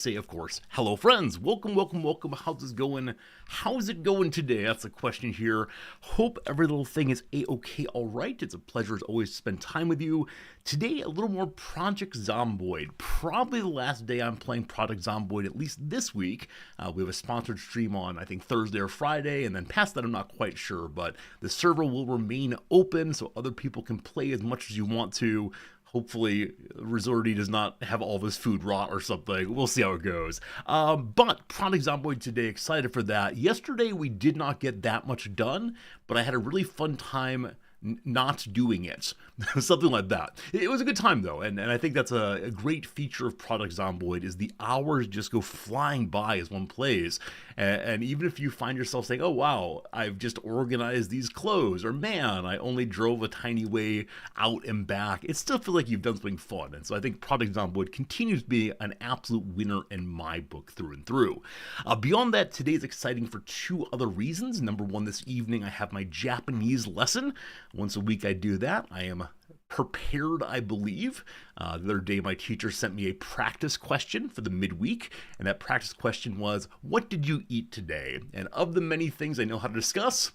Say, of course, hello friends, welcome, how's it going? How's it going today? That's the question here. Hope every little thing is a-okay, alright. It's a pleasure as always to spend time with you. Today, a little more Project Zomboid. Probably the last day I'm playing Project Zomboid, at least this week. We have a sponsored stream on, I think, Thursday or Friday, and then past that I'm not quite sure, but the server will remain open so other people can play as much as you want to. Hopefully, Resorty does not have all of his food rot or something. We'll see how it goes. But Project Zomboid today, excited for that. Yesterday, we did not get that much done, but I had a really fun time not doing it. Something like that. It was a good time though, and I think that's a great feature of Project Zomboid is the hours just go flying by as one plays. And even if you find yourself saying, oh wow, I've just organized these clothes, or man, I only drove a tiny way out and back, it still feels like you've done something fun. And so I think Project Zomboid continues to be an absolute winner in my book through and through. Beyond that, today is exciting for two other reasons. Number one, this evening I have my Japanese lesson. Once a week I do that. I am prepared, I believe. The other day my teacher sent me a practice question for the midweek, and that practice question was, what did you eat today? And of the many things I know how to discuss,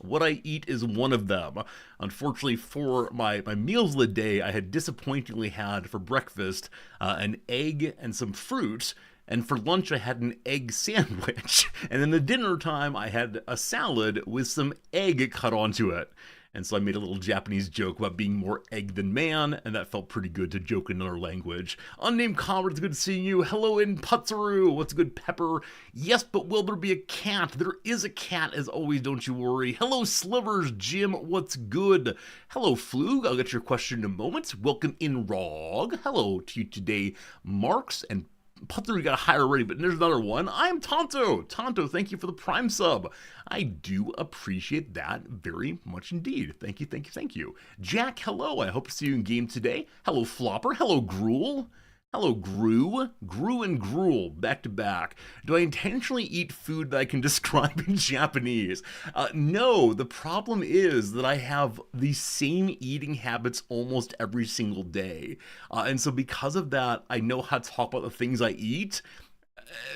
what I eat is one of them. Unfortunately, for my meals of the day, I had disappointingly had for breakfast an egg and some fruit. And for lunch, I had an egg sandwich. And then the dinner time, I had a salad with some egg cut onto it. And so I made a little Japanese joke about being more egg than man, and that felt pretty good to joke in another language. Unnamed comrades, good seeing you. Hello in Putzaru. What's good, Pepper? Yes, but will there be a cat? There is a cat, as always, don't you worry. Hello, Slivers. Jim, what's good? Hello, Flug. I'll get your question in a moment. Welcome in, Rog. Hello to you today, Marks and Putzer, we got a higher already, but there's another one. I'm Tonto. Tonto, thank you for the Prime sub. I do appreciate that very much indeed. Thank you. Jack, hello. I hope to see you in game today. Hello, Flopper. Hello, Gruel. Hello, Gru. Gru and Gruel, back to back. Do I intentionally eat food that I can describe in Japanese? No, the problem is that I have the same eating habits almost every single day. And so because of that, I know how to talk about the things I eat.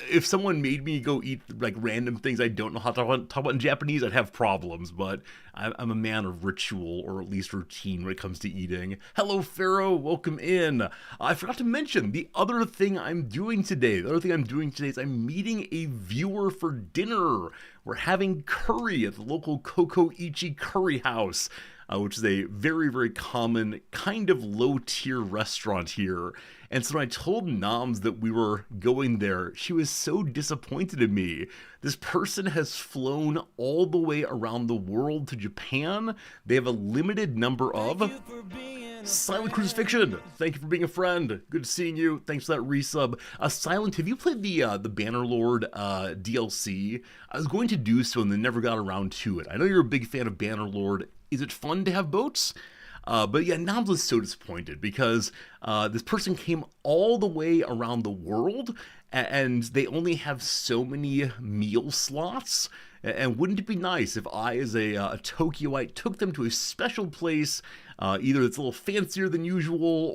If someone made me go eat like random things I don't know how to talk about in Japanese, I'd have problems, but I'm a man of ritual, or at least routine, when it comes to eating. Hello, Pharaoh, welcome in. I forgot to mention the other thing I'm doing today. The other thing I'm doing today is I'm meeting a viewer for dinner. We're having curry at the local Koko Ichi Curry House. Which is a very, very common, kind of low-tier restaurant here. And so when I told Noms that we were going there, she was so disappointed in me. This person has flown all the way around the world to Japan. They have a limited number of... Silent Crucifixion, thank you for being a friend. Good seeing you. Thanks for that resub. Silent, have you played the Bannerlord DLC? I was going to do so and then never got around to it. I know you're a big fan of Bannerlord. Is it fun to have boats? But yeah, Noms was so disappointed because this person came all the way around the world and they only have so many meal slots. And wouldn't it be nice if I, as a Tokyoite, took them to a special place, either that's a little fancier than usual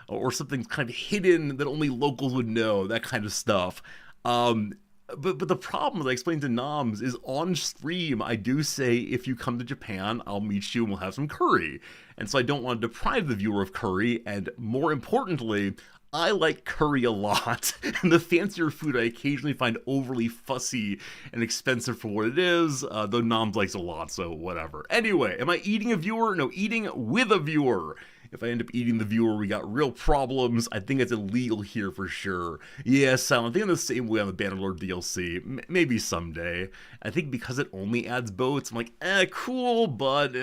or something kind of hidden that only locals would know, that kind of stuff. But the problem, as I explained to Noms, is on stream, I do say, if you come to Japan, I'll meet you and we'll have some curry. And so I don't want to deprive the viewer of curry, and more importantly, I like curry a lot, and the fancier food I occasionally find overly fussy and expensive for what it is, though Noms likes a lot, so whatever. Anyway, am I eating a viewer? No, eating with a viewer. If I end up eating the viewer, we got real problems. I think it's illegal here for sure. Yes, I think I'm the same way on the Bannerlord DLC. Maybe someday. I think because it only adds boats, I'm like, cool, but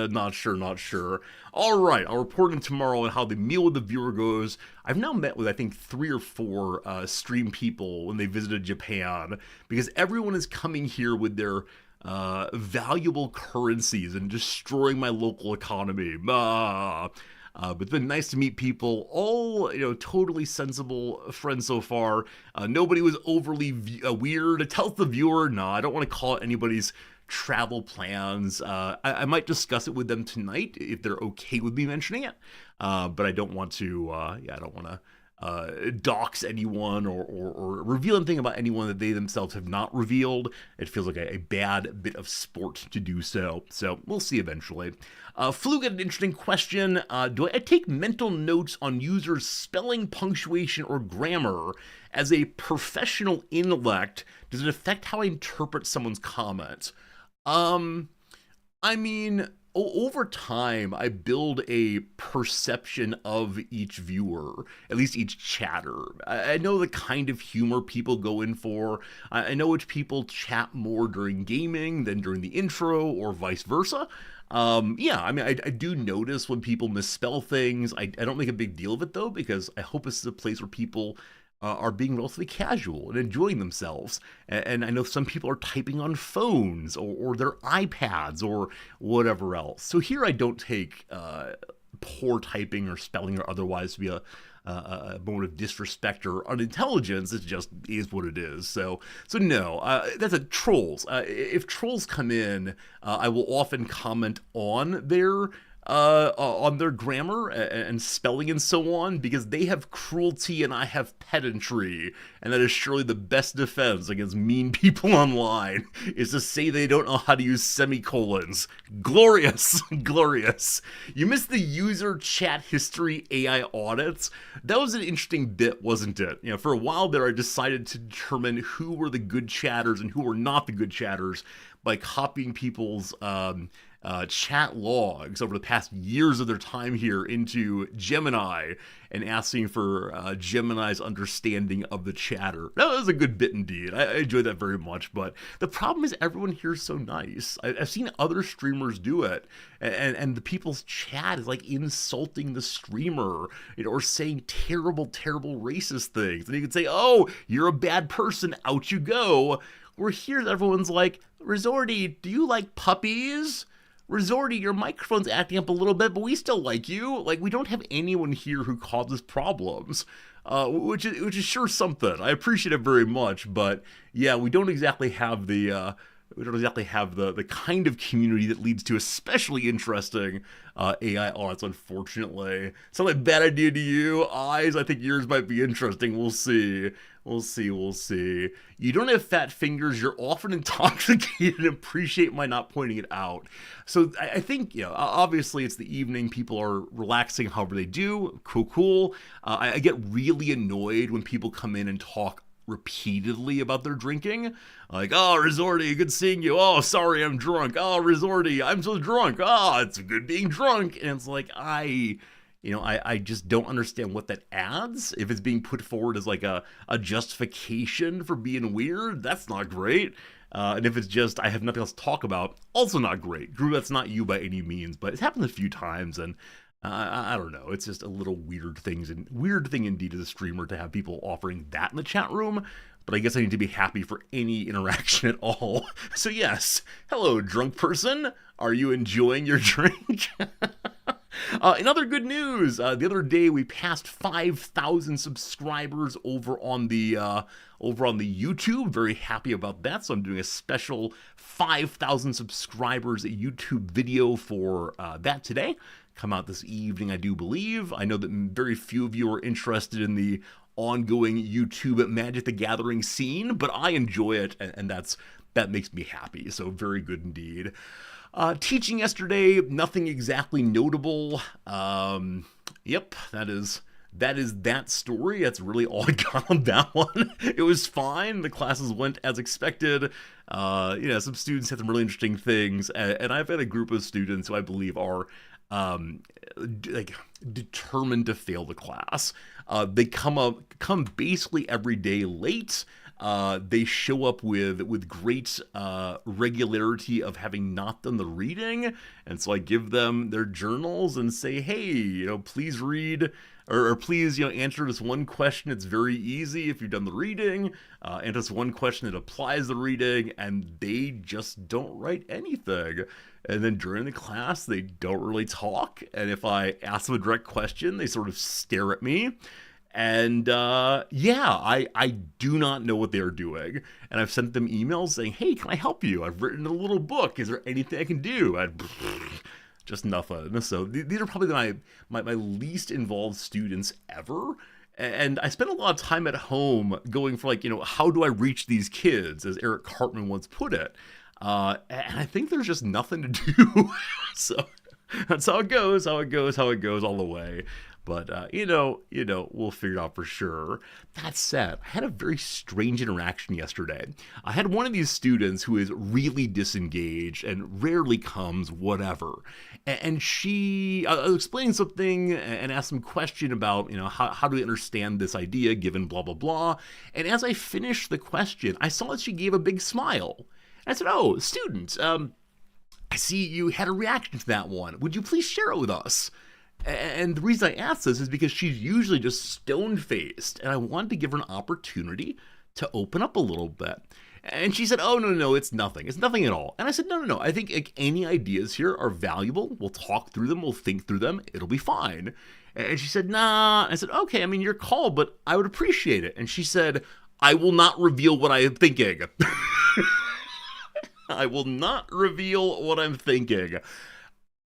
not sure. Alright, I'll report in tomorrow on how the meal with the viewer goes. I've now met with, I think, 3 or 4 stream people when they visited Japan, because everyone is coming here with their valuable currencies and destroying my local economy. But it's been nice to meet people, all, totally sensible friends so far. Nobody was overly weird. Tells the viewer, no, I don't want to call it anybody's travel plans. I might discuss it with them tonight if they're okay with me mentioning it. But I don't want to, I don't want to dox anyone or reveal anything about anyone that they themselves have not revealed. It feels like a bad bit of sport to do so. So we'll see eventually. Flu got an interesting question. Do I take mental notes on users' spelling, punctuation, or grammar as a professional intellect? Does it affect how I interpret someone's comment? I mean, over time, I build a perception of each viewer, at least each chatter. I know the kind of humor people go in for. I know which people chat more during gaming than during the intro, or vice versa. Yeah, I mean, I do notice when people misspell things. I don't make a big deal of it, though, because I hope this is a place where people are being relatively casual and enjoying themselves. And I know some people are typing on phones or their iPads or whatever else. So here I don't take poor typing or spelling or otherwise to be a moment of disrespect or unintelligence. It just is what it is. So no, that's a trolls. If trolls come in, I will often comment on their grammar and spelling and so on, because they have cruelty and I have pedantry, and that is surely the best defense against mean people online, is to say they don't know how to use semicolons. Glorious, glorious. You missed the user chat history AI audits. That was an interesting bit, wasn't it? You know, for a while there, I decided to determine who were the good chatters and who were not the good chatters by copying people's chat logs over the past years of their time here into Gemini and asking for Gemini's understanding of the chatter. That was a good bit indeed. I enjoyed that very much, but the problem is everyone here is so nice. I've seen other streamers do it, and the people's chat is like insulting the streamer, you know, or saying terrible, terrible racist things. And you can say, oh, you're a bad person, out you go. Where here everyone's like, Resorty, do you like puppies? Resorty, your microphone's acting up a little bit, but we still like you. Like, we don't have anyone here who causes problems, which is sure something. I appreciate it very much, but yeah, we don't exactly have the kind of community that leads to especially interesting AI audits, unfortunately. Sound like a bad idea to you? Eyes, I think yours might be interesting. We'll see. We'll see. You don't have fat fingers. You're often intoxicated and appreciate my not pointing it out. So I think, you know, obviously it's the evening. People are relaxing however they do. Cool. I get really annoyed when people come in and talk repeatedly about their drinking. Like, oh, Resorty, good seeing you. Oh, sorry, I'm drunk. Oh, Resorty, I'm so drunk. Oh, it's good being drunk. And it's like, I just don't understand what that adds. If it's being put forward as like a justification for being weird, that's not great. And if it's just, I have nothing else to talk about, also not great. Drew, that's not you by any means, but it's happened a few times, and I don't know. It's just a little weird thing indeed as a streamer to have people offering that in the chat room. But I guess I need to be happy for any interaction at all. So yes, hello, drunk person. Are you enjoying your drink? In other good news, the other day we passed 5,000 subscribers over on the YouTube. Very happy about that. So I'm doing a special 5,000 subscribers YouTube video for that today. Come out this evening, I do believe. I know that very few of you are interested in the ongoing YouTube Magic the Gathering scene, but I enjoy it, and that makes me happy. So very good indeed. Teaching yesterday, nothing exactly notable. Yep, that is that story. That's really all I got on that one. It was fine. The classes went as expected. Some students had some really interesting things, and I've had a group of students who I believe are determined to fail the class. They come basically every day late. They show up with great regularity of having not done the reading, and so I give them their journals and say, hey, please read, or please, answer this one question. It's very easy if you've done the reading. Answer this one question that applies the reading, and they just don't write anything. And then during the class, they don't really talk, and if I ask them a direct question, they sort of stare at me. And I do not know what they're doing. And I've sent them emails saying, hey, can I help you? I've written a little book. Is there anything I can do? Just nothing. So these are probably my least involved students ever. And I spent a lot of time at home going for like, how do I reach these kids, as Eric Cartman once put it. And I think there's just nothing to do. So that's how it goes, how it goes all the way. But we'll figure it out for sure. That said, I had a very strange interaction yesterday. I had one of these students who is really disengaged and rarely comes, whatever. And I was explaining something and asked some question about, how do we understand this idea given blah, blah, blah. And as I finished the question, I saw that she gave a big smile. And I said, "Oh, student, I see you had a reaction to that one. Would you please share it with us?" And the reason I asked this is because she's usually just stone-faced, and I wanted to give her an opportunity to open up a little bit. And she said, "Oh, no, it's nothing. It's nothing at all." And I said, no. I think like, any ideas here are valuable. We'll talk through them. We'll think through them. It'll be fine. And she said, "Nah." I said, "Okay, I mean, your call, but I would appreciate it." And she said, "I will not reveal what I am thinking." I will not reveal what I'm thinking.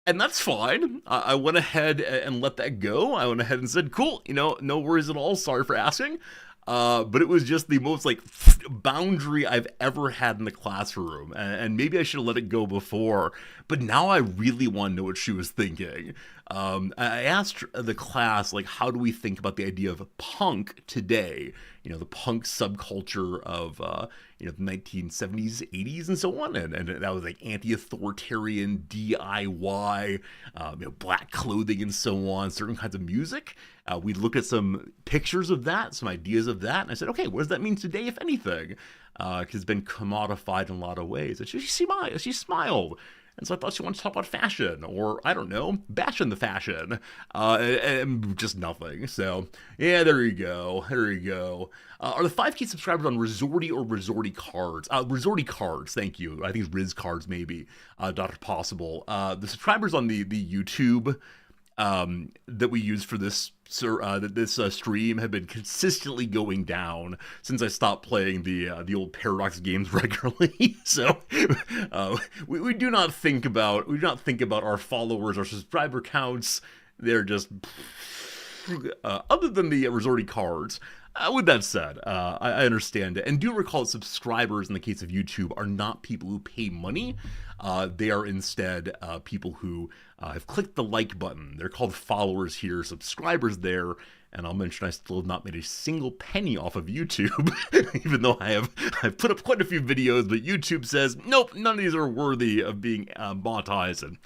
And that's fine. I went ahead and let that go. I went ahead and said, "Cool, no worries at all. Sorry for asking." But it was just the most like boundary I've ever had in the classroom. And maybe I should have let it go before. But now I really want to know what she was thinking. I asked the class, like, how do we think about the idea of punk today? The punk subculture of, the 1970s, 80s, and so on. And that was like anti-authoritarian DIY, black clothing and so on, certain kinds of music. We looked at some pictures of that, some ideas of that. And I said, okay, what does that mean today, if anything? Because it's been commodified in a lot of ways. And she smiled. And so I thought she wanted to talk about fashion, or, I don't know, bashing the fashion, and just nothing. So, yeah, there you go. Are the 5K subscribers on Resorty or Resorty Cards? Resorty Cards, thank you. I think it's Riz Cards, maybe. Dr. Possible. The subscribers on the YouTube that we use for this stream have been consistently going down since I stopped playing the old Paradox games regularly. So we do not think about our followers, our subscriber counts. They're just other than the Resorty Cards. With that said, I understand it. And do recall that subscribers, in the case of YouTube, are not people who pay money. They are instead people who have clicked the like button. They're called followers here, subscribers there. And I'll mention I still have not made a single penny off of YouTube, even though I've put up quite a few videos, but YouTube says, nope, none of these are worthy of being monetized. And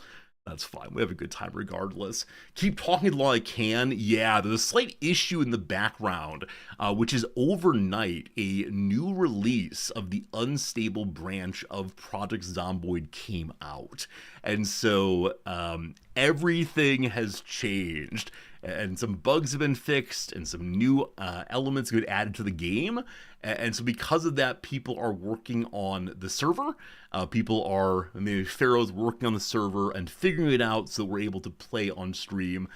that's fine. We have a good time regardless. Keep talking while I can. Yeah, there's a slight issue in the background, which is overnight a new release of the unstable branch of Project Zomboid came out. And so everything has changed. And some bugs have been fixed, and some new elements have been added to the game. And so because of that, people are working on the server. Pharaoh's working on the server and figuring it out so that we're able to play on stream.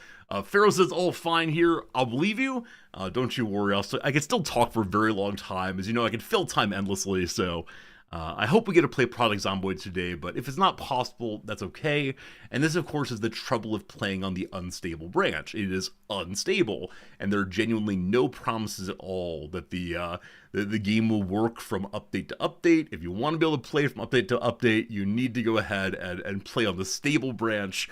Pharaoh says, all fine here. I'll believe you. Don't you worry. I can still talk for a very long time. As you know, I can fill time endlessly, so... I hope we get to play Project Zomboid today, but if it's not possible, that's okay. And this, of course, is the trouble of playing on the unstable branch. It is unstable, and there are genuinely no promises at all that the game will work from update to update. If you want to be able to play from update to update, you need to go ahead and play on the stable branch.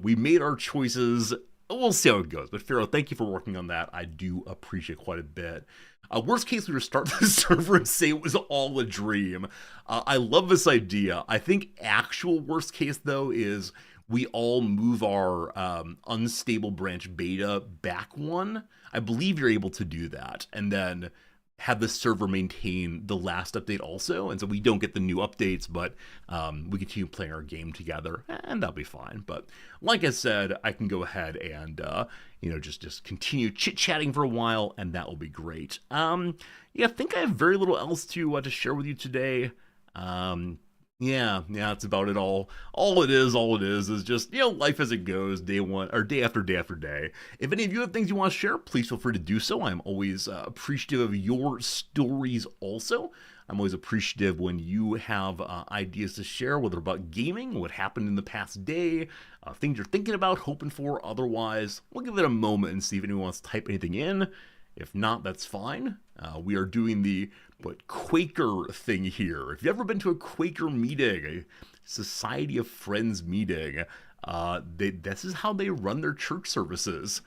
We made our choices. We'll see how it goes. But Pharaoh, thank you for working on that. I do appreciate quite a bit. Worst case, we restart the server and say it was all a dream. I love this idea. I think actual worst case, though, is we all move our unstable branch beta back one. I believe you're able to do that. And then have the server maintain the last update also, and so we don't get the new updates, but we continue playing our game together, and that'll be fine. But like I said, I can go ahead and just continue chit-chatting for a while, and that will be great. I think I have very little else to share with you today. Yeah, that's about it all. All it is just, life as it goes, day one, or day after day after day. If any of you have things you want to share, please feel free to do so. I'm always appreciative of your stories also. I'm always appreciative when you have ideas to share, whether about gaming, what happened in the past day, things you're thinking about, hoping for, otherwise. We'll give it a moment and see if anyone wants to type anything in. If not, that's fine. We are doing the Quaker thing here. If you've ever been to a Quaker meeting, a Society of Friends meeting, this is how they run their church services.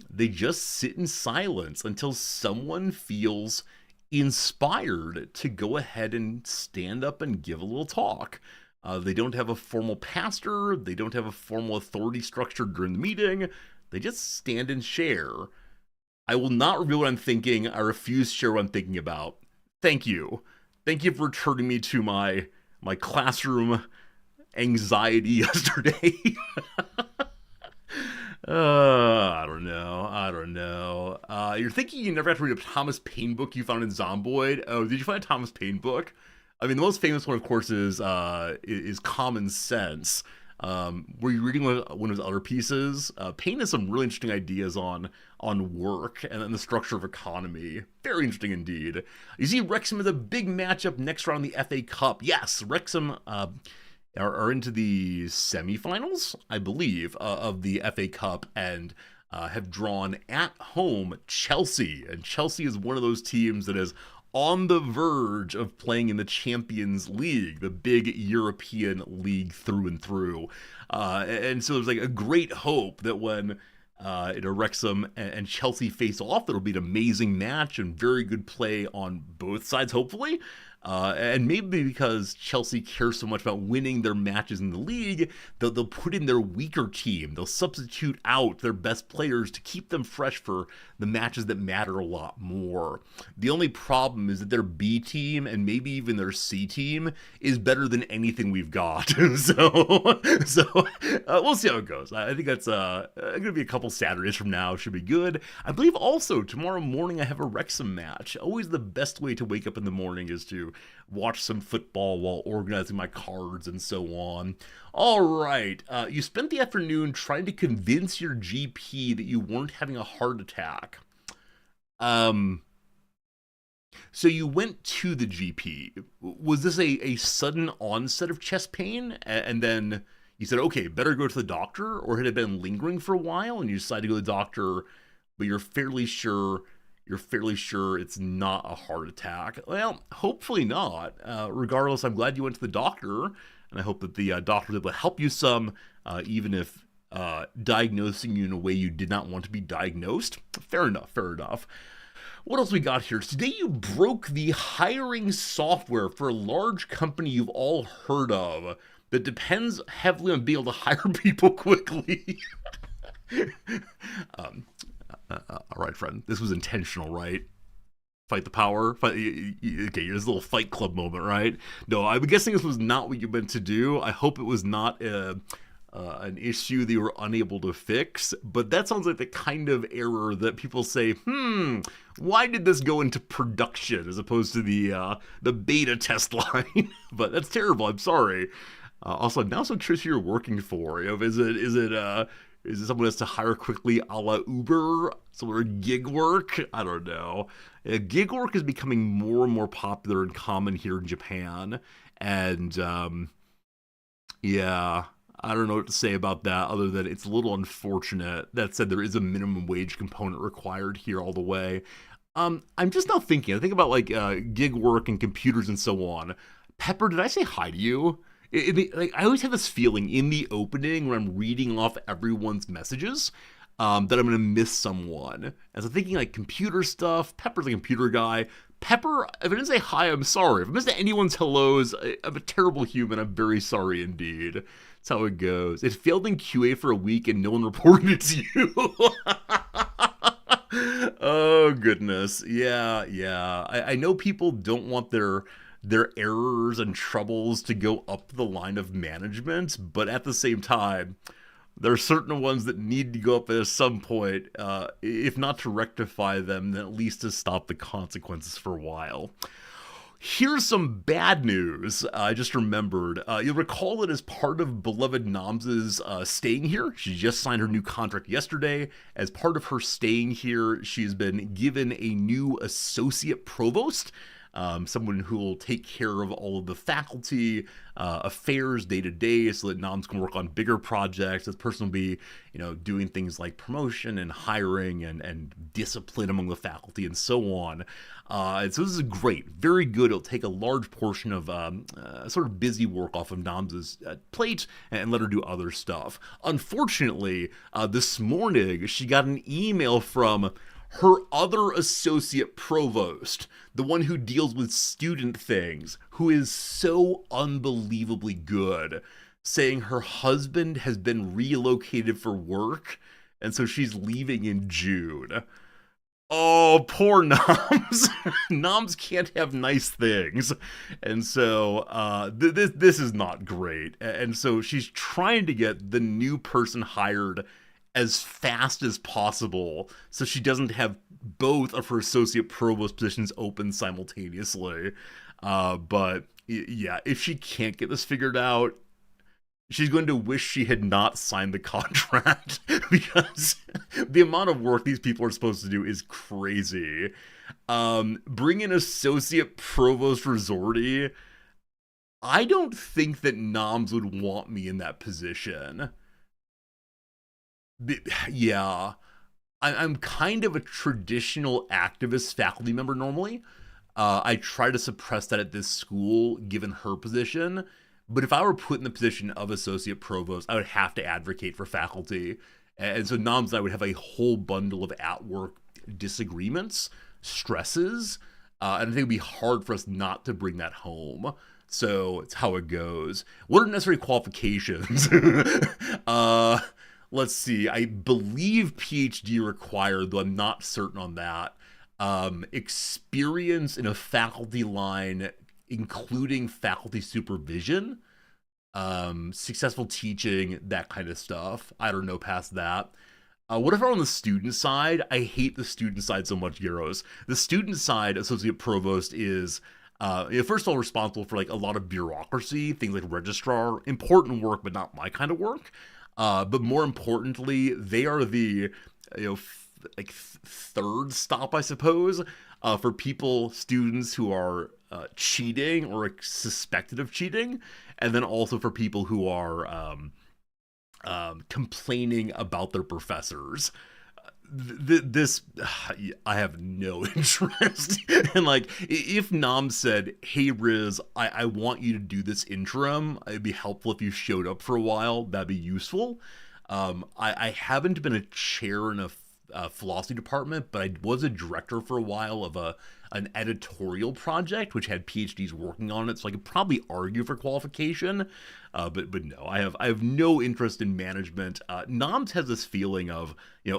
They just sit in silence until someone feels inspired to go ahead and stand up and give a little talk. They don't have a formal pastor. They don't have a formal authority structure during the meeting. They just stand and share. I will not reveal what I'm thinking. I refuse to share what I'm thinking about. Thank you. Thank you for returning me to my classroom anxiety yesterday. I don't know. You're thinking you never have to read a Thomas Paine book you found in Zomboid. Oh, did you find a Thomas Paine book? I mean, the most famous one, of course, is Common Sense. Were you reading one of his other pieces? Paine has some really interesting ideas on work and then the structure of economy. Very interesting indeed. You see, Wrexham is a big matchup next round in the FA Cup. Yes, Wrexham are into the semifinals, I believe, of the FA Cup, and have drawn at home Chelsea. And Chelsea is one of those teams that is on the verge of playing in the Champions League, the big European league through and through. And so there's like a great hope that when Wrexham and Chelsea face off, that'll be an amazing match and very good play on both sides, hopefully. And maybe because Chelsea cares so much about winning their matches in the league, they'll put in their weaker team. They'll substitute out their best players to keep them fresh for the matches that matter a lot more. The only problem is that their B team and maybe even their C team is better than anything we've got. so we'll see how it goes. I think that's going to be a couple Saturdays from now. Should be good. I believe also tomorrow morning I have a Wrexham match. Always the best way to wake up in the morning is to watch some football while organizing my cards and so on. All right, you spent the afternoon trying to convince your GP that you weren't having a heart attack. So you went to the GP. Was this a sudden onset of chest pain, and then you said, okay, better go to the doctor, or had it been lingering for a while and you decided to go to the doctor, but you're fairly sure it's not a heart attack? Well, hopefully not. Regardless, I'm glad you went to the doctor, and I hope that the doctor was able to help you some, even if diagnosing you in a way you did not want to be diagnosed. Fair enough. What else we got here? Today you broke the hiring software for a large company you've all heard of that depends heavily on being able to hire people quickly. All right, friend. This was intentional, right? Fight the power. Okay, here's a little Fight Club moment, right? No, I'm guessing this was not what you meant to do. I hope it was not an issue that you were unable to fix. But that sounds like the kind of error that people say, why did this go into production as opposed to the beta test line? But that's terrible. I'm sorry. Also, now so curious who you're working for. Is it someone that's to hire quickly a la Uber? Some sort of gig work? I don't know. Gig work is becoming more and more popular and common here in Japan. And, yeah, I don't know what to say about that other than it's a little unfortunate. That said, there is a minimum wage component required here all the way. I'm just now thinking. I think about, like, gig work and computers and so on. Pepper, did I say hi to you? I always have this feeling in the opening when I'm reading off everyone's messages that I'm going to miss someone. As I'm thinking like computer stuff, Pepper's a computer guy. Pepper, if I didn't say hi, I'm sorry. If I missed anyone's hellos, I'm a terrible human. I'm very sorry indeed. That's how it goes. It failed in QA for a week and no one reported it to you. Oh, goodness. Yeah. I know people don't want their errors and troubles to go up the line of management, but at the same time, there are certain ones that need to go up at some point, if not to rectify them, then at least to stop the consequences for a while. Here's some bad news I just remembered. You'll recall that as part of beloved Nams's staying here, she just signed her new contract yesterday. As part of her staying here, she's been given a new associate provost. someone who will take care of all of the faculty affairs day to day so that noms can work on bigger projects. This person will be, doing things like promotion and hiring and discipline among the faculty and so on. And so this is great, very good. It'll take a large portion of sort of busy work off of Nam's plate and let her do other stuff. Unfortunately, this morning she got an email from her other associate provost, the one who deals with student things, who is so unbelievably good, saying her husband has been relocated for work, and so she's leaving in June. Oh, poor Noms. Noms can't have nice things. And so this is not great. And so she's trying to get the new person hired as fast as possible so she doesn't have both of her associate provost positions open simultaneously. But yeah, if she can't get this figured out, she's going to wish she had not signed the contract because the amount of work these people are supposed to do is crazy. Bring in associate provost resorty. I don't think that Noms would want me in that position. Yeah, I'm kind of a traditional activist faculty member normally. I try to suppress that at this school given her position. But if I were put in the position of associate provost, I would have to advocate for faculty. And so Noms and I would have a whole bundle of at-work disagreements, stresses, and I think it would be hard for us not to bring that home. So it's how it goes. What are necessary qualifications? Let's see. I believe PhD required, though I'm not certain on that. Experience in a faculty line, including faculty supervision, successful teaching, that kind of stuff. I don't know past that. What if I'm on the student side? I hate the student side so much, Gyros. The student side associate provost is, first of all, responsible for like a lot of bureaucracy, things like registrar, important work, but not my kind of work. But more importantly, they are the, third stop, I suppose, for students who are cheating or suspected of cheating, and then also for people who are complaining about their professors. This I have no interest. And like, if Nam said, "Hey Riz, I want you to do this interim, it'd be helpful if you showed up for a while, that'd be useful." I haven't been a chair in a philosophy department, but I was a director for a while of an editorial project which had PhDs working on it, so I could probably argue for qualification. But no, I have no interest in management. Noms has this feeling of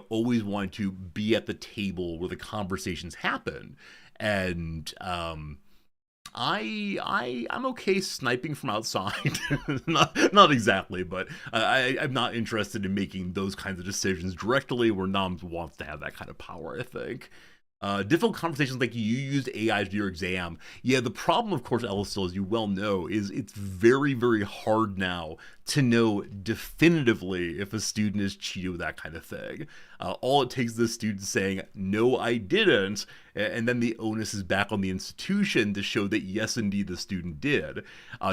always wanting to be at the table where the conversations happen, and I'm okay sniping from outside. not exactly, but I'm not interested in making those kinds of decisions directly where Noms wants to have that kind of power, I think. Difficult conversations like you used AI to do your exam. Yeah, the problem, of course, Ellistil, as you well know, is it's very, very hard now to know definitively if a student is cheated with that kind of thing. All it takes is the student saying, "No, I didn't," and then the onus is back on the institution to show that yes, indeed, the student did.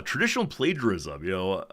Traditional plagiarism,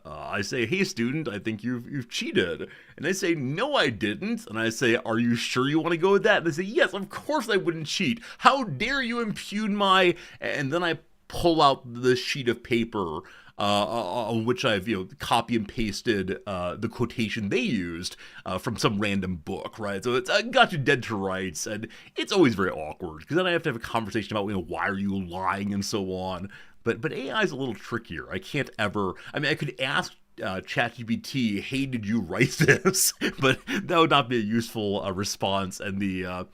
I say, "Hey, student, I think you've cheated," and they say, "No, I didn't," and I say, "Are you sure you want to go with that?" And they say, "Yes, of course I wouldn't cheat. How dare you impugn my..." And then I pull out the sheet of paper on which I've copy and pasted the quotation they used from some random book, right? So it's got you dead to rights, and it's always very awkward because then I have to have a conversation about why are you lying and so on. But AI is a little trickier. I can't ever. I mean, I could ask ChatGPT, "Hey, did you write this?" But that would not be a useful response, and the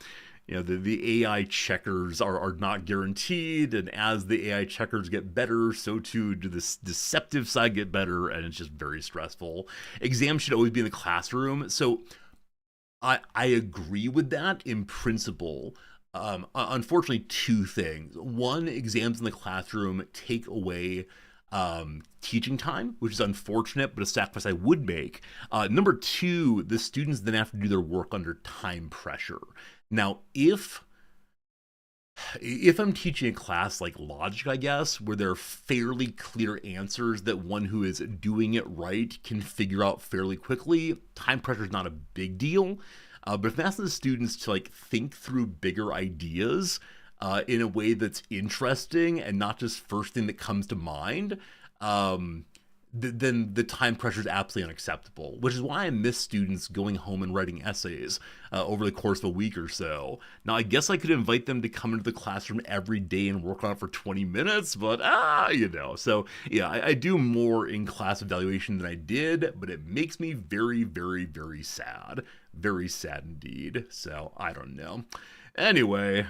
AI checkers are not guaranteed, and as the AI checkers get better, so too do the deceptive side get better, and it's just very stressful. Exams should always be in the classroom, so I agree with that in principle. Unfortunately, two things. One, exams in the classroom take away teaching time, which is unfortunate, but a sacrifice I would make. Number two, the students then have to do their work under time pressure. Now, if If I'm teaching a class like logic, I guess, where there are fairly clear answers that one who is doing it right can figure out fairly quickly, time pressure is not a big deal. But if I'm asking the students to like think through bigger ideas in a way that's interesting and not just first thing that comes to mind, um, then the time pressure is absolutely unacceptable, which is why I miss students going home and writing essays over the course of a week or so. Now, I guess I could invite them to come into the classroom every day and work on it for 20 minutes, but So, yeah, I do more in class evaluation than I did, but it makes me very, very, very sad. Very sad indeed. So, I don't know. Anyway,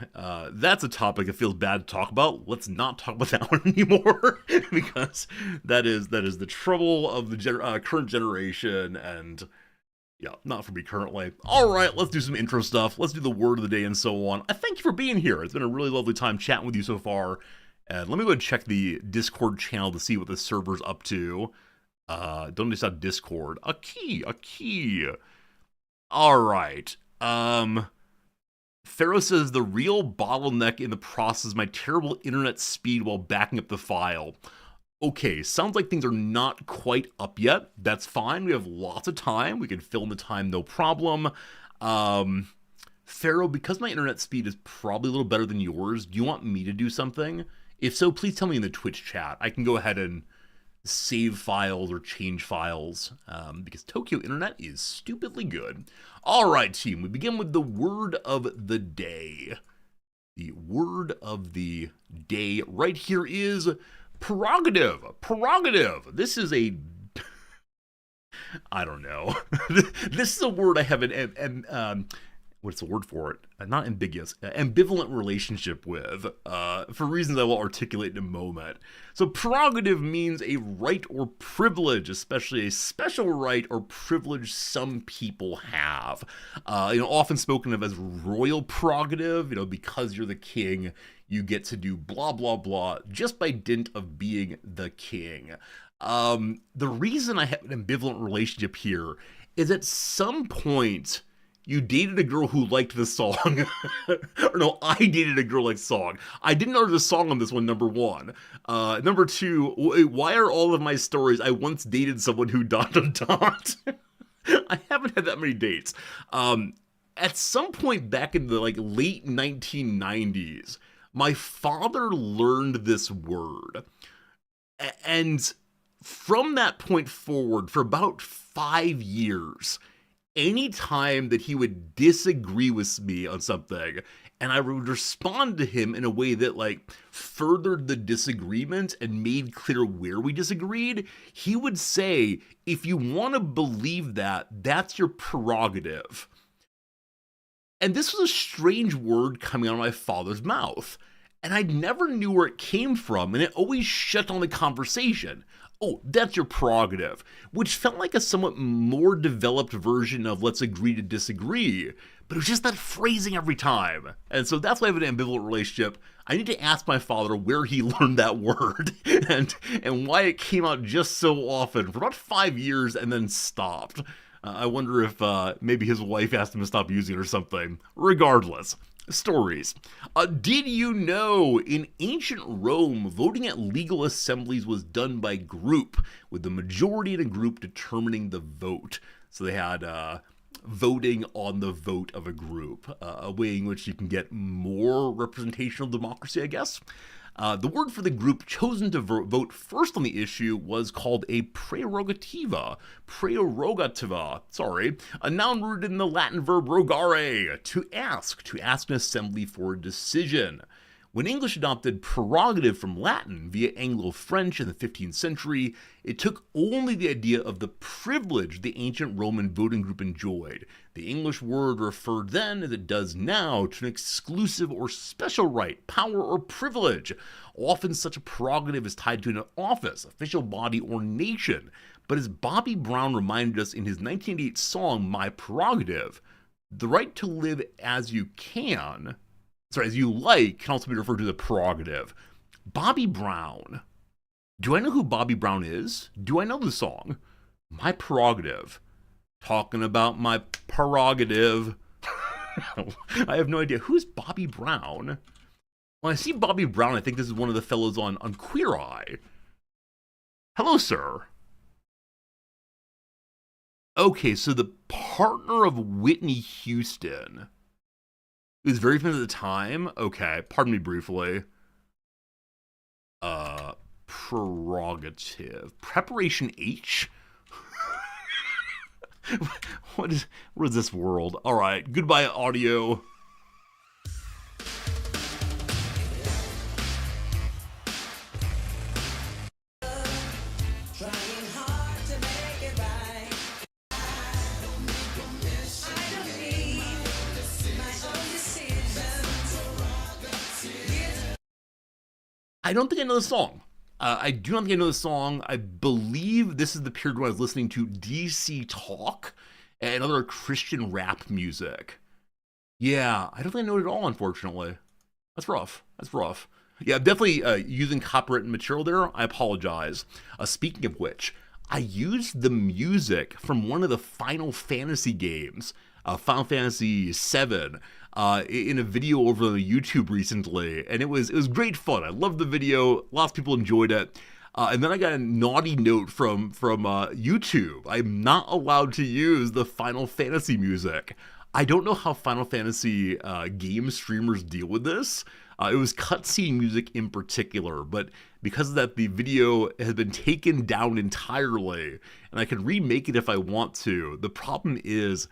that's a topic that feels bad to talk about. Let's not talk about that one anymore because that is the trouble of the current generation, and yeah, not for me currently. All right, let's do some intro stuff. Let's do the word of the day and so on. I thank you for being here. It's been a really lovely time chatting with you so far. And let me go and check the Discord channel to see what the server's up to. Don't just have Discord. A key. All right. Pharaoh says the real bottleneck in the process is my terrible internet speed while backing up the file. Okay, sounds like things are not quite up yet. That's fine. We have lots of time. We can fill in the time, no problem. Pharaoh, because my internet speed is probably a little better than yours, do you want me to do something? If so, please tell me in the Twitch chat. I can go ahead and save files or change files because Tokyo Internet is stupidly good. All right, team, we begin with the word of the day. The word of the day right here is prerogative. Prerogative. This is a I don't know. This is a word I have an what's the word for it? Not ambiguous, ambivalent relationship with, for reasons I will articulate in a moment. So prerogative means a right or privilege, especially a special right or privilege some people have. Often spoken of as royal prerogative, because you're the king, you get to do blah, blah, blah, just by dint of being the king. The reason I have an ambivalent relationship here is at some point, you dated a girl who liked the song. Or no, I dated a girl who liked the song. I didn't know the song on this one, number one. Number two, why are all of my stories, I once dated someone who ... I haven't had that many dates. At some point back in the late 1990s, my father learned this word. And from that point forward, for about 5 years, any time that he would disagree with me on something and I would respond to him in a way that furthered the disagreement and made clear where we disagreed, he would say, if you want to believe that, that's your prerogative. And this was a strange word coming out of my father's mouth. And I never knew where it came from, and it always shut down the conversation. Oh, that's your prerogative, which felt like a somewhat more developed version of let's agree to disagree, but it was just that phrasing every time. And so that's why I have an ambivalent relationship. I need to ask my father where he learned that word and why it came out just so often for about 5 years and then stopped. I wonder if maybe his wife asked him to stop using it or something. Regardless. Stories. Did you know in ancient Rome, voting at legal assemblies was done by group, with the majority in a group determining the vote? So they had voting on the vote of a group, a way in which you can get more representational democracy, I guess. The word for the group chosen to vote first on the issue was called a prerogativa. A noun rooted in the Latin verb rogare, to ask an assembly for a decision. When English adopted prerogative from Latin via Anglo-French in the 15th century, it took only the idea of the privilege the ancient Roman voting group enjoyed. The English word referred then, as it does now, to an exclusive or special right, power, or privilege. Often such a prerogative is tied to an office, official body, or nation. But as Bobby Brown reminded us in his 1988 song, My Prerogative, the right to live as you like, can also be referred to as a prerogative. Bobby Brown. Do I know who Bobby Brown is? Do I know the song? My Prerogative. Talking about my prerogative. I have no idea. Who's Bobby Brown? When I see Bobby Brown, I think this is one of the fellows on Queer Eye. Hello, sir. Okay, so the partner of Whitney Houston. It was very famous at the time. Okay, pardon me briefly. Prerogative. Preparation H? What is this world? All right, goodbye, audio. I don't think I know the song. I do not think I know the song. I believe this is the period when I was listening to DC Talk and other Christian rap music. Yeah, I don't think I know it at all, unfortunately. That's rough. That's rough. Yeah, I'm definitely using copyrighted material there. I apologize. Speaking of which, I used the music from one of the Final Fantasy games, Final Fantasy VII, in a video over on YouTube recently, and it was great fun. I loved the video. Lots of people enjoyed it. And then I got a naughty note from YouTube. I'm not allowed to use the Final Fantasy music. I don't know how Final Fantasy game streamers deal with this. It was cutscene music in particular, but because of that, the video has been taken down entirely, and I can remake it if I want to. The problem is,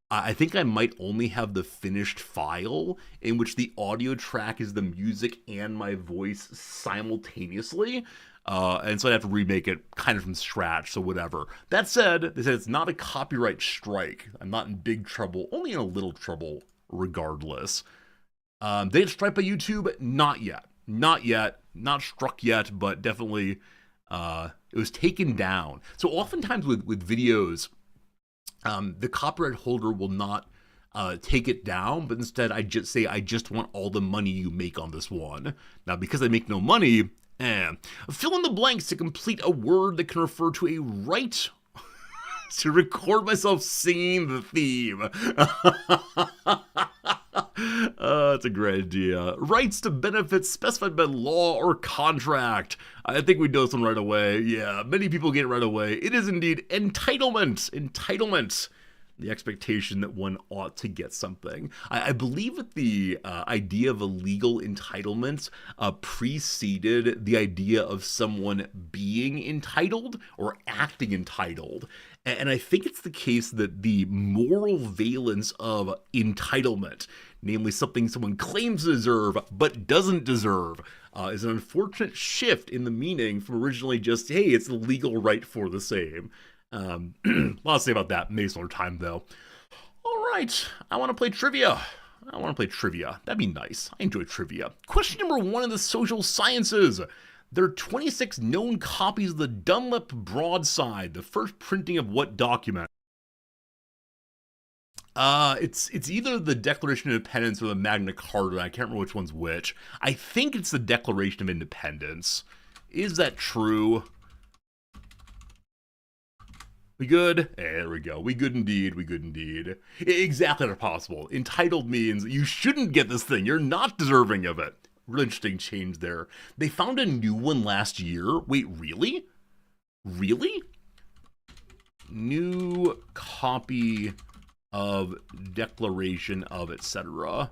I think I might only have the finished file in which the audio track is the music and my voice simultaneously. And so I'd have to remake it kind of from scratch, so whatever. That said, they said it's not a copyright strike. I'm not in big trouble, only in a little trouble regardless. They get striked by YouTube? Not yet. Not yet. Not struck yet, but definitely it was taken down. So oftentimes with videos, the copyright holder will not take it down, but instead I just say, I just want all the money you make on this one. Now, because I make no money, fill in the blanks to complete a word that can refer to a right to record myself singing the theme. That's a great idea. Rights to benefits specified by law or contract. I think we know this one right away. Yeah, many people get it right away. It is indeed entitlement. Entitlement. The expectation that one ought to get something. I believe that the idea of a legal entitlement preceded the idea of someone being entitled or acting entitled. And I think it's the case that the moral valence of entitlement, namely something someone claims to deserve but doesn't deserve, is an unfortunate shift in the meaning from originally just, hey, it's the legal right for the same. A lot to say about that. Maybe some other time, though. All right, I want to play trivia. That'd be nice. I enjoy trivia. Question number 1 in the social sciences. There are 26 known copies of the Dunlop broadside, the first printing of what document? It's either the Declaration of Independence or the Magna Carta. I can't remember which one's which. I think it's the Declaration of Independence. Is that true? We good? There we go. We good indeed. We good indeed. Exactly not possible. Entitled means you shouldn't get this thing. You're not deserving of it. Really interesting change there. They found a new one last year. Wait, really? Really? New copy of Declaration of etc.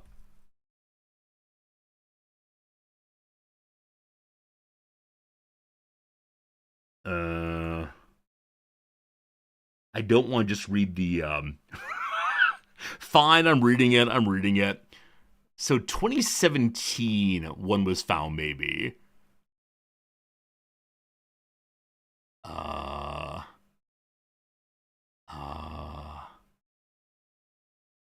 I don't want to just read the fine, I'm reading it. So 2017 one was found, maybe.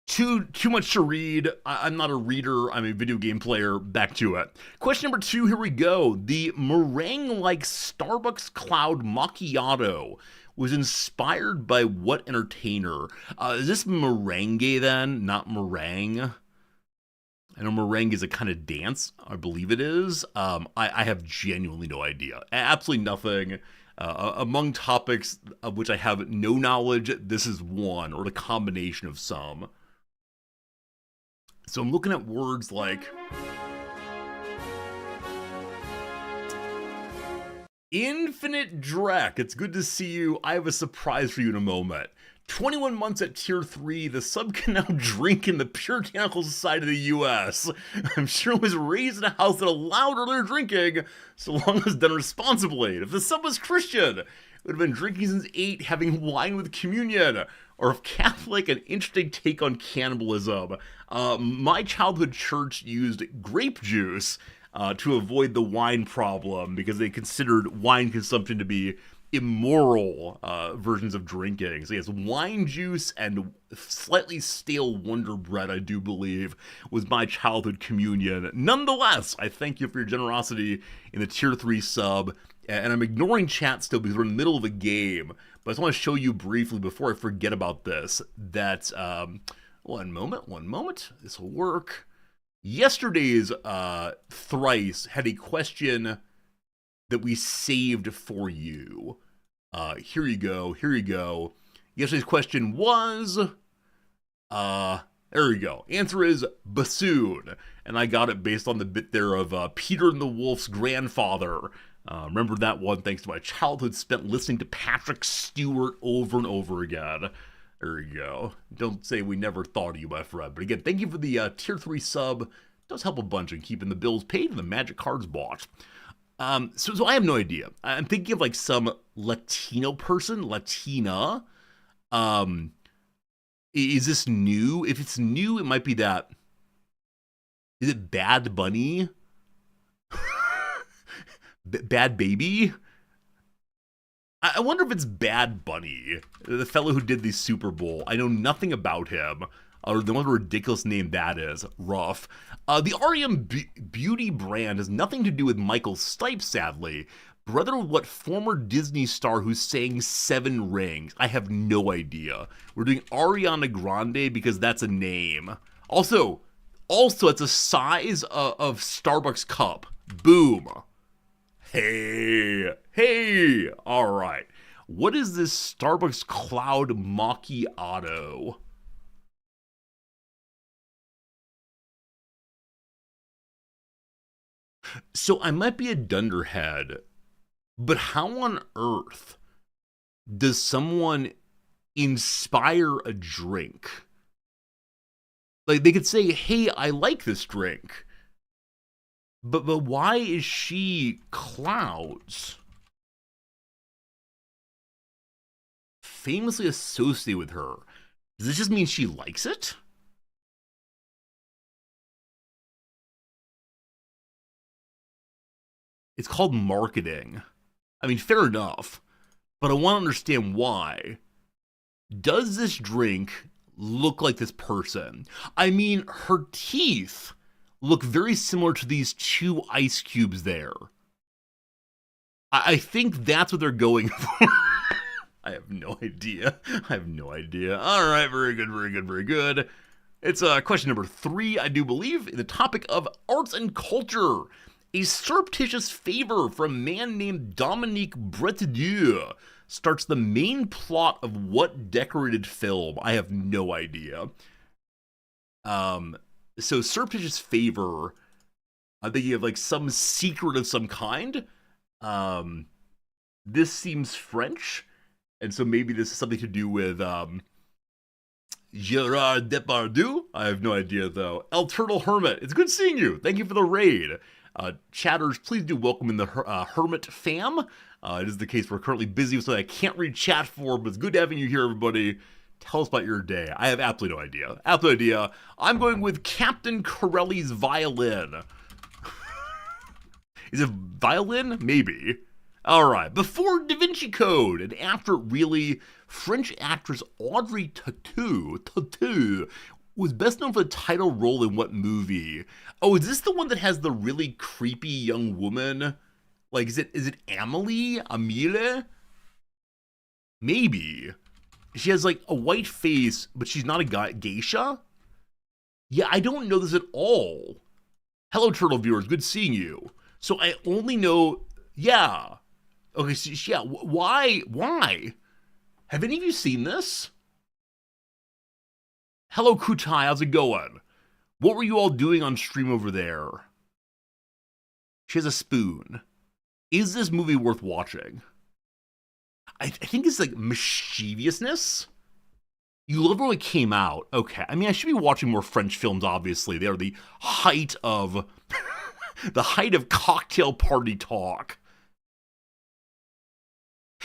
Too much to read. I'm not a reader. I'm a video game player. Back to it. Question number 2. Here we go. The meringue-like Starbucks Cloud Macchiato was inspired by what entertainer? Is this merengue then, not meringue? I know merengue is a kind of dance. I believe it is. I have genuinely no idea. Absolutely nothing. Among topics of which I have no knowledge, this is one, or the combination of some. So I'm looking at words like Infinite Drek, it's good to see you. I have a surprise for you in a moment. 21 months at Tier 3, the sub can now drink in the puritanical society of the US. I'm sure it was raised in a house that allowed earlier drinking, so long as done responsibly. If the sub was Christian, it would have been drinking since 8, having wine with communion. Or if Catholic, an interesting take on cannibalism. My childhood church used grape juice to avoid the wine problem because they considered wine consumption to be immoral versions of drinking. So yes, wine juice and slightly stale Wonder Bread, I do believe, was my childhood communion. Nonetheless, I thank you for your generosity in the Tier 3 sub, and I'm ignoring chat still because we're in the middle of a game, but I just want to show you briefly before I forget about this, that, one moment, this will work. Yesterday's Thrice had a question that we saved for you. Here you go. Yesterday's question was, there we go. Answer is bassoon. And I got it based on the bit there of Peter and the Wolf's grandfather. Remember that one thanks to my childhood spent listening to Patrick Stewart over and over again. There you go. Don't say we never thought of you, my friend. But again, thank you for the Tier 3 sub. It does help a bunch in keeping the bills paid and the magic cards bought. So I have no idea. I'm thinking of like some Latino person, Latina. Is this new? If it's new, it might be that. Is it Bad Bunny? Bad Baby? I wonder if it's Bad Bunny, the fellow who did the Super Bowl. I know nothing about him, or the one ridiculous name that is. Rough. The REM beauty brand has nothing to do with Michael Stipe, sadly, but rather with what former Disney star who sang Seven Rings. I have no idea. We're doing Ariana Grande because that's a name. Also, it's a size of Starbucks cup. Boom. Hey, all right. What is this Starbucks Cloud Macchiato? So I might be a dunderhead, but how on earth does someone inspire a drink? Like, they could say, hey, I like this drink. But why is she clouds? Famously associated with her. Does this just mean she likes it? It's called marketing. I mean, fair enough. But I want to understand why. Does this drink look like this person? I mean, her teeth look very similar to these two ice cubes there. I think that's what they're going for. I have no idea. All right, very good. It's question number 3, I do believe, in the topic of arts and culture. A surreptitious favor from a man named Dominique Bretadieu starts the main plot of what decorated film? I have no idea. So surreptitious favor, I think you have like some secret of some kind. This seems French, and so maybe this is something to do with Gerard Depardieu. I have no idea though. El Turtle Hermit, it's good seeing you. Thank you for the raid. Chatters, please do welcome in the Hermit fam. It is the case we're currently busy, so I can't read chat for, but it's good having you here, everybody. Tell us about your day. I have absolutely no idea. I'm going with Captain Corelli's violin. Is it violin? Maybe. All right. Before Da Vinci Code and after really, French actress Audrey Tautou was best known for the title role in what movie? Oh, is this the one that has the really creepy young woman? Like, is it Amélie? Maybe. She has like a white face, but she's not a geisha? Yeah, I don't know this at all. Hello, Turtle viewers. Good seeing you. So I only know, yeah. Okay, so, yeah, why? Have any of you seen this? Hello, Kutai. How's it going? What were you all doing on stream over there? She has a spoon. Is this movie worth watching? I think it's like mischievousness. You love when it came out. Okay. I mean, I should be watching more French films, obviously. They are the height of the height of cocktail party talk.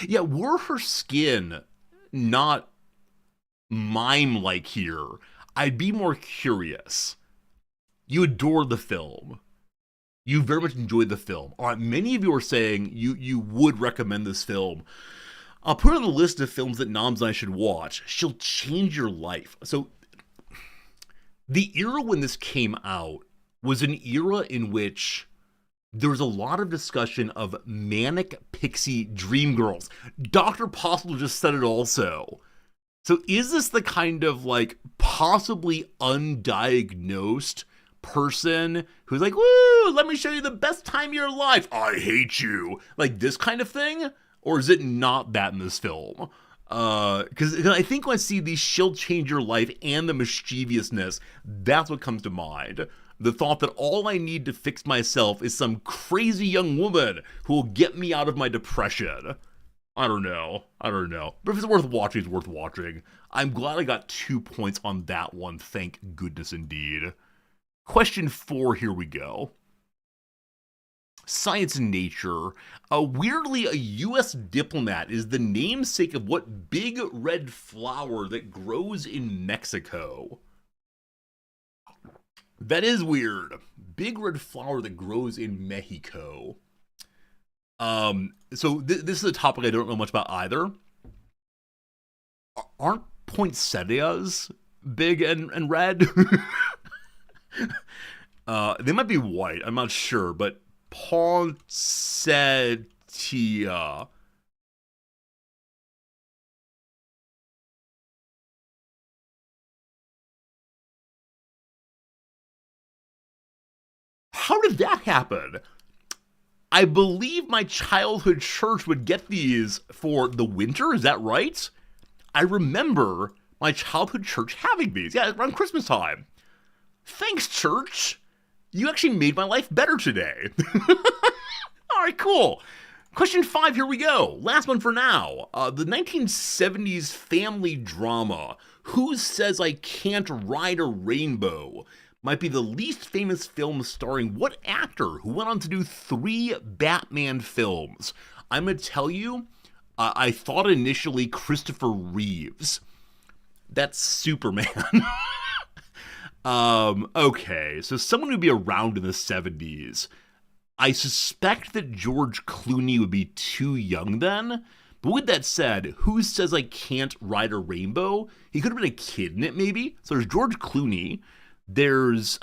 Yeah, were her skin not mime-like here, I'd be more curious. You adore the film. You very much enjoyed the film. All right, many of you are saying you would recommend this film. I'll put it on the list of films that Noms and I should watch. She'll change your life. So, the era when this came out was an era in which there was a lot of discussion of manic pixie dream girls. Dr. Possible just said it also. So is this the kind of like possibly undiagnosed person who's like, woo, let me show you the best time of your life. I hate you. Like this kind of thing? Or is it not that in this film? Because I think when I see the she'll change your life and the mischievousness, that's what comes to mind. The thought that all I need to fix myself is some crazy young woman who will get me out of my depression. I don't know. But if it's worth watching, it's worth watching. I'm glad I got 2 points on that one. Thank goodness indeed. Question 4, here we go. Science and Nature. Weirdly, a U.S. diplomat is the namesake of what big red flower that grows in Mexico? That is weird. Big red flower that grows in Mexico. So this is a topic I don't know much about either. Aren't poinsettias big and red? They might be white. I'm not sure, but poinsettia. How did that happen? I believe my childhood church would get these for the winter. Is that right? I remember my childhood church having these. Yeah, around Christmas time. Thanks, church. You actually made my life better today. All right, cool. Question 5, here we go. Last one for now. The 1970s family drama, Who Says I Can't Ride a Rainbow, might be the least famous film starring what actor who went on to do 3 Batman films? I'm going to tell you, I thought initially Christopher Reeves. That's Superman. Okay, so someone who'd be around in the 70s. I suspect that George Clooney would be too young then. But with that said, Who Says I Can't Ride a Rainbow? He could have been a kid in it, maybe. So there's George Clooney. There's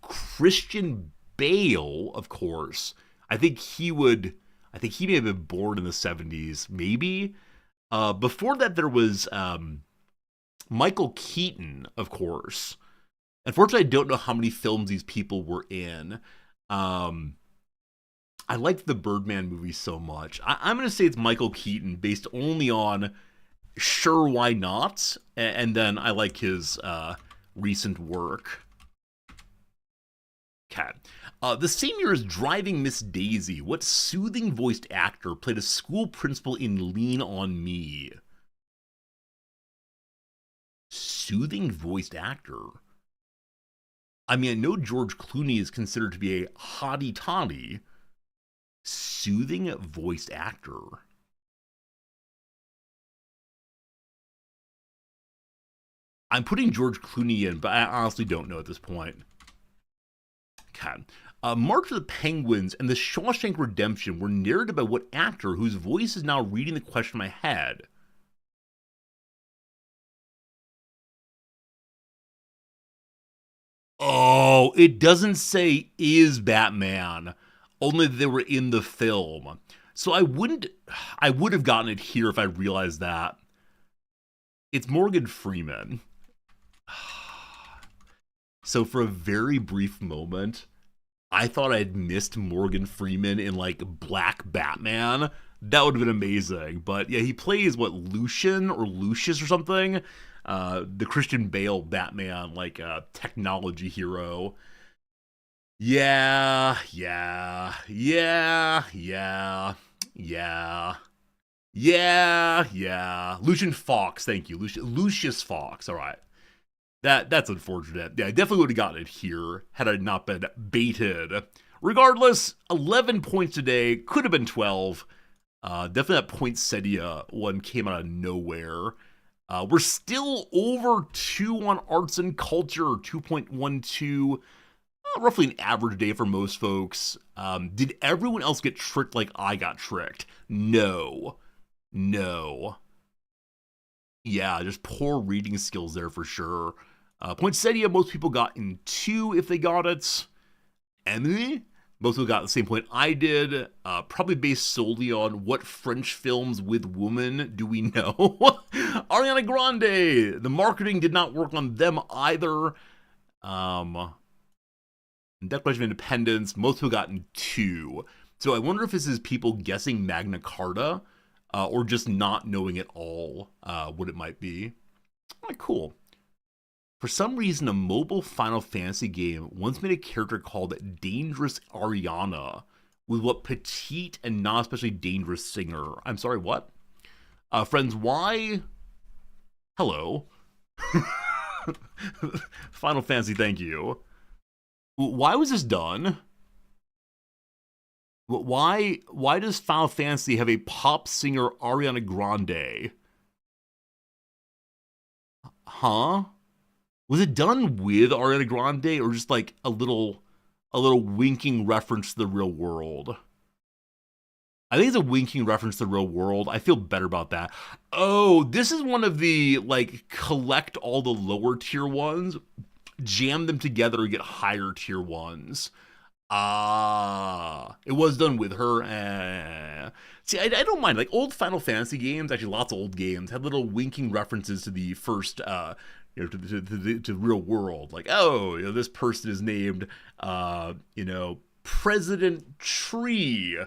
Christian Bale, of course. I think he may have been born in the 70s, maybe. Before that, there was Michael Keaton, of course. Unfortunately, I don't know how many films these people were in. I liked the Birdman movie so much. I'm going to say it's Michael Keaton based only on Sure, Why Not? And then I like his recent work. Okay. The same year as Driving Miss Daisy, what soothing voiced actor played a school principal in Lean on Me? Soothing voiced actor? I mean, I know George Clooney is considered to be a hottie-toddy. Soothing voiced actor. I'm putting George Clooney in, but I honestly don't know at this point. Okay. March of the Penguins and The Shawshank Redemption were narrated by what actor whose voice is now reading the question in my head? Oh, it doesn't say is Batman, only they were in the film. So I would have gotten it here if I realized that. It's Morgan Freeman. So for a very brief moment, I thought I'd missed Morgan Freeman in like Black Batman. That would have been amazing. But yeah, he plays what, Lucian or Lucius or something? The Christian Bale Batman, like technology hero. Yeah, yeah, yeah, yeah, yeah, yeah. Lucian Fox, thank you. Lucius Fox, all right. That's unfortunate. Yeah, I definitely would have gotten it here had I not been baited. Regardless, 11 points today. Could have been 12. Definitely that poinsettia one came out of nowhere. We're still over 2 on arts and culture, 2.12. Roughly an average day for most folks. Did everyone else get tricked like I got tricked? No. No. Yeah, just poor reading skills there for sure. Poinsettia, most people got in 2 if they got it. Emily, most people got the same point I did. Probably based solely on what French films with women do we know? Ariana Grande. The marketing did not work on them either. Declaration of Independence, most people got in 2. So I wonder if this is people guessing Magna Carta or just not knowing at all what it might be. All right, cool. For some reason, a mobile Final Fantasy game once made a character called Dangerous Ariana with what petite and not especially dangerous singer. I'm sorry, what? Friends, why? Hello. Final Fantasy, thank you. Why was this done? Why does Final Fantasy have a pop singer Ariana Grande? Huh? Was it done with Ariana Grande or just like a little winking reference to the real world? I think it's a winking reference to the real world. I feel better about that. Oh, this is one of the like collect all the lower tier ones, jam them together and get higher tier ones. It was done with her. See, I don't mind. Like old Final Fantasy games, actually lots of old games, had little winking references to the first, to real world. Like, oh, this person is named, President Tree.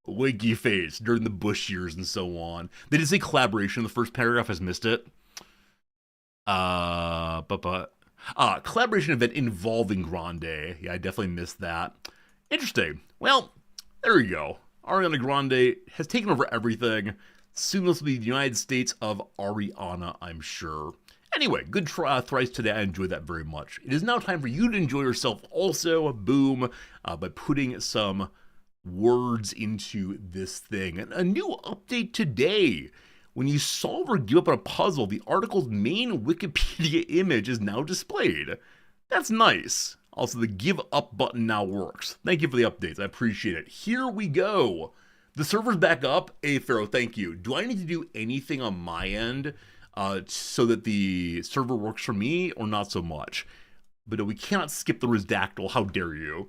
Winky face during the Bush years and so on. They did say collaboration in the first paragraph. I just missed it. Collaboration event involving Grande. Yeah, I definitely missed that. Interesting. Well, there you go. Ariana Grande has taken over everything. Soon this will be the United States of Ariana, I'm sure. Anyway, good thrice today. I enjoyed that very much. It is now time for you to enjoy yourself also, boom, by putting some words into this thing. A new update today. When you solve or give up on a puzzle, the article's main Wikipedia image is now displayed. That's nice. Also, the give up button now works. Thank you for the updates. I appreciate it. Here we go. The server's back up. Hey, Pharaoh, thank you. Do I need to do anything on my end so that the server works for me or not so much? But no, we cannot skip the Rizdactyl. How dare you?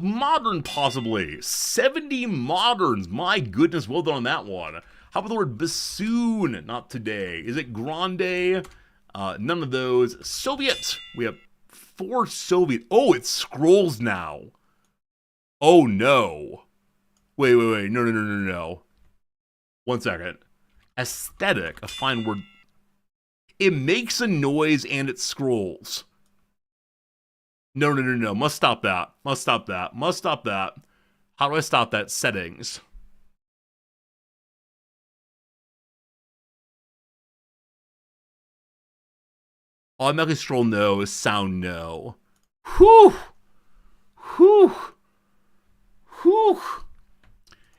Modern, possibly. 70 moderns. My goodness, well done on that one. How about the word bassoon? Not today. Is it grande? None of those. Soviet. We have 4 Soviet. Oh, it scrolls now. Oh, no. Wait. No. 1 second. Aesthetic. A fine word. It makes a noise and it scrolls. No. Must stop that. How do I stop that? Settings. Automatically scroll no, sound no. Whew.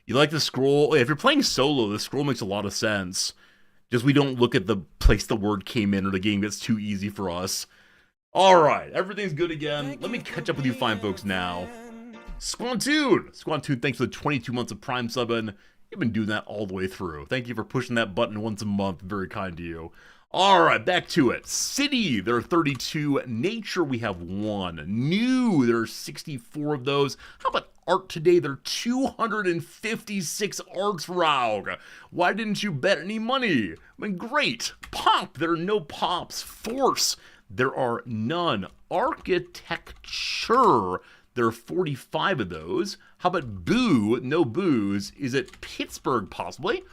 You like the scroll? If you're playing solo, the scroll makes a lot of sense. Just we don't look at the place the word came in or the game gets too easy for us. Alright, everything's good again. Let me catch up with you fine folks now. Squantoon, thanks for the 22 months of Prime subbing. You've been doing that all the way through. Thank you for pushing that button once a month. Very kind to you. Alright, back to it. City, there are 32. Nature, we have 1. New, there are 64 of those. How about art today? There are 256 arts, Raug. Why didn't you bet any money? I mean, great. Pop, there are no pops. Force, there are none. Architecture, there are 45 of those. How about boo? No boos. Is it Pittsburgh, possibly?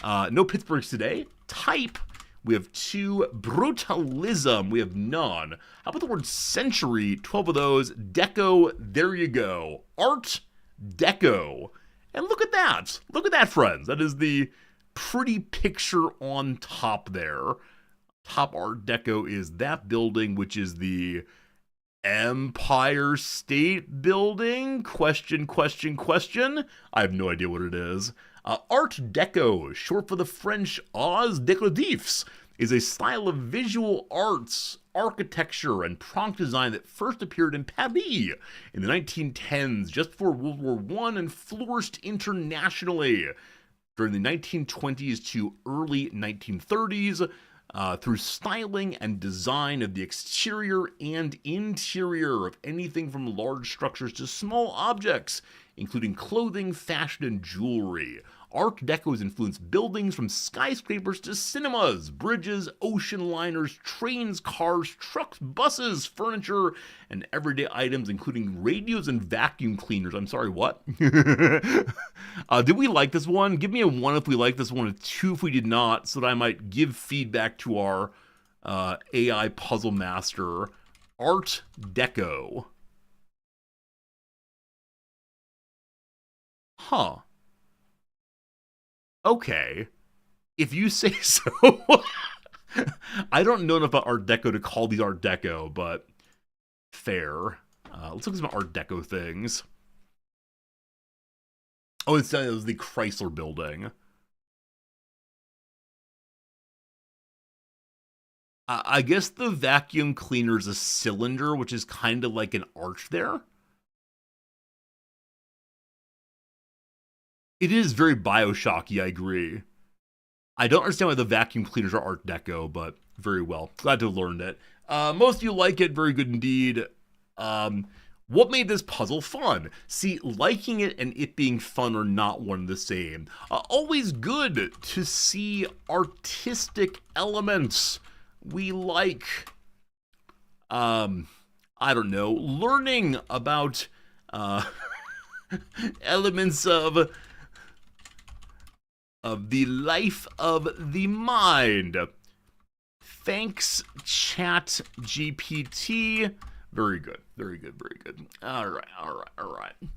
No Pittsburghs today. Type, We have 2. Brutalism, we have none. How about the word century? 12 of those. Deco, there you go. Art Deco. And look at that. Look at that, friends. That is the pretty picture on top there. Top Art Deco is that building, which is the Empire State Building? Question. I have no idea what it is. Art Deco, short for the French Ars Décoratifs, is a style of visual arts, architecture, and prompt design that first appeared in Paris in the 1910s, just before World War I, and flourished internationally during the 1920s to early 1930s. Through styling and design of the exterior and interior of anything from large structures to small objects, including clothing, fashion, and jewelry. Art Deco has influenced buildings from skyscrapers to cinemas, bridges, ocean liners, trains, cars, trucks, buses, furniture, and everyday items, including radios and vacuum cleaners. I'm sorry, what? Did we like this one? Give me a 1 if we liked this one, a 2 if we did not, so that I might give feedback to our AI puzzle master. Art Deco. Huh. Okay. If you say so. I don't know enough about Art Deco to call these Art Deco, but fair. Let's look at some Art Deco things. Oh, it was the Chrysler Building. I guess the vacuum cleaner is a cylinder, which is kind of like an arch there. It is very Bioshocky, I agree. I don't understand why the vacuum cleaners are Art Deco, but very well. Glad to have learned it. Most of you like it. Very good indeed. What made this puzzle fun? See, liking it and it being fun are not one and the same. Always good to see artistic elements. We like, I don't know, learning about elements of the life of the mind. Thanks, Chat GPT. Very good. All right. Did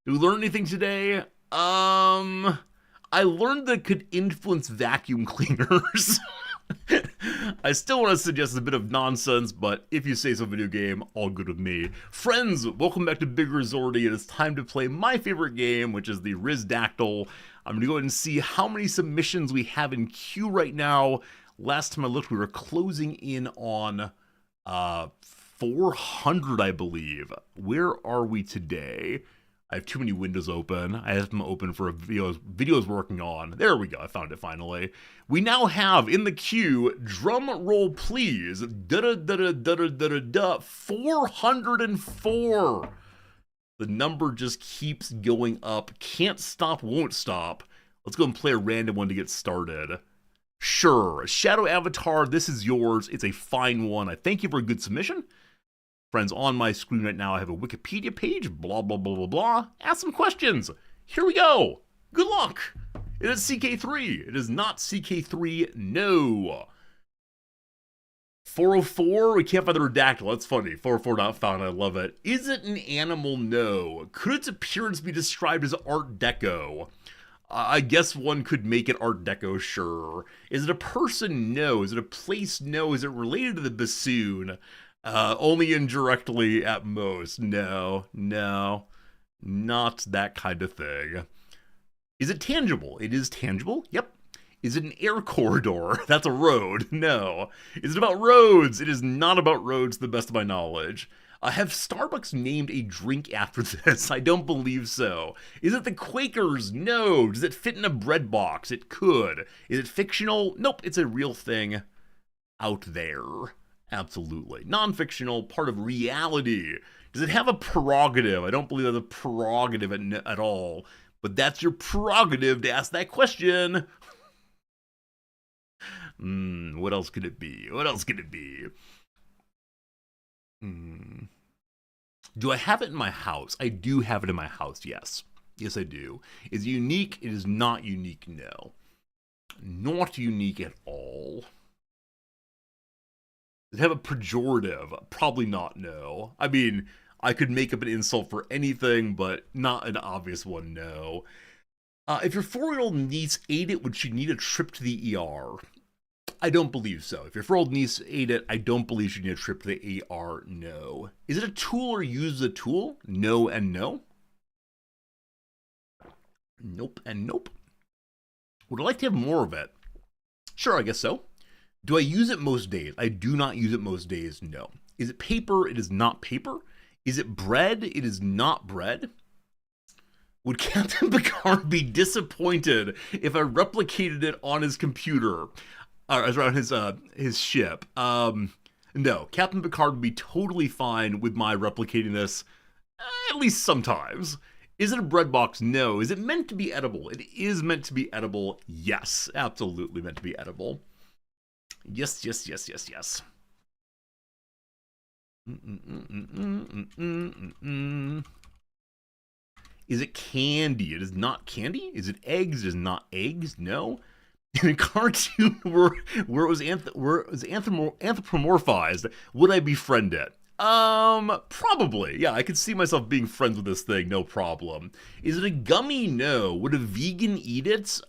we learn anything today? I learned that it could influence vacuum cleaners. I still want to suggest a bit of nonsense, but if you say so, video game, all good with me. Friends, welcome back to Big Resorty. It is time to play my favorite game, which is the Rizdactyl. I'm going to go ahead and see how many submissions we have in queue right now. Last time I looked, we were closing in on 400, I believe. Where are we today? I have too many windows open. I have them open for videos working on. There we go. I found it finally. We now have in the queue, drum roll please, 404. The number just keeps going up. Can't stop, won't stop. Let's go and play a random one to get started. Sure. Shadow Avatar, this is yours. It's a fine one. I thank you for a good submission. Friends, on my screen right now, I have a Wikipedia page, blah, blah, blah, blah, blah. Ask some questions. Here we go. Good luck. It is CK3. It is not CK3, no. 404, we can't find the redactyl. That's funny. 404 not found, I love it. Is it an animal? No. Could its appearance be described as Art Deco? I guess one could make it Art Deco, sure. Is it a person? No. Is it a place? No. Is it related to the bassoon? Only indirectly at most. No, not that kind of thing. Is it tangible? It is tangible. Yep. Is it an air corridor? That's a road. No. Is it about roads? It is not about roads to the best of my knowledge. Have Starbucks named a drink after this? I don't believe so. Is it the Quakers? No. Does it fit in a bread box? It could. Is it fictional? Nope, it's a real thing out there. Absolutely. Non-fictional, part of reality. Does it have a prerogative? I don't believe there's a prerogative at all. But that's your prerogative to ask that question. What else could it be? Do I have it in my house? I do have it in my house, yes. Yes, I do. Is it unique? It is not unique, no. Not unique at all. Does it have a pejorative? Probably not, no. I mean, I could make up an insult for anything, but not an obvious one, no. If your 4-year-old niece ate it, would she need a trip to the ER? I don't believe so. If your 4-year-old niece ate it, I don't believe she need a trip to the ER, no. Is it a tool or used as a tool? No and no. Nope and nope. Would I like to have more of it? Sure, I guess so. Do I use it most days? I do not use it most days, no. Is it paper? It is not paper. Is it bread? It is not bread. Would Captain Picard be disappointed if I replicated it on his computer? Around his ship. No, Captain Picard would be totally fine with my replicating this, at least sometimes. Is it a bread box? No. Is it meant to be edible? It is meant to be edible. Yes, absolutely meant to be edible. Yes, yes, yes, yes, yes. Is it candy? It is not candy. Is it eggs? It is not eggs. No. In a cartoon where it was anthropomorphized, would I befriend it? Probably. Yeah, I could see myself being friends with this thing, no problem. Is it a gummy? No. Would a vegan eat it?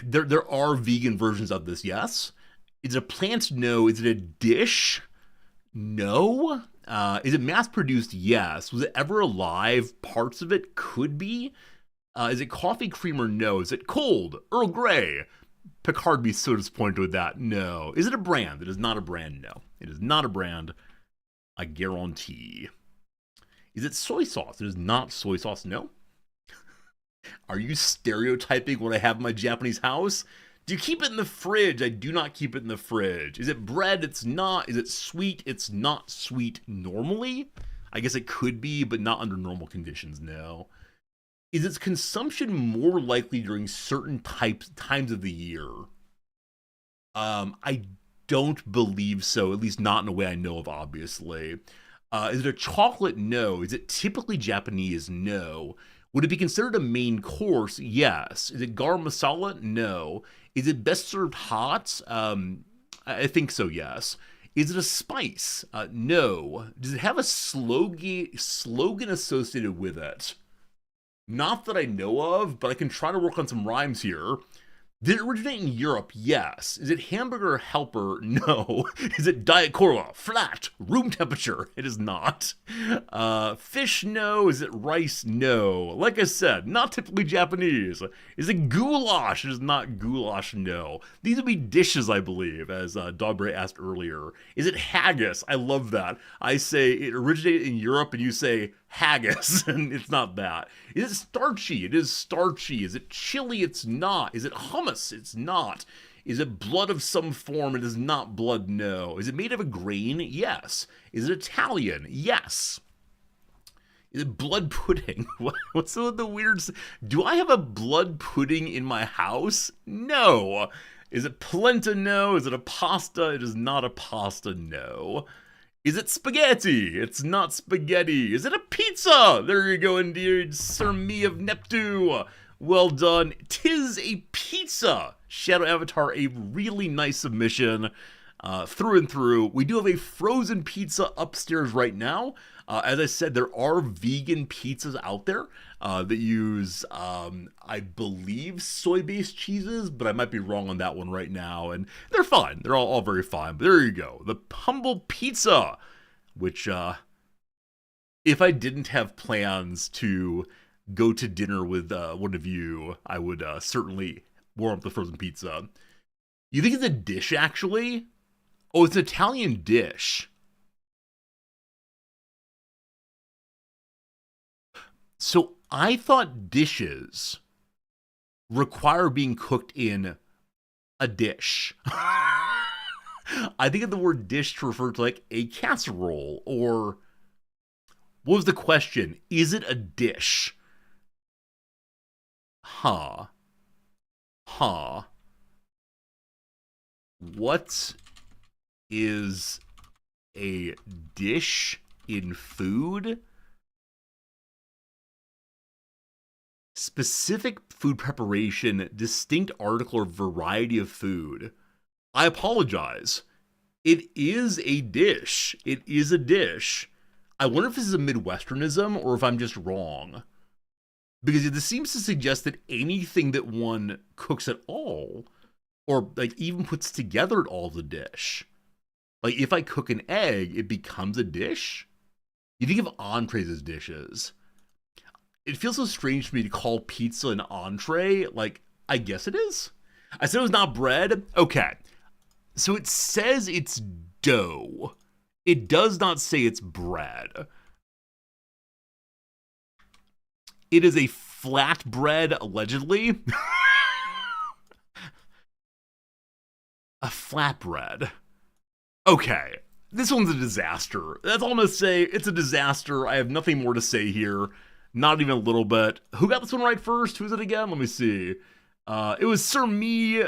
There are vegan versions of this, yes. Is it a plant? No. Is it a dish? No. Is it mass produced? Yes. Was it ever alive? Parts of it could be. Is it coffee creamer? No. Is it cold? Earl Grey? Picard be so disappointed with that. No. Is it a brand? It is not a brand. No. It is not a brand. I guarantee. Is it soy sauce? It is not soy sauce. No. Are you stereotyping what I have in my Japanese house? Do you keep it in the fridge? I do not keep it in the fridge. Is it bread? It's not. Is it sweet? It's not sweet normally. I guess it could be, but not under normal conditions, no. Is its consumption more likely during certain times of the year? I don't believe so, at least not in a way I know of, obviously. Is it a chocolate? No. Is it typically Japanese? No. Would it be considered a main course? Yes. Is it garam masala? No. Is it best served hot? I think so, yes. Is it a spice? No. Does it have a slogan associated with it? Not that I know of, but I can try to work on some rhymes here. Did it originate in Europe? Yes. Is it hamburger helper? No. Is it Diet Cola? Flat. Room temperature? It is not. Fish? No. Is it rice? No. Like I said, not typically Japanese. Is it goulash? It is not goulash. No. These would be dishes, I believe, as Dogberry asked earlier. Is it haggis? I love that. I say it originated in Europe, and you say haggis, and it's not that. Is it starchy? It is starchy. Is it chili? It's not. Is it hummus? It's not. Is it blood of some form? It is not blood, no. Is it made of a grain? Yes. Is it Italian? Yes. Is it blood pudding? What's the weird... Do I have a blood pudding in my house? No. Is it polenta? No. Is it a pasta? It is not a pasta, no. Is it spaghetti? It's not spaghetti. Is it a pizza? There you go, indeed, Sir Me of Neptune. Well done. 'Tis a pizza. Shadow Avatar, a really nice submission. Through and through. We do have a frozen pizza upstairs right now. As I said, there are vegan pizzas out there that use, I believe, soy-based cheeses, but I might be wrong on that one right now. And they're fine. They're all very fine. But there you go. The humble pizza, which, if I didn't have plans to go to dinner with one of you, I would certainly warm up the frozen pizza. You think it's a dish, actually? Oh, it's an Italian dish. So I thought dishes require being cooked in a dish. I think of the word dish to refer to like a casserole, or what was the question? Is it a dish? Huh. Huh. What is a dish in food? Specific food preparation, distinct article, or variety of food. I apologize. It is a dish. It is a dish. I wonder if this is a Midwesternism or if I'm just wrong. Because this seems to suggest that anything that one cooks at all, or like even puts together at all, is a dish. Like if I cook an egg, it becomes a dish? You think of entrees as dishes. It feels so strange to me to call pizza an entree. Like, I guess it is. I said it was not bread. Okay. So it says it's dough. It does not say it's bread. It is a flatbread, allegedly. A flatbread. Okay. This one's a disaster. That's all I'm going to say. It's a disaster. I have nothing more to say here. Not even a little bit. Who got this one right first? Who's it again? Let me see. It was Sir Mew.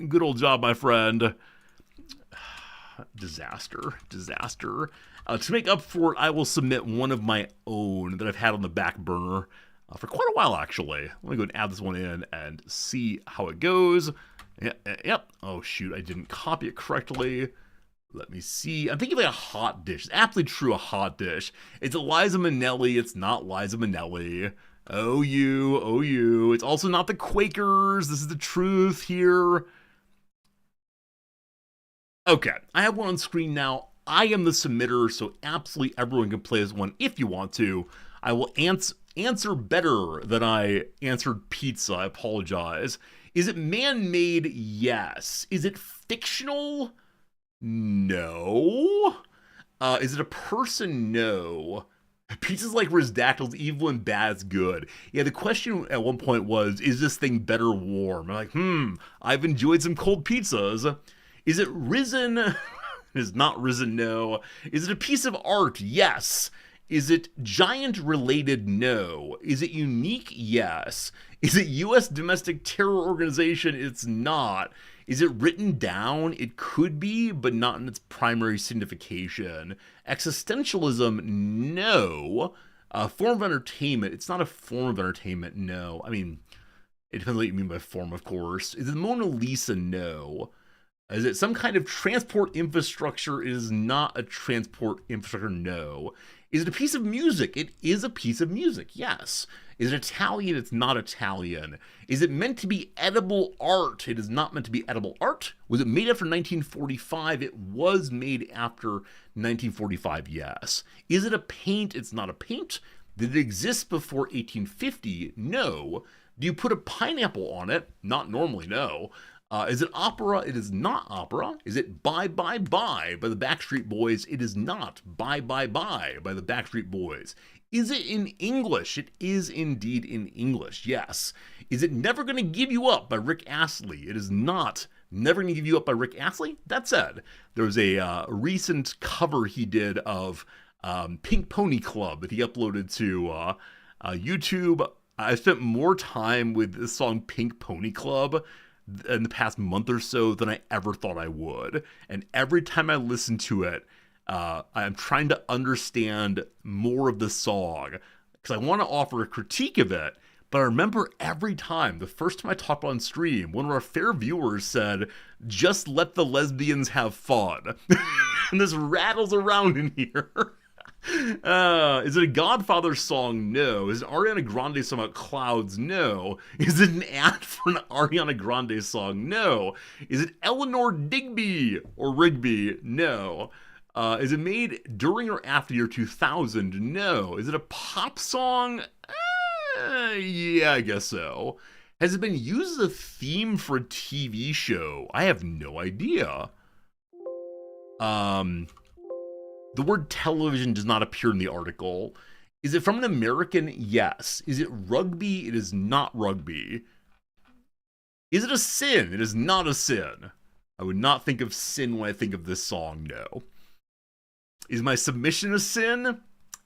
Good old job, my friend. Disaster. To make up for it, I will submit one of my own that I've had on the back burner for quite a while, actually. Let me go and add this one in and see how it goes. Yep. Oh, shoot. I didn't copy it correctly. Let me see. I'm thinking like a hot dish. It's absolutely true, a hot dish. It's Liza Minnelli. It's not Liza Minnelli. Oh, you. It's also not the Quakers. This is the truth here. Okay, I have one on screen now. I am the submitter, so absolutely everyone can play this one if you want to. I will answer better than I answered pizza. I apologize. Is it man-made? Yes. Is it fictional? No. Is it a person? No. Pizza's like Rizdactyl's evil and bad's good. Yeah, the question at one point was, is this thing better warm? I'm like, I've enjoyed some cold pizzas. Is it risen? It is not risen, no. Is it a piece of art? Yes. Is it giant related? No. Is it unique? Yes. Is it U.S. domestic terror organization? It's not. Is it written down? It could be, but not in its primary signification. Existentialism? No. Form of entertainment? It's not a form of entertainment, no. I mean, it depends what you mean by form, of course. Is it Mona Lisa? No. Is it some kind of transport infrastructure? It is not a transport infrastructure, no. Is it a piece of music? It is a piece of music, yes. Is it Italian? It's not Italian. Is it meant to be edible art? It is not meant to be edible art. Was it made after 1945? It was made after 1945, yes. Is it a paint? It's not a paint. Did it exist before 1850? No. Do you put a pineapple on it? Not normally, no. Is it opera? It is not opera. Is it Bye Bye Bye by the Backstreet Boys? It is not Bye Bye Bye by the Backstreet Boys. Is it in English? It is indeed in English, yes. Is it Never Gonna Give You Up by Rick Astley? It is not Never Gonna Give You Up by Rick Astley. That said, there was a recent cover he did of Pink Pony Club that he uploaded to YouTube. I spent more time with this song Pink Pony Club in the past month or so than I ever thought I would. And every time I listen to it, I'm trying to understand more of the song because I want to offer a critique of it. But I remember every time, the first time I talked on stream, one of our fair viewers said, just let the lesbians have fun. And this rattles around in here. Is it a Godfather song? No. Is it Ariana Grande song about clouds? No. Is it an ad for an Ariana Grande song? No. Is it Eleanor Digby or Rigby? No. Is it made during or after year 2000? No. Is it a pop song? Yeah, I guess so. Has it been used as a theme for a TV show? I have no idea. The word television does not appear in the article. Is it from an American? Yes. Is it rugby? It is not rugby. Is it a sin? It is not a sin. I would not think of sin when I think of this song, no. Is my submission a sin?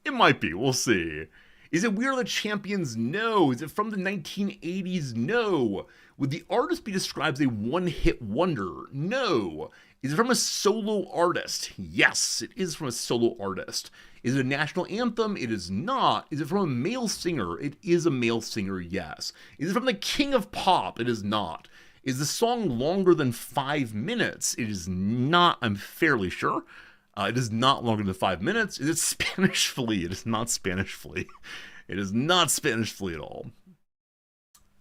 It might be, we'll see. Is it We Are the Champions? No. Is it from the 1980s? No. Would the artist be described as a one-hit wonder? No. Is it from a solo artist? Yes, it is from a solo artist. Is it a national anthem? It is not. Is it from a male singer? It is a male singer, yes. Is it from the king of pop? It is not. Is the song longer than 5 minutes? It is not, I'm fairly sure. It is not longer than 5 minutes. Is it Spanish Flea? It is not Spanish Flea. It is not Spanish Flea at all.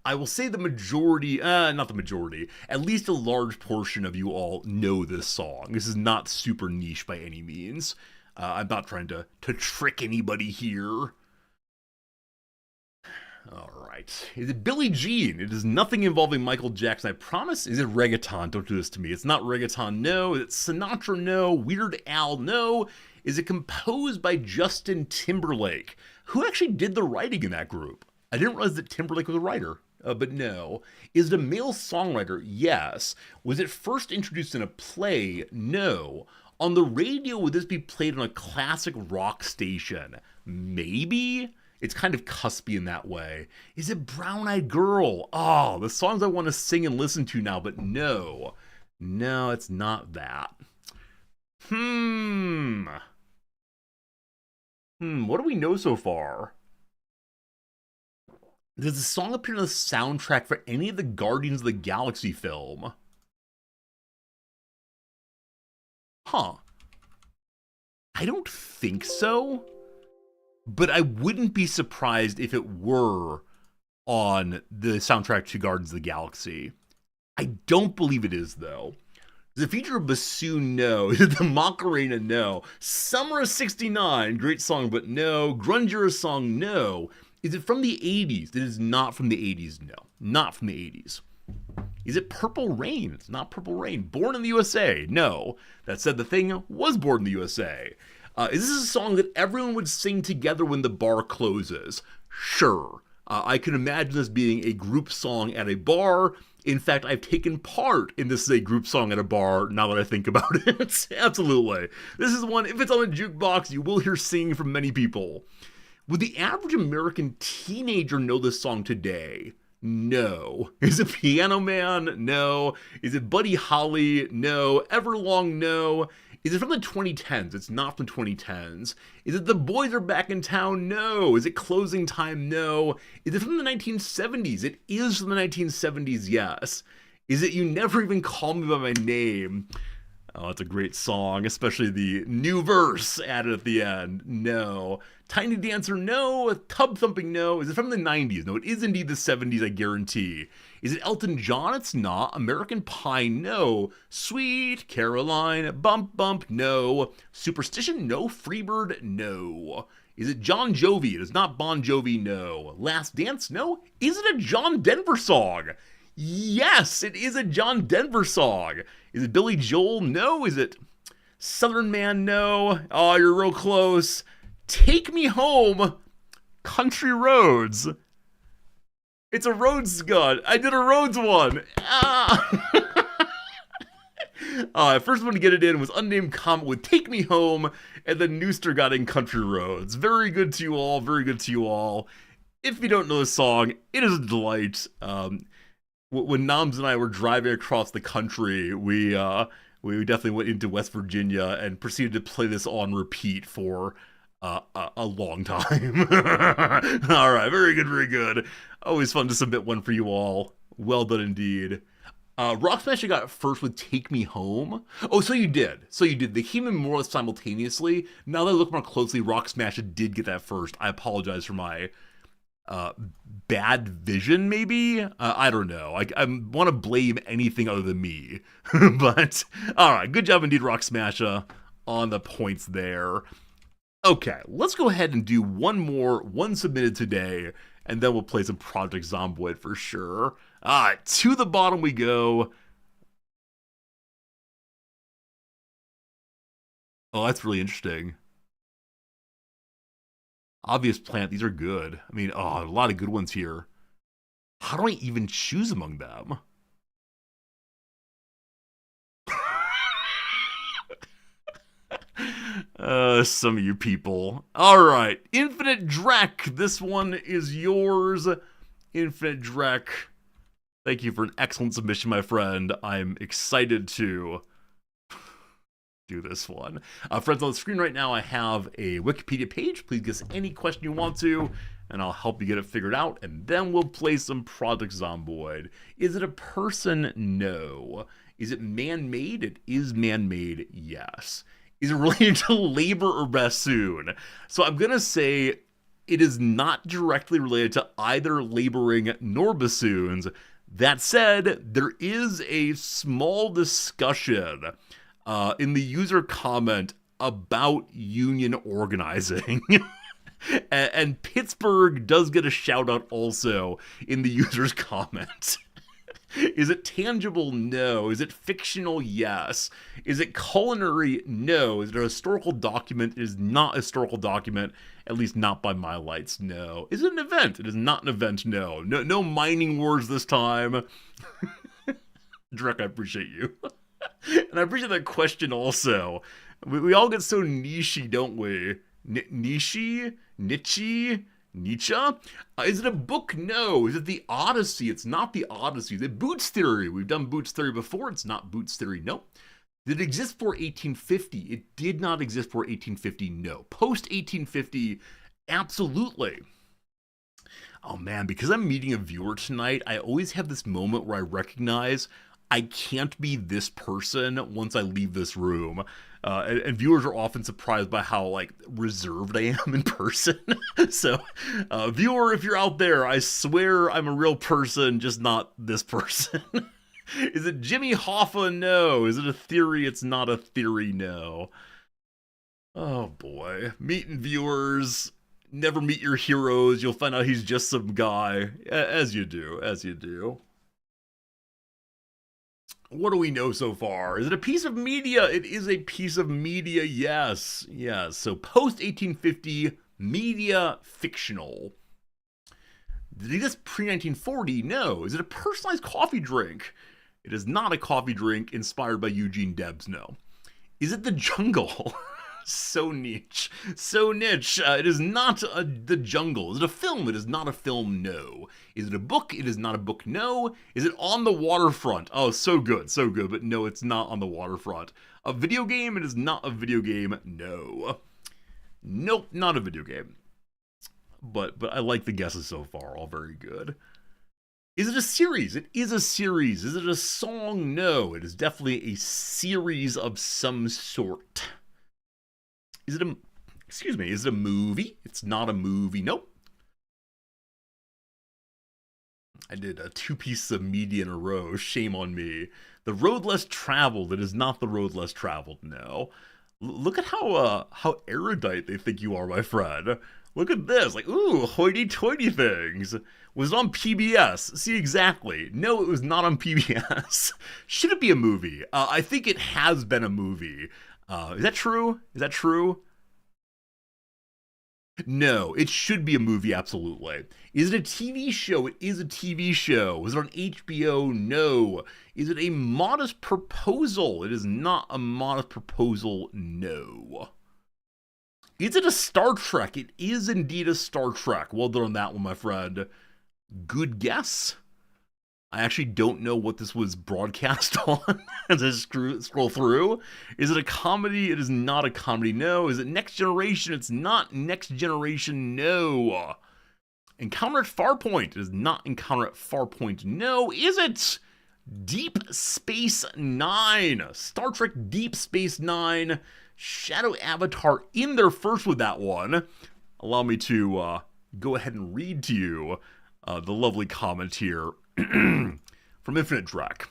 I will say the majority, not the majority, at least a large portion of you all know this song. This is not super niche by any means. I'm not trying to trick anybody here. All right. Is it Billie Jean? It is nothing involving Michael Jackson, I promise. Is it reggaeton? Don't do this to me. It's not reggaeton, no. Is it Sinatra? No. Weird Al? No. Is it composed by Justin Timberlake? Who actually did the writing in that group? I didn't realize that Timberlake was a writer, but no. Is it a male songwriter? Yes. Was it first introduced in a play? No. On the radio, would this be played on a classic rock station? Maybe? It's kind of cuspy in that way. Is it Brown Eyed Girl? Oh, the songs I want to sing and listen to now, but no. No, it's not that. What do we know so far? Does the song appear on the soundtrack for any of the Guardians of the Galaxy film? Huh. I don't think so. But I wouldn't be surprised if it were on the soundtrack to Guardians of the Galaxy. I don't believe it is, though. Does it feature a bassoon? No. Is it the Macarena? No. Summer of '69, great song, but no. Grunge Era song? No. Is it from the 80s? It is not from the 80s, no. Not from the 80s. Is it Purple Rain? It's not Purple Rain. Born in the USA? No. That said, the thing was born in the USA. Is this a song that everyone would sing together when the bar closes? Sure. I can imagine this being a group song at a bar. In fact, I've taken part in this as a group song at a bar, now that I think about it. Absolutely. This is one, if it's on a jukebox, you will hear singing from many people. Would the average American teenager know this song today? No. Is it Piano Man? No. Is it Buddy Holly? No. Everlong? No. Is it from the 2010s? It's not from the 2010s. Is it The Boys Are Back in Town? No. Is it Closing Time? No. Is it from the 1970s? It is from the 1970s, yes. Is it You Never Even Call Me By My Name? Oh, it's a great song, especially the new verse added at the end. No. Tiny Dancer? No. Tub Thumping? No. Is it from the 90s? No, it is indeed the 70s, I guarantee. Is it Elton John? It's not. American Pie? No. Sweet Caroline? Bump Bump? No. Superstition? No. Freebird? No. Is it John Jovi? It is not Bon Jovi? No. Last Dance? No. Is it a John Denver song? Yes, it is a John Denver song. Is it Billy Joel? No. Is it Southern Man? No. Oh, you're real close. Take Me Home, Country Roads. It's a Rhodes gun. I did a Rhodes one. First one to get it in was Unnamed Comet with Take Me Home, and then Nooster got in Country Roads. Very good to you all. Very good to you all. If you don't know the song, it is a delight. When Noms and I were driving across the country, we definitely went into West Virginia and proceeded to play this on repeat for a long time. All right, very good, very good. Always fun to submit one for you all. Well done indeed. Rock Smasher got it first with Take Me Home. Oh, so you did. They came in more or less simultaneously. Now that I look more closely, Rock Smasher did get that first. I apologize for my bad vision, maybe? I don't know. I want to blame anything other than me. But, alright, good job indeed, Rock Smasher, on the points there. Okay, let's go ahead and do one submitted today, and then we'll play some Project Zomboid for sure. Alright, to the bottom we go. Oh, that's really interesting. Obvious Plant, these are good. I mean, a lot of good ones here. How do I even choose among them? Some of you people. Alright, Infinite Drek. This one is yours. Infinite Drek. Thank you for an excellent submission, my friend. I'm excited to do this one. Friends, on the screen right now, I have a Wikipedia page. Please guess any question you want to. and I'll help you get it figured out, and then we'll play some Project Zomboid. Is it a person? No. Is it man-made? It is man-made, yes. Is it related to labor or bassoon? So I'm gonna say it is not directly related to either laboring nor bassoons. That said, there is a small discussion in the user comment about union organizing. And Pittsburgh does get a shout out also in the user's comment. Is it tangible? No. Is it fictional? Yes. Is it culinary? No. Is it a historical document? It is not a historical document, at least not by my lights. No. Is it an event? It is not an event. No. No mining wars this time. Drek, I appreciate you. And I appreciate that question also. We all get so niche-y, don't we? Niche? Nietzsche? Is it a book? No. Is it the Odyssey? It's not the Odyssey. The Boots Theory. We've done Boots Theory before. It's not Boots Theory. Nope. Did it exist for 1850? It did not exist for 1850. No. Post 1850, absolutely. Oh man, because I'm meeting a viewer tonight, I always have this moment where I recognize I can't be this person once I leave this room. And viewers are often surprised by how, like, reserved I am in person. So, viewer, if you're out there, I swear I'm a real person, just not this person. Is it Jimmy Hoffa? No. Is it a theory? It's not a theory, no. Oh boy. Meeting viewers. Never meet your heroes. You'll find out he's just some guy. As you do, as you do. What do we know so far? Is it a piece of media? It is a piece of media, yes. Yes. So post 1850, media fictional. Did it exist pre 1940? No. Is it a personalized coffee drink? It is not a coffee drink inspired by Eugene Debs, no. Is it the jungle? So niche. So niche. It is not the jungle. Is it a film? It is not a film, no. Is it a book? It is not a book, no. Is it on the waterfront? Oh, so good, but no, it's not on the waterfront. A video game? It is not a video game, no. Nope, not a video game. But I like the guesses so far, all very good. Is it a series? It is a series. Is it a song? No, it is definitely a series of some sort. Is it a movie? It's not a movie. Nope. I did 2 pieces of media in a row. Shame on me. The road less traveled. It is not the road less traveled. No. Look at how erudite they think you are, my friend. Look at this. Like, ooh, hoity-toity things. Was it on PBS? See, exactly. No, it was not on PBS. Should it be a movie? I think it has been a movie. Is that true? Is that true? No, it should be a movie, absolutely. Is it a TV show? It is a TV show. Was it on HBO? No. Is it a modest proposal? It is not a modest proposal, no. Is it a Star Trek? It is indeed a Star Trek. Well done on that one, my friend. Good guess. I actually don't know what this was broadcast on as I scroll through. Is it a comedy? It is not a comedy, no. Is it Next Generation? It's not Next Generation, no. Encounter at Farpoint? It is not Encounter at Farpoint, no. Is it Deep Space Nine? Star Trek Deep Space Nine. Shadow Avatar in there first with that one. Allow me to go ahead and read to you the lovely comment here. From Infinite Drek.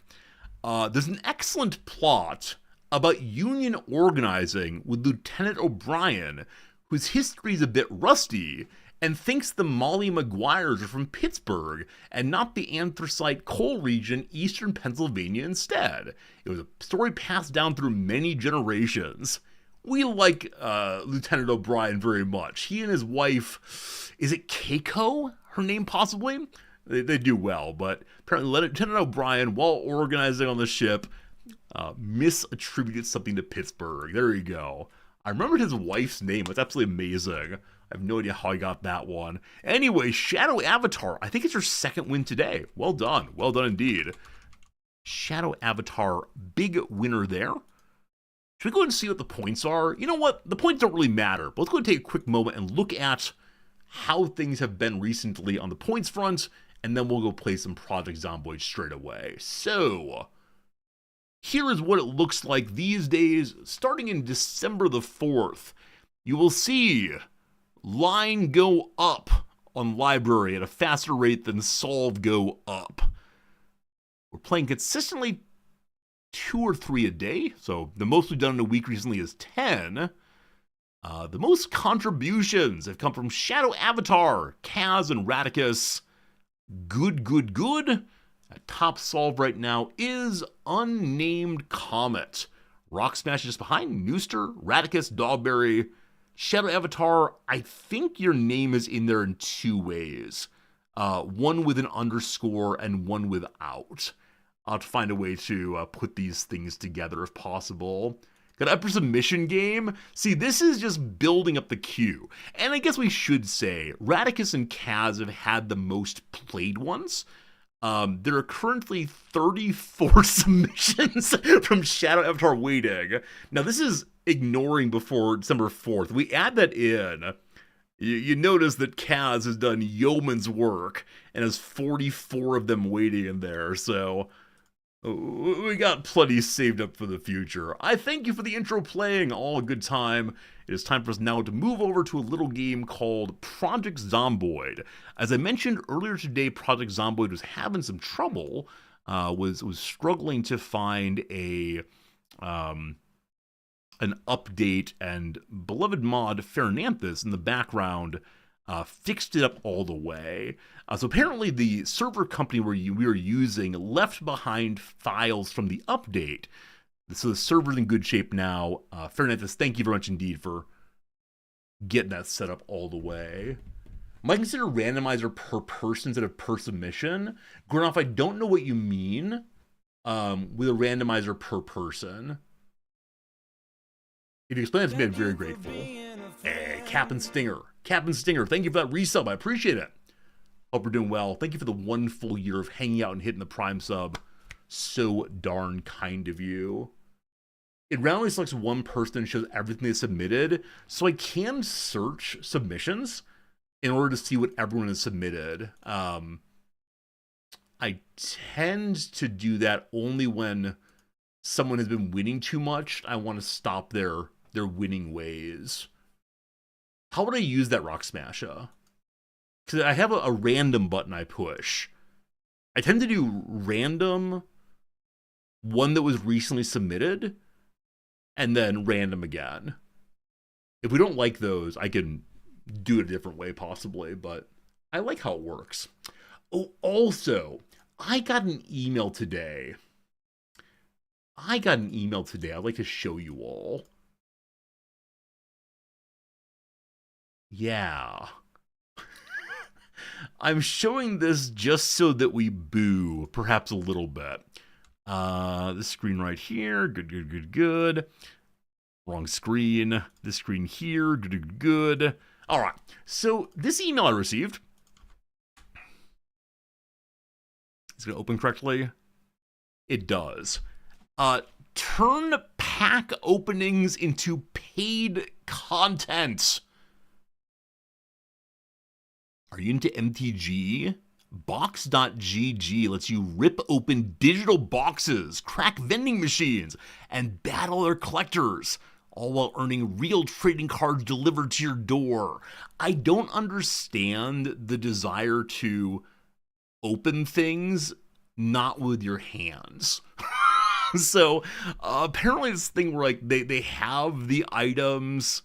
There's an excellent plot about union organizing with Lieutenant O'Brien, whose history is a bit rusty, and thinks the Molly Maguires are from Pittsburgh and not the anthracite coal region, eastern Pennsylvania instead. It was a story passed down through many generations. We like Lieutenant O'Brien very much. He and his wife, is it Keiko? Her name possibly? They do well, but apparently Lieutenant O'Brien, while organizing on the ship, misattributed something to Pittsburgh. There you go. I remembered his wife's name. It's absolutely amazing. I have no idea how I got that one. Anyway, Shadow Avatar. I think it's your second win today. Well done. Well done indeed. Shadow Avatar, big winner there. Should we go and see what the points are? You know what? The points don't really matter, but let's go and take a quick moment and look at how things have been recently on the points front, and then we'll go play some Project Zomboid straight away. So, here is what it looks like these days, starting in December the 4th. You will see line go up on library at a faster rate than solve go up. We're playing consistently 2 or 3 a day, so the most we've done in a week recently is 10. The most contributions have come from Shadow Avatar, Kaz, and Radicus. Good. At top solve right now is Unnamed Comet. Rock Smash just behind, Nooster, Radicus, Dogberry. Shadow Avatar, I think your name is in there in 2 ways. One with an underscore and one without. I'll have to find a way to put these things together if possible. Got Upper Submission game. See, this is just building up the queue. And I guess we should say, Radicus and Kaz have had the most played ones. There are currently 34 submissions from Shadow Avatar waiting. Now, this is ignoring before December 4th. We add that in. You notice that Kaz has done yeoman's work and has 44 of them waiting in there, so we got plenty saved up for the future. I thank you for the intro playing, all a good time. It is time for us now to move over to a little game called Project Zomboid. As I mentioned earlier today, Project Zomboid was having some trouble, was struggling to find an update, and beloved mod Fernanthus in the background fixed it up all the way. So apparently the server company we were using left behind files from the update. So the server's in good shape now. Fernanthus, thank you very much indeed for getting that set up all the way. Might consider randomizer per person instead of per submission. Gurnoff, I don't know what you mean with a randomizer per person. If you explain it to me, I'm very grateful. Hey, Captain Stinger, thank you for that resub. I appreciate it. Hope you're doing well. Thank you for the 1 full year of hanging out and hitting the Prime sub. So darn kind of you. It randomly selects one person and shows everything they submitted, so I can search submissions in order to see what everyone has submitted. I tend to do that only when someone has been winning too much. I want to stop their winning ways. How would I use that Rock Smasher? Because I have a random button I push. I tend to do random, one that was recently submitted, and then random again. If we don't like those, I can do it a different way possibly, but I like how it works. Oh, also, I got an email today. I'd like to show you all. Yeah. I'm showing this just so that we boo, perhaps a little bit. This screen right here, good. Wrong screen. This screen here, good. All right, so this email I received, is it gonna open correctly? It does. Turn pack openings into paid content. Are you into MTG? Box.gg lets you rip open digital boxes, crack vending machines, and battle their collectors, all while earning real trading cards delivered to your door. I don't understand the desire to open things not with your hands. So apparently this thing where like they have the items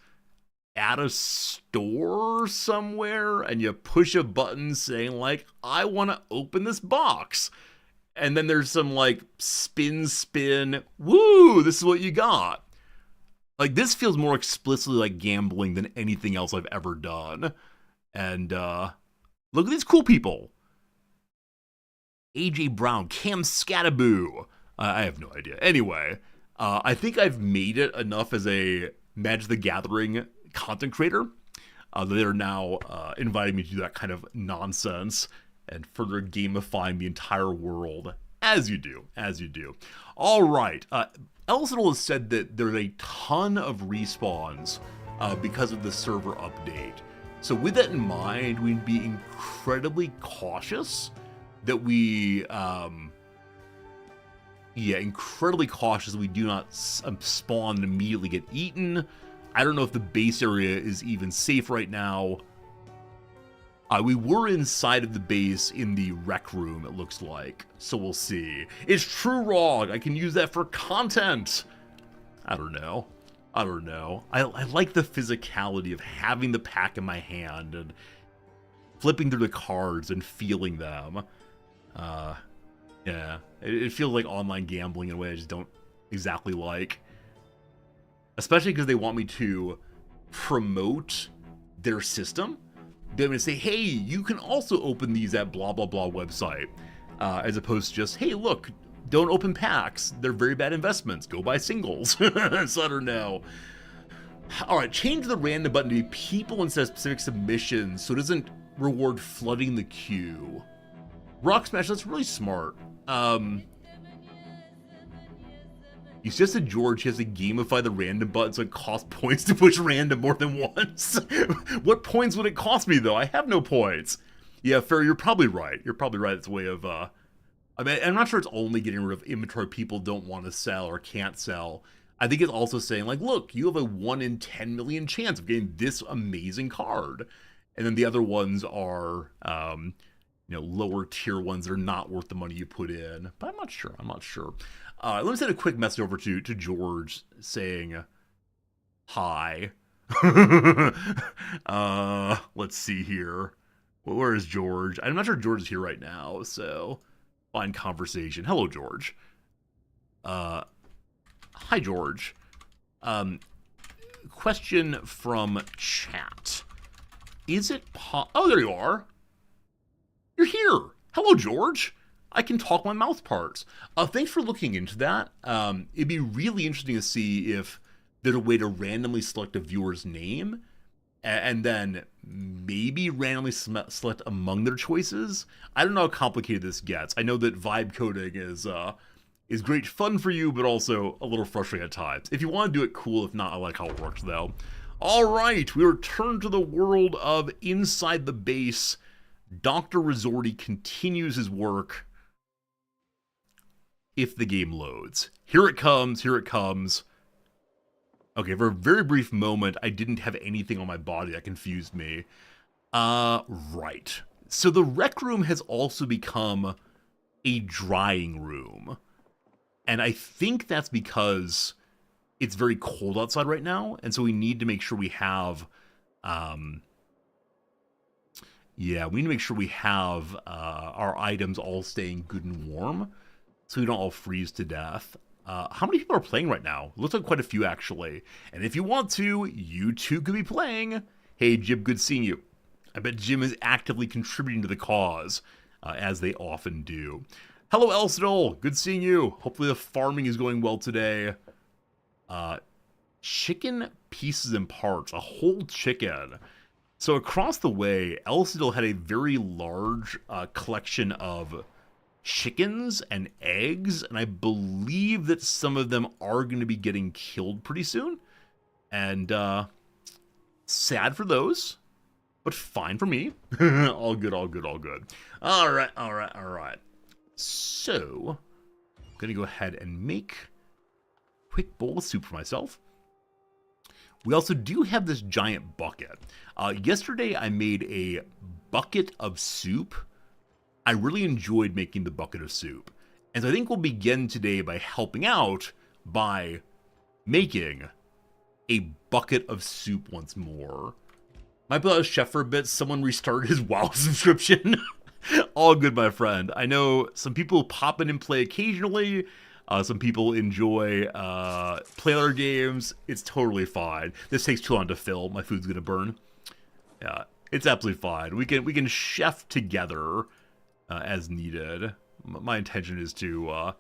at a store somewhere and you push a button saying like, I want to open this box. And then there's some like spin, woo, this is what you got. Like this feels more explicitly like gambling than anything else I've ever done. And look at these cool people. AJ Brown, Cam Scataboo. I have no idea. Anyway, I think I've made it enough as a Magic the Gathering content creator that they're now inviting me to do that kind of nonsense and further gamifying the entire world, as you do. All right. Elsenal has said that there's a ton of respawns because of the server update. So with that in mind, we'd be incredibly cautious that we, incredibly cautious that we do not spawn and immediately get eaten. I don't know if the base area is even safe right now. We were inside of the base in the rec room, it looks like. So we'll see. It's true wrong. I can use that for content. I don't know. I like the physicality of having the pack in my hand and flipping through the cards and feeling them. Yeah, it feels like online gambling in a way I just don't exactly like. Especially because they want me to promote their system. They're going to say, hey, you can also open these at blah, blah, blah website. As opposed to just, hey, look, don't open packs. They're very bad investments. Go buy singles. So I don't know. All right, change the random button to be people instead of specific submissions so it doesn't reward flooding the queue. Rock Smash, that's really smart. You suggested George has to gamify the random button so it costs points to push random more than once. What points would it cost me, though? I have no points. Yeah, fair, you're probably right. It's a way of, I mean, I'm not sure it's only getting rid of inventory people don't want to sell or can't sell. I think it's also saying, like, look, you have a 1 in 10 million chance of getting this amazing card. And then the other ones are, lower tier ones that are not worth the money you put in. But I'm not sure. Let me send a quick message over to George saying, hi. Let's see here. Where is George? I'm not sure George is here right now, so find conversation. Hello, George. Hi, George. Question from chat. Is it oh, there you are. You're here. Hello, George. I can talk my mouth parts. Thanks for looking into that. It'd be really interesting to see if there's a way to randomly select a viewer's name and then maybe randomly select among their choices. I don't know how complicated this gets. I know that vibe coding is great fun for you, but also a little frustrating at times. If you want to do it, cool. If not, I like how it works, though. All right, we return to the world of Inside the Base. Dr. Resorti continues his work. If the game loads. Here it comes. Okay, for a very brief moment, I didn't have anything on my body that confused me. Right. So the rec room has also become a drying room. And I think that's because it's very cold outside right now, and so we need to make sure we have, our items all staying good and warm, so we don't all freeze to death. How many people are playing right now? Looks like quite a few, actually. And if you want to, you too could be playing. Hey, Jib, good seeing you. I bet Jim is actively contributing to the cause, as they often do. Hello, Elsidol. Good seeing you. Hopefully the farming is going well today. Chicken pieces and parts. A whole chicken. So across the way, Elsidol had a very large collection of chickens and eggs, and I believe that some of them are going to be getting killed pretty soon. And sad for those, but fine for me. All good. All right. So, I'm going to go ahead and make a quick bowl of soup for myself. We also do have this giant bucket. Yesterday, I made a bucket of soup. I really enjoyed making the bucket of soup. And so I think we'll begin today by helping out by making a bucket of soup once more. Might be out of chef for a bit. Someone restarted his WoW subscription. All good, my friend. I know some people pop in and play occasionally. Some people enjoy play other games. It's totally fine. This takes too long to fill. My food's gonna burn. Yeah, it's absolutely fine. We can chef together as needed. My intention is to. I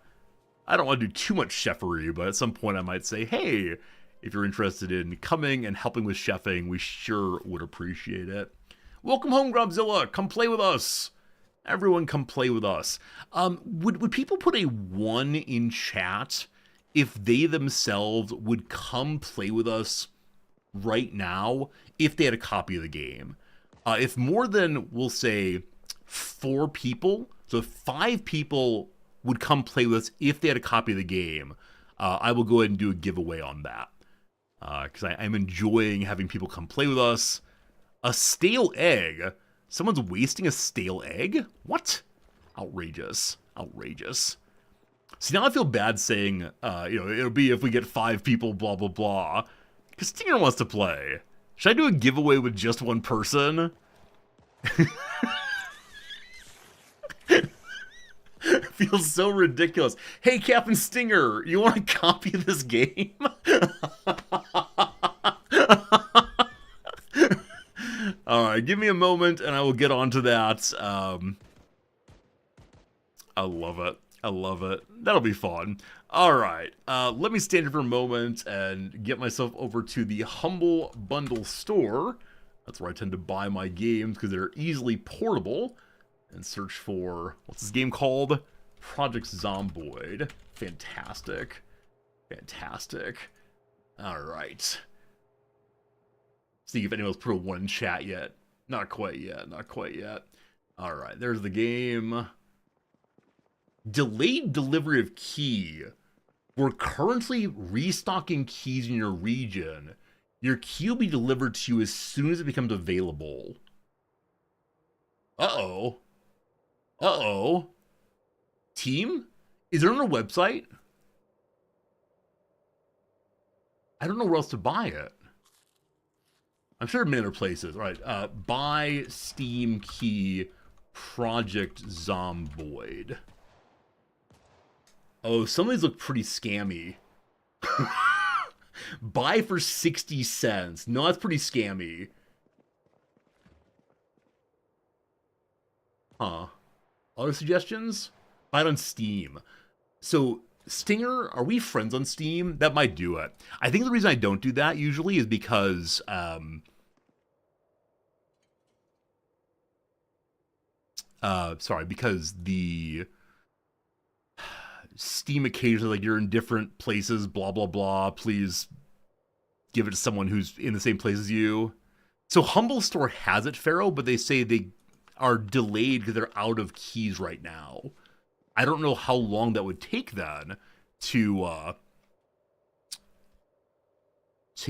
don't want to do too much chefery, but at some point I might say, hey, if you're interested in coming and helping with chefing, we sure would appreciate it. Welcome home, Grubzilla. Come play with us. Everyone come play with us. Would people put a 1 in chat if they themselves would come play with us right now if they had a copy of the game? If more than, we'll say, 4 people, so if 5 people would come play with us if they had a copy of the game, I will go ahead and do a giveaway on that. Because I'm enjoying having people come play with us. A stale egg? Someone's wasting a stale egg? What? Outrageous. Outrageous. See, now I feel bad saying, it'll be if we get 5 people, blah, blah, blah. Because Stinger wants to play. Should I do a giveaway with just one person? Feels so ridiculous. Hey, Captain Stinger, you want a copy of this game? Alright, give me a moment and I will get onto that. I love it. I love it. That'll be fun. Alright, let me stand here for a moment and get myself over to the Humble Bundle store. That's where I tend to buy my games because they're easily portable. And search for, what's this game called? Project Zomboid. Fantastic. Fantastic. Alright. See if anyone's put a 1 in chat yet. Not quite yet. Not quite yet. Alright, there's the game. Delayed delivery of key. We're currently restocking keys in your region. Your key will be delivered to you as soon as it becomes available. Uh-oh. Uh-oh. Team? Is there another website? I don't know where else to buy it. I'm sure many other places. All right. Buy Steam key Project Zomboid. Oh, some of these look pretty scammy. Buy for 60 cents. No, that's pretty scammy. Huh. Other suggestions? Buy it on Steam. So, Stinger, are we friends on Steam? That might do it. I think the reason I don't do that usually is because, because the Steam occasionally, like, you're in different places, blah, blah, blah, please give it to someone who's in the same place as you. So Humble Store has it, Pharaoh, but they say they are delayed because they're out of keys right now. I don't know how long that would take then to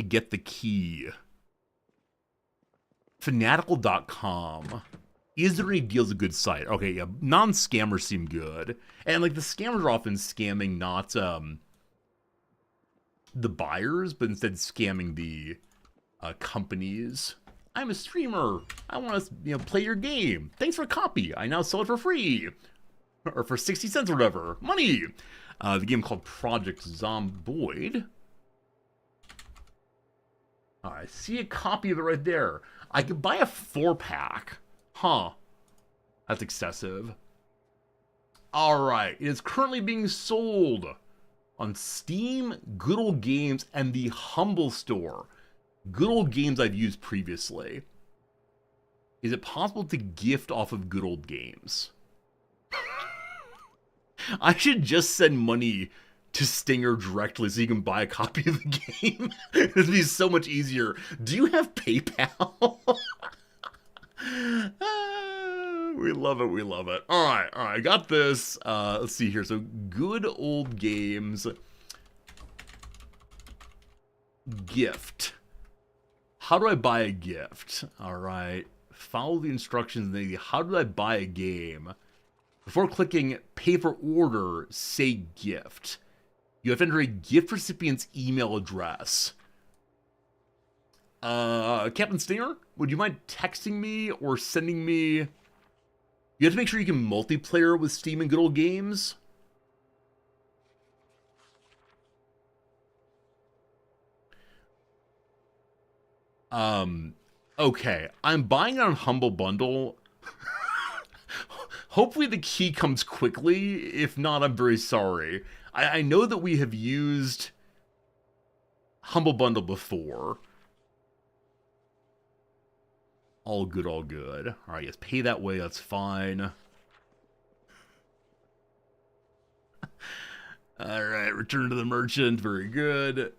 get the key. Fanatical.com. Is there any deals? A good site? Okay, yeah, non-scammers seem good. And like the scammers are often scamming not the buyers, but instead scamming the companies. I'm a streamer. I want to, play your game. Thanks for a copy. I now sell it for free. Or for 60 cents or whatever. Money! The game called Project Zomboid. Alright, see a copy of it right there. I could buy a 4-pack. Huh. That's excessive. Alright, it is currently being sold on Steam, Good Old Games, and the Humble Store. Good Old Games I've used previously. Is it possible to gift off of Good Old Games? I should just send money to Stinger directly so you can buy a copy of the game. It'd be so much easier. Do you have PayPal? We love it, we love it. Alright, I got this. Let's see here. So, Good Old Games. Gift. How do I buy a gift? Alright. Follow the instructions. How do I buy a game? Before clicking pay for order, say gift. You have to enter a gift recipient's email address. Captain Stinger, would you mind texting me or sending me... You have to make sure you can multiplayer with Steam and Good Old Games. Okay. I'm buying it on Humble Bundle. Hopefully the key comes quickly. If not, I'm very sorry. I know that we have used Humble Bundle before. All good, all good. Alright, yes, pay that way, that's fine. Alright, return to the merchant, very good.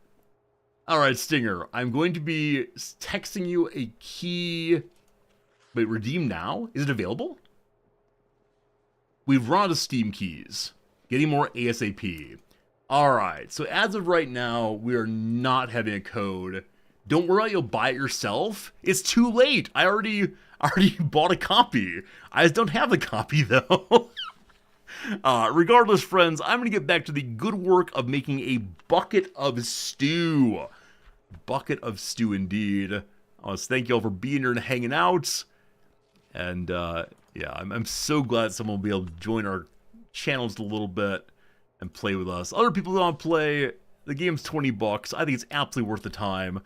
Alright, Stinger, I'm going to be texting you a key Wait, redeem now? Is it available? We've run out of Steam keys. Getting more ASAP. Alright, so as of right now, we are not having a code. Don't worry, you'll buy it yourself. It's too late. I already bought a copy. I just don't have a copy, though. Regardless, friends, I'm going to get back to the good work of making a bucket of stew. Bucket of stew, indeed. I want to thank you all for being here and hanging out. And, yeah, I'm so glad someone will be able to join our channels a little bit and play with us. Other people that want to play, the game's $20. I think it's absolutely worth the time.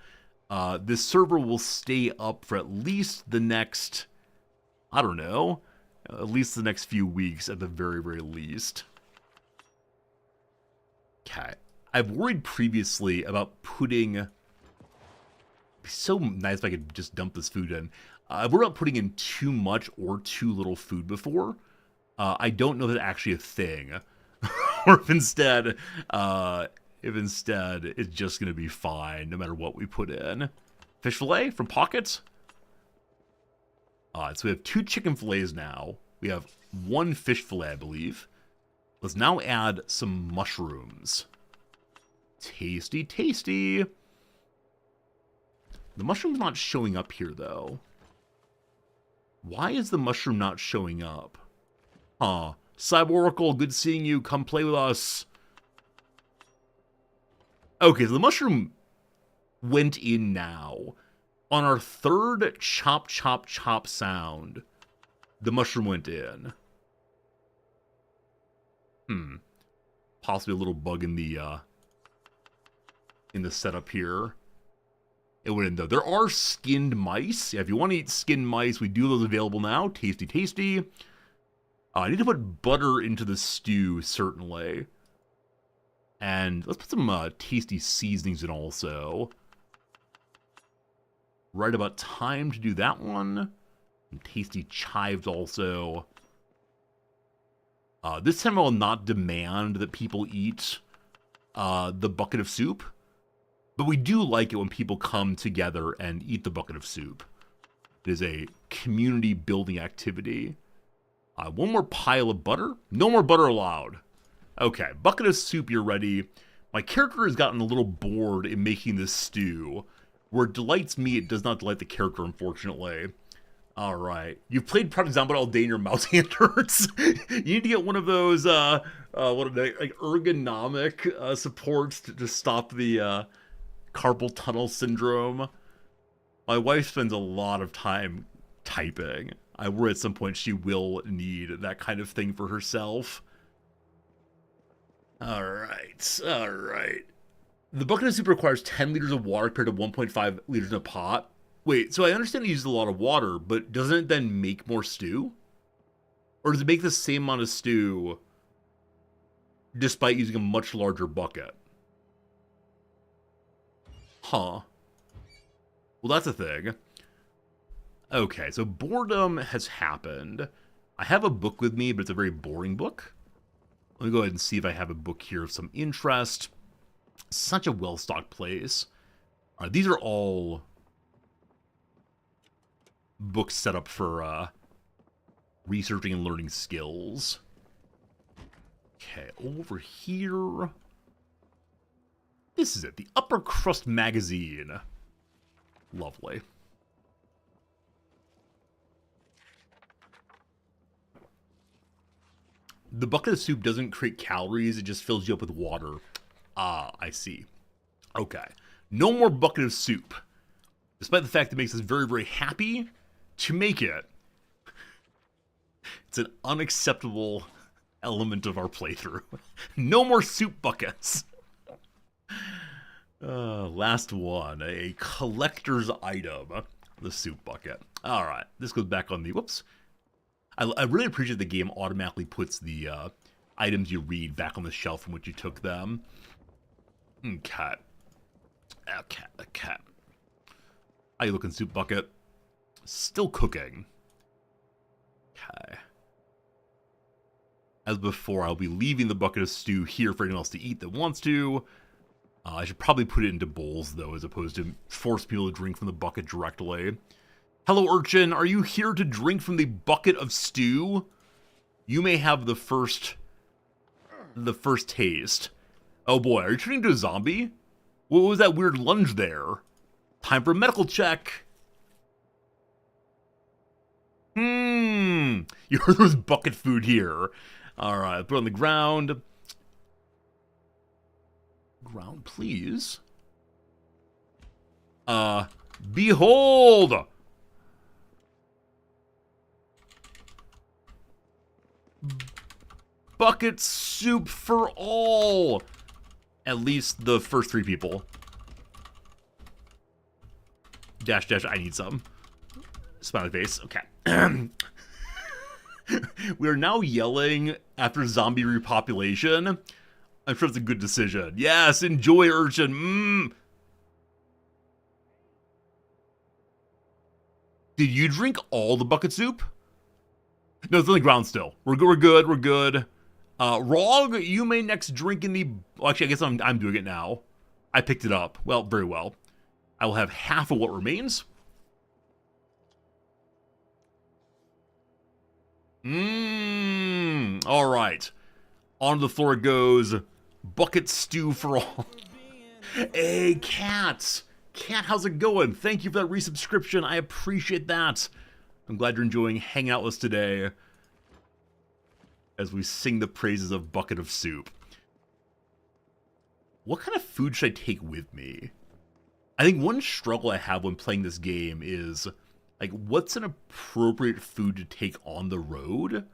This server will stay up for at least the next, I don't know, at least the next few weeks at the very, very least. Okay. I've worried previously about putting... It'd be so nice if I could just dump this food in. I've worried about putting in too much or too little food before. I don't know if that's actually a thing. Or if instead it's just going to be fine no matter what we put in. Fish fillet from Pockets. So we have 2 chicken fillets now. We have 1 fish fillet, I believe. Let's now add some mushrooms. Tasty, tasty. The mushroom's not showing up here, though. Why is the mushroom not showing up? Huh. Cyborkle, good seeing you. Come play with us. Okay, so the mushroom went in now. On our 3rd chop, chop, chop sound, the mushroom went in. Possibly a little bug in the setup here. It went in, though. There are skinned mice. Yeah, if you want to eat skinned mice, we do those available now. Tasty, tasty. I need to put butter into the stew, certainly. And let's put some tasty seasonings in also. Right about time to do that one. Some tasty chives also. This time I will not demand that people eat the bucket of soup. But we do like it when people come together and eat the bucket of soup. It is a community building activity. 1 more pile of butter. No more butter allowed. Okay, bucket of soup, you're ready. My character has gotten a little bored in making this stew. Where it delights me, it does not delight the character, unfortunately. Alright. You've played Project Zomboid all day and your mouse hand hurts. You need to get one of those, what are they, like ergonomic supports to stop the carpal tunnel syndrome. My wife spends a lot of time typing. I worry at some point she will need that kind of thing for herself. Alright, alright. The bucket of soup requires 10 liters of water compared to 1.5 liters in a pot. Wait, so I understand it uses a lot of water, but doesn't it then make more stew? Or does it make the same amount of stew despite using a much larger bucket? Huh. Well, that's a thing. Okay, so boredom has happened. I have a book with me, but it's a very boring book. Let me go ahead and see if I have a book here of some interest. Such a well-stocked place. These are all books set up for researching and learning skills. Okay, over here. This is it, the Upper Crust Magazine. Lovely. The bucket of soup doesn't create calories, it just fills you up with water. Ah, I see. Okay. No more bucket of soup. Despite the fact that it makes us very, very happy to make it. It's an unacceptable element of our playthrough. No more soup buckets. Last one. A collector's item. The soup bucket. Alright. This goes back on the... Whoops. I really appreciate the game automatically puts the items you read back on the shelf from which you took them. Okay. Okay. How you looking, soup bucket? Still cooking. Okay. As before, I'll be leaving the bucket of stew here for anyone else to eat that wants to. I should probably put it into bowls, though, as opposed to force people to drink from the bucket directly. Hello, urchin. Are you here to drink from the bucket of stew? You may have the first taste. Oh boy, are you turning into a zombie? What was that weird lunge there? Time for a medical check. You heard there was bucket food here. Alright, put it on the ground. Ground, please. Behold! Bucket soup for all! At least the first 3 people. Dash, dash, I need some. Smiley face, okay. We are now yelling after zombie repopulation. I'm sure it's a good decision. Yes, enjoy, urchin. Did you drink all the bucket soup? No, it's on the ground still. We're good. Rog, you may next drink in the... Well, actually, I guess I'm doing it now. I picked it up. Well, very well. I will have half of what remains. All right. On the floor it goes. Bucket stew for all. Hey, Cat. Cat, how's it going? Thank you for that resubscription. I appreciate that. I'm glad you're enjoying hanging out with us today as we sing the praises of bucket of soup. What kind of food should I take with me? I think one struggle I have when playing this game is, like, what's an appropriate food to take on the road?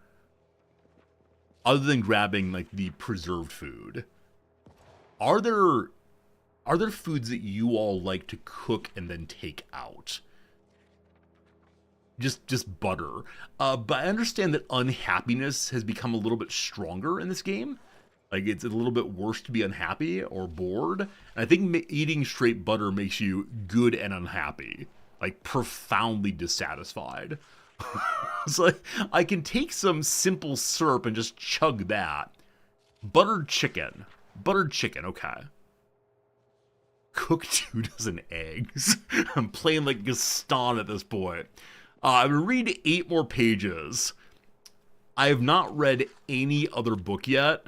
Other than grabbing, like, the preserved food. Are there foods that you all like to cook and then take out? Just butter. But I understand that unhappiness has become a little bit stronger in this game. Like, it's a little bit worse to be unhappy or bored. And I think eating straight butter makes you good and unhappy. Like, profoundly dissatisfied. So I can take some simple syrup and just chug that. Buttered chicken, okay. Cook 2 dozen eggs. I'm playing like Gaston at this point. I'm gonna read 8 more pages. I have not read any other book yet.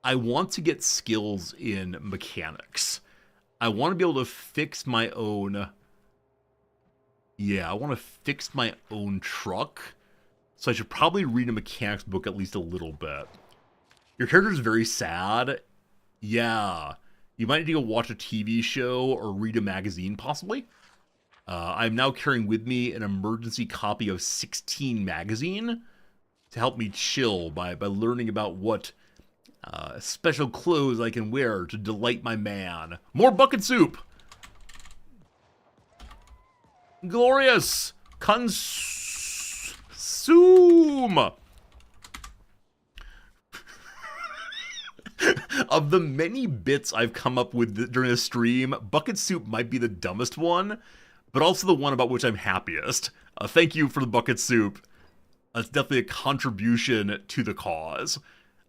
I want to get skills in mechanics. I want to be able to fix my own... Yeah, I want to fix my own truck. So I should probably read a mechanics book at least a little bit. Your character is very sad. Yeah. You might need to go watch a TV show or read a magazine, possibly. I'm now carrying with me an emergency copy of 16 magazine to help me chill by learning about what special clothes I can wear to delight my man. More bucket soup! Glorious! Consume! Of the many bits I've come up with during this stream, bucket soup might be the dumbest one, but also the one about which I'm happiest. Thank you for the bucket soup. That's definitely a contribution to the cause.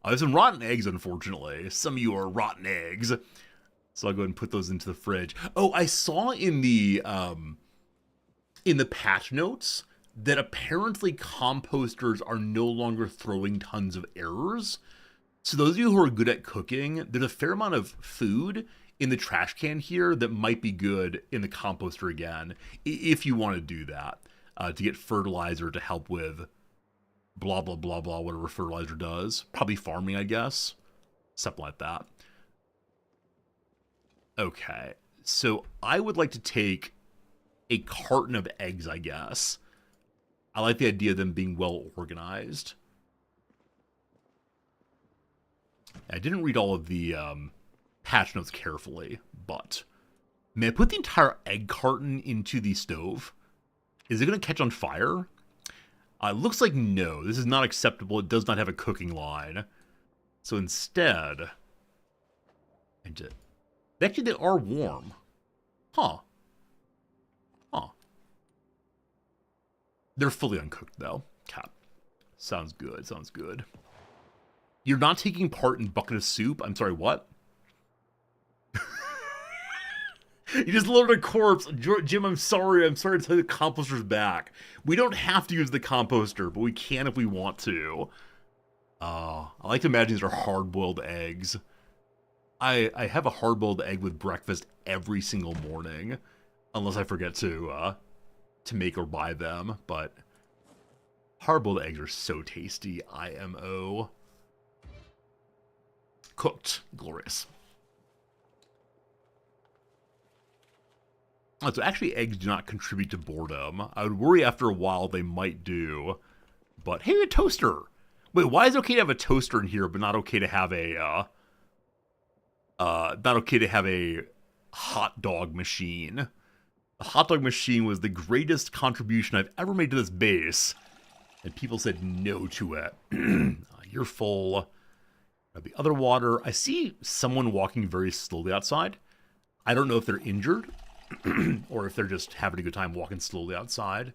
There's some rotten eggs, unfortunately. Some of you are rotten eggs. So I'll go ahead and put those into the fridge. Oh, I saw in the patch notes that apparently composters are no longer throwing tons of errors. So those of you who are good at cooking, there's a fair amount of food in the trash can here that might be good in the composter again, if you want to do that, to get fertilizer to help with blah, blah, blah, blah, whatever fertilizer does. Probably farming, I guess. Something like that. Okay, so I would like to take a carton of eggs, I guess. I like the idea of them being well organized. I didn't read all of the patch notes carefully, but may I put the entire egg carton into the stove? Is it going to catch on fire? It looks like no. This is not acceptable. It does not have a cooking line. So instead, actually they are warm. Huh. They're fully uncooked though. Okay. Sounds good. You're not taking part in bucket of soup? I'm sorry, what? You just loaded a corpse. Jim, I'm sorry. I'm sorry to tell you the composter's back. We don't have to use the composter, but we can if we want to. I like to imagine these are hard-boiled eggs. I have a hard-boiled egg with breakfast every single morning, unless I forget to make or buy them. But hard-boiled eggs are so tasty. IMO. Cooked, glorious. So actually, eggs do not contribute to boredom. I would worry after a while they might do. But hey, a toaster. Wait, why is it okay to have a toaster in here, but not okay to have a hot dog machine? The hot dog machine was the greatest contribution I've ever made to this base, and people said no to it. You're full. The other water. I see someone walking very slowly outside. I don't know if they're injured or if they're just having a good time walking slowly outside.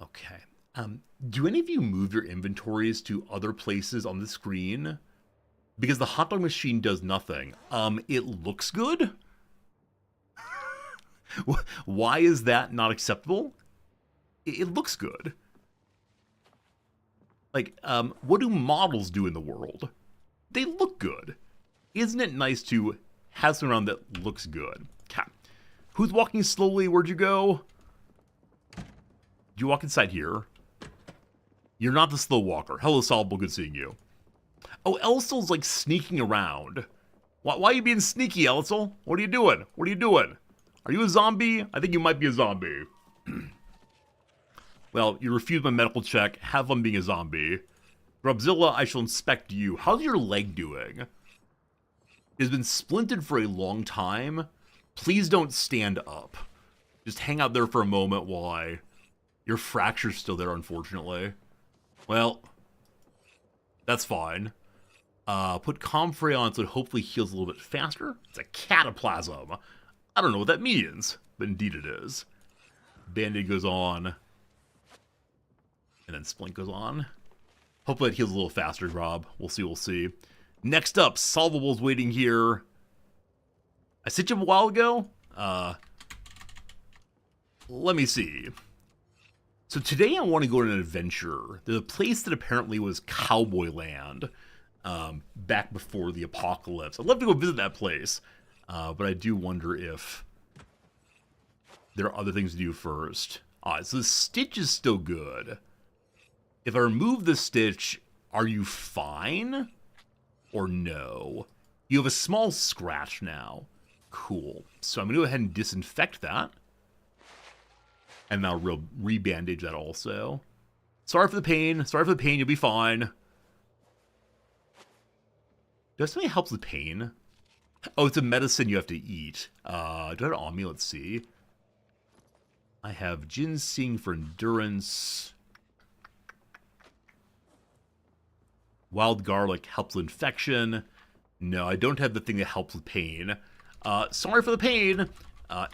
Okay. Do any of you move your inventories to other places on the screen? Because the hot dog machine does nothing. It looks good? Why is that not acceptable? It looks good. Like, what do models do in the world? They look good. Isn't it nice to have something around that looks good? Okay. Who's walking slowly? Where'd you go? Did you walk inside here? You're not the slow walker. Hello, Solvable. Good seeing you. Oh, Elsel's like sneaking around. Why are you being sneaky, Elsel? What are you doing? What are you doing? Are you a zombie? I think you might be a zombie. Well, you refused my medical check. Have fun being a zombie. Grubzilla, I shall inspect you. How's your leg doing? It has been splinted for a long time. Please don't stand up. Just hang out there for a moment while your fracture's still there, unfortunately. Well, that's fine. Put Comfrey on so it hopefully heals a little bit faster. It's a cataplasm. I don't know what that means, but indeed it is. Band-Aid goes on. And then Splint goes on. Hopefully it heals a little faster, Rob. We'll see, we'll see. Next up, Solvable's waiting here. I sent you a while ago. Let me see. So today I want to go on an adventure. There's a place that apparently was Cowboy Land back before the apocalypse. I'd love to go visit that place. But I do wonder if there are other things to do first. So the stitch is still good. If I remove the stitch, are you fine? Or no? You have a small scratch now. Cool. So I'm going to go ahead and disinfect that. And now re-bandage that also. Sorry for the pain. Sorry for the pain. You'll be fine. Does something help with pain? Oh, it's a medicine you have to eat. Do I have it on me? Let's see. I have ginseng for endurance. Wild garlic helps with infection. No, I don't have the thing that helps with pain. Sorry for the pain.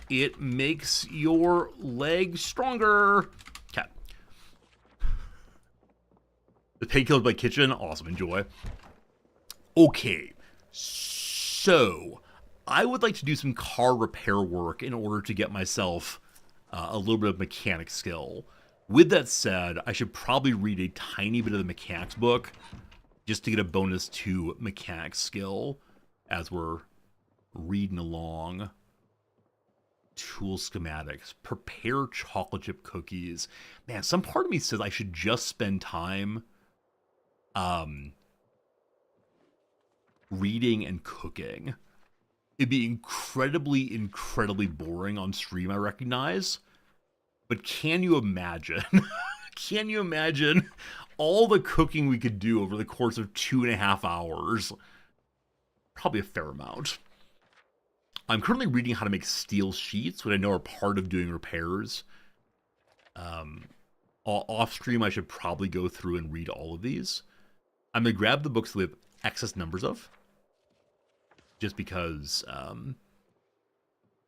It makes your leg stronger. Okay. The painkillers by kitchen. Awesome. Enjoy. Okay. So, I would like to do some car repair work in order to get myself a little bit of mechanic skill. With that said, I should probably read a tiny bit of the mechanics book just to get a bonus to mechanics skill as we're reading along. Tool schematics. Prepare chocolate chip cookies. Man, some part of me says I should just spend time reading and cooking. It'd be incredibly, incredibly boring on stream, I recognize. But can you imagine? Can you imagine all the cooking we could do over the course of 2.5 hours? Probably a fair amount. I'm currently reading how to make steel sheets, which I know are part of doing repairs. Off stream, I should probably go through and read all of these. I'm going to grab the books that we have excess numbers of. Just because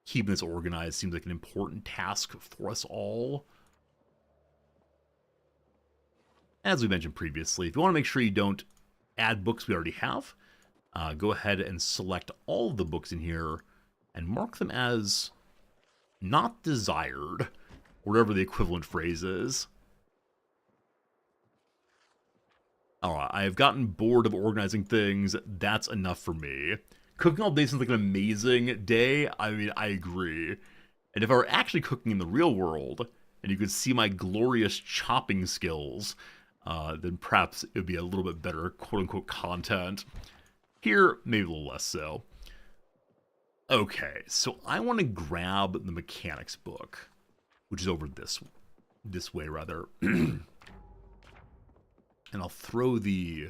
keeping this organized seems like an important task for us all. As we mentioned previously, if you want to make sure you don't add books we already have, go ahead and select all of the books in here and mark them as not desired, whatever the equivalent phrase is. Alright, I have gotten bored of organizing things. That's enough for me. Cooking all day sounds like an amazing day. I mean, I agree. And if I were actually cooking in the real world, and you could see my glorious chopping skills, then perhaps it would be a little bit better quote-unquote content. Here, maybe a little less so. Okay, so I want to grab the mechanics book, which is over this way, rather. And I'll throw the...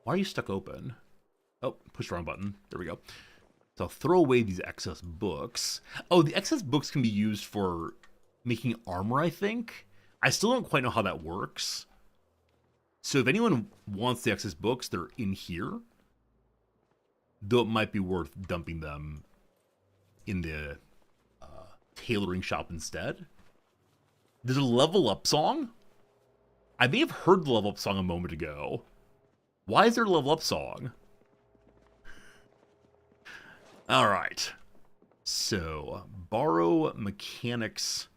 Why are you stuck open? Oh, push the wrong button. There we go. So I'll throw away these excess books. Oh, the excess books can be used for making armor, I think. I still don't quite know how that works. So if anyone wants the excess books, they're in here. Though it might be worth dumping them in the tailoring shop instead. There's a level up song? I may have heard the level up song a moment ago. Why is there a level up song? Alright. So, borrow mechanics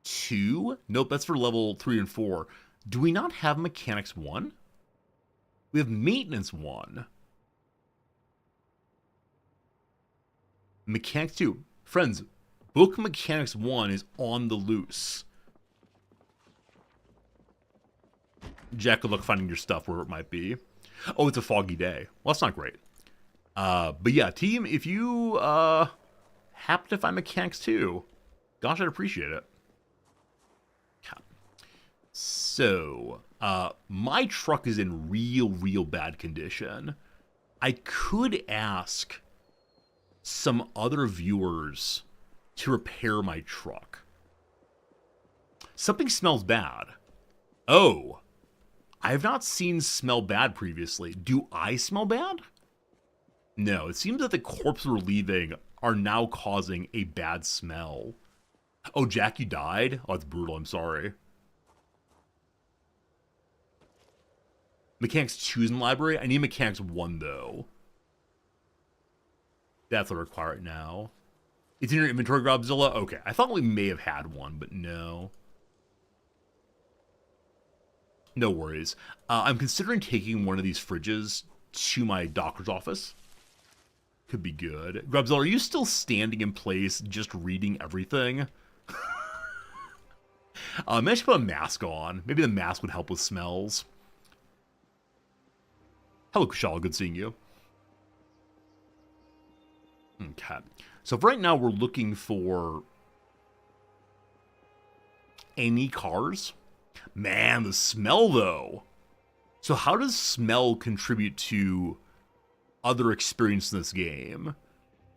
2? Nope, that's for level 3 and 4. Do we not have mechanics 1? We have maintenance 1. Mechanics 2. Friends, book mechanics 1 is on the loose. Jack, good luck finding your stuff wherever it might be. Oh, it's a foggy day. Well, that's not great. But yeah, team, if you happen to find mechanics 2, gosh, I'd appreciate it. So, my truck is in real bad condition. I could ask some other viewers to repair my truck. Something smells bad. Oh, I have not seen smell bad previously. Do I smell bad? No, it seems that the corpses we're leaving are now causing a bad smell. Oh, Jack, you died? Oh, that's brutal, I'm sorry. Mechanics 2 is in the library? I need Mechanics 1, though. That's what I require right now. It's in your inventory, Grobzilla? Okay, I thought we may have had one, but no. No worries. I'm considering taking one of these fridges to my doctor's office. Could be good. Grubzilla, are you still standing in place, just reading everything? Maybe I should put a mask on. Maybe the mask would help with smells. Hello, Kushal. Good seeing you. Okay. So for right now, we're looking for any cars. Man, the smell, though. So how does smell contribute to other experience in this game?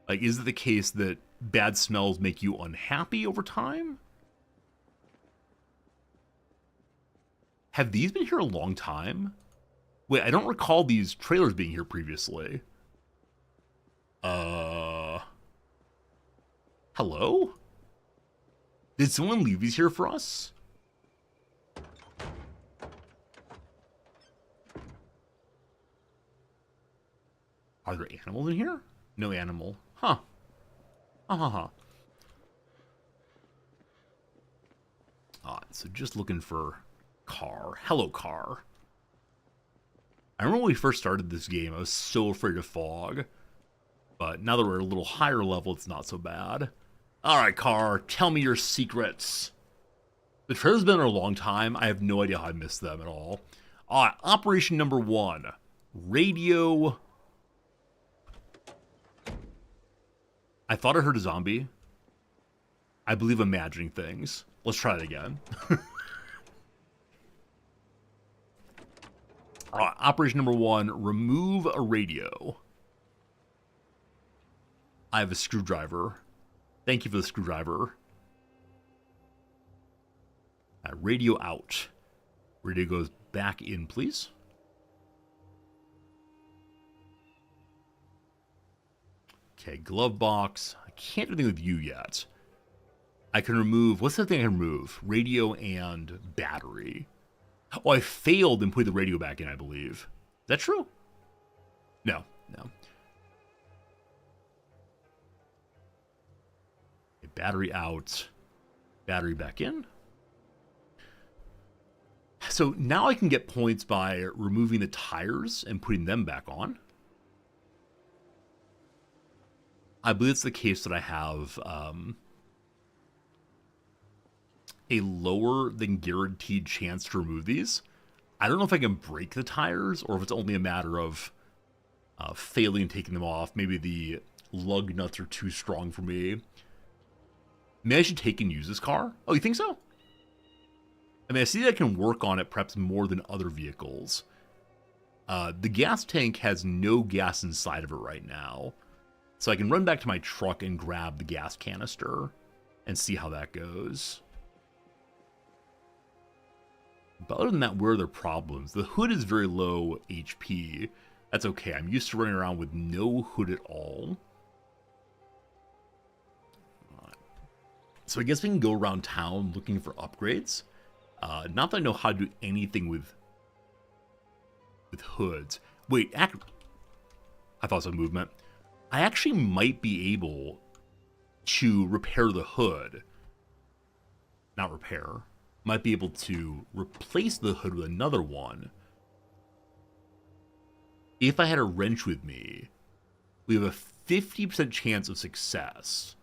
Like, is it the case that bad smells make you unhappy over time? Have these been here a long time? Wait, I don't recall these trailers being here previously. Hello? Did someone leave these here for us? Are there animals in here? No animal. Huh. Alright, so just looking for car. Hello, car. I remember when we first started this game, I was so afraid of fog. But now that we're a little higher level, it's not so bad. Alright, car, tell me your secrets. The trailer's been there a long time. I have no idea how I missed them at all. Alright, operation number 1. Radio. I thought I heard a zombie. I believe I'm imagining things. Let's try it again. Alright, operation number 1. Remove a radio. I have a screwdriver. Thank you for the screwdriver. Radio out. Radio goes back in, please. Okay, glove box. I can't do anything with you yet. I can remove... What's the thing I can remove? Radio and battery. Oh, I failed in putting the radio back in, I believe. that true? No, no. Okay, battery out. Battery back in. So now I can get points by removing the tires and putting them back on. I believe it's the case that I have a lower than guaranteed chance to remove these. I don't know if I can break the tires or if it's only a matter of failing taking them off. Maybe the lug nuts are too strong for me. Maybe I should take and use this car. Oh, you think so? I mean, I see that I can work on it perhaps more than other vehicles. The gas tank has no gas inside of it right now. So I can run back to my truck and grab the gas canister and see how that goes. But other than that, where are there problems? The hood is very low HP. That's okay. I'm used to running around with no hood at all. So I guess we can go around town looking for upgrades. Not that I know how to do anything with hoods. Wait, I thought it was a movement. I actually might be able to repair the hood. Not repair. Might be able to replace the hood with another one. If I had a wrench with me, we have a 50% chance of success.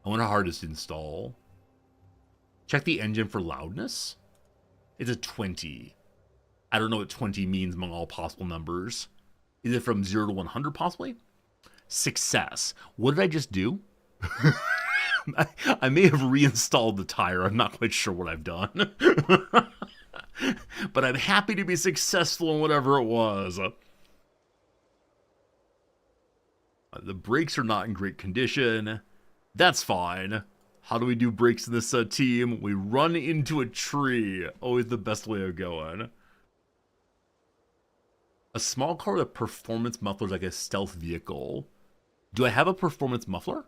I wonder how hard it is to install. Check the engine for loudness. It's a 20. I don't know what 20 means among all possible numbers. Is it from 0 to 100 possibly? Success. What did I just do? I may have reinstalled the tire. I'm not quite sure what I've done. But I'm happy to be successful in whatever it was. The brakes are not in great condition. That's fine. How do we do brakes in this team? We run into a tree. Always the best way of going. A small car with a performance muffler is like a stealth vehicle. Do I have a performance muffler?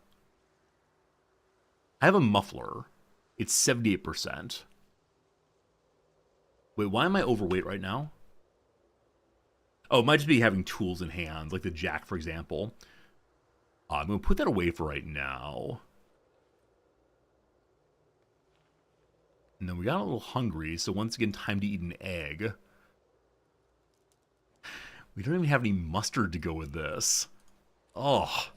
I have a muffler. It's 78%. Wait, why am I overweight right now? Oh, it might just be having tools in hands, like the jack, for example. I'm going to put that away for right now. And then we got a little hungry, so once again, time to eat an egg. We don't even have any mustard to go with this. Oh.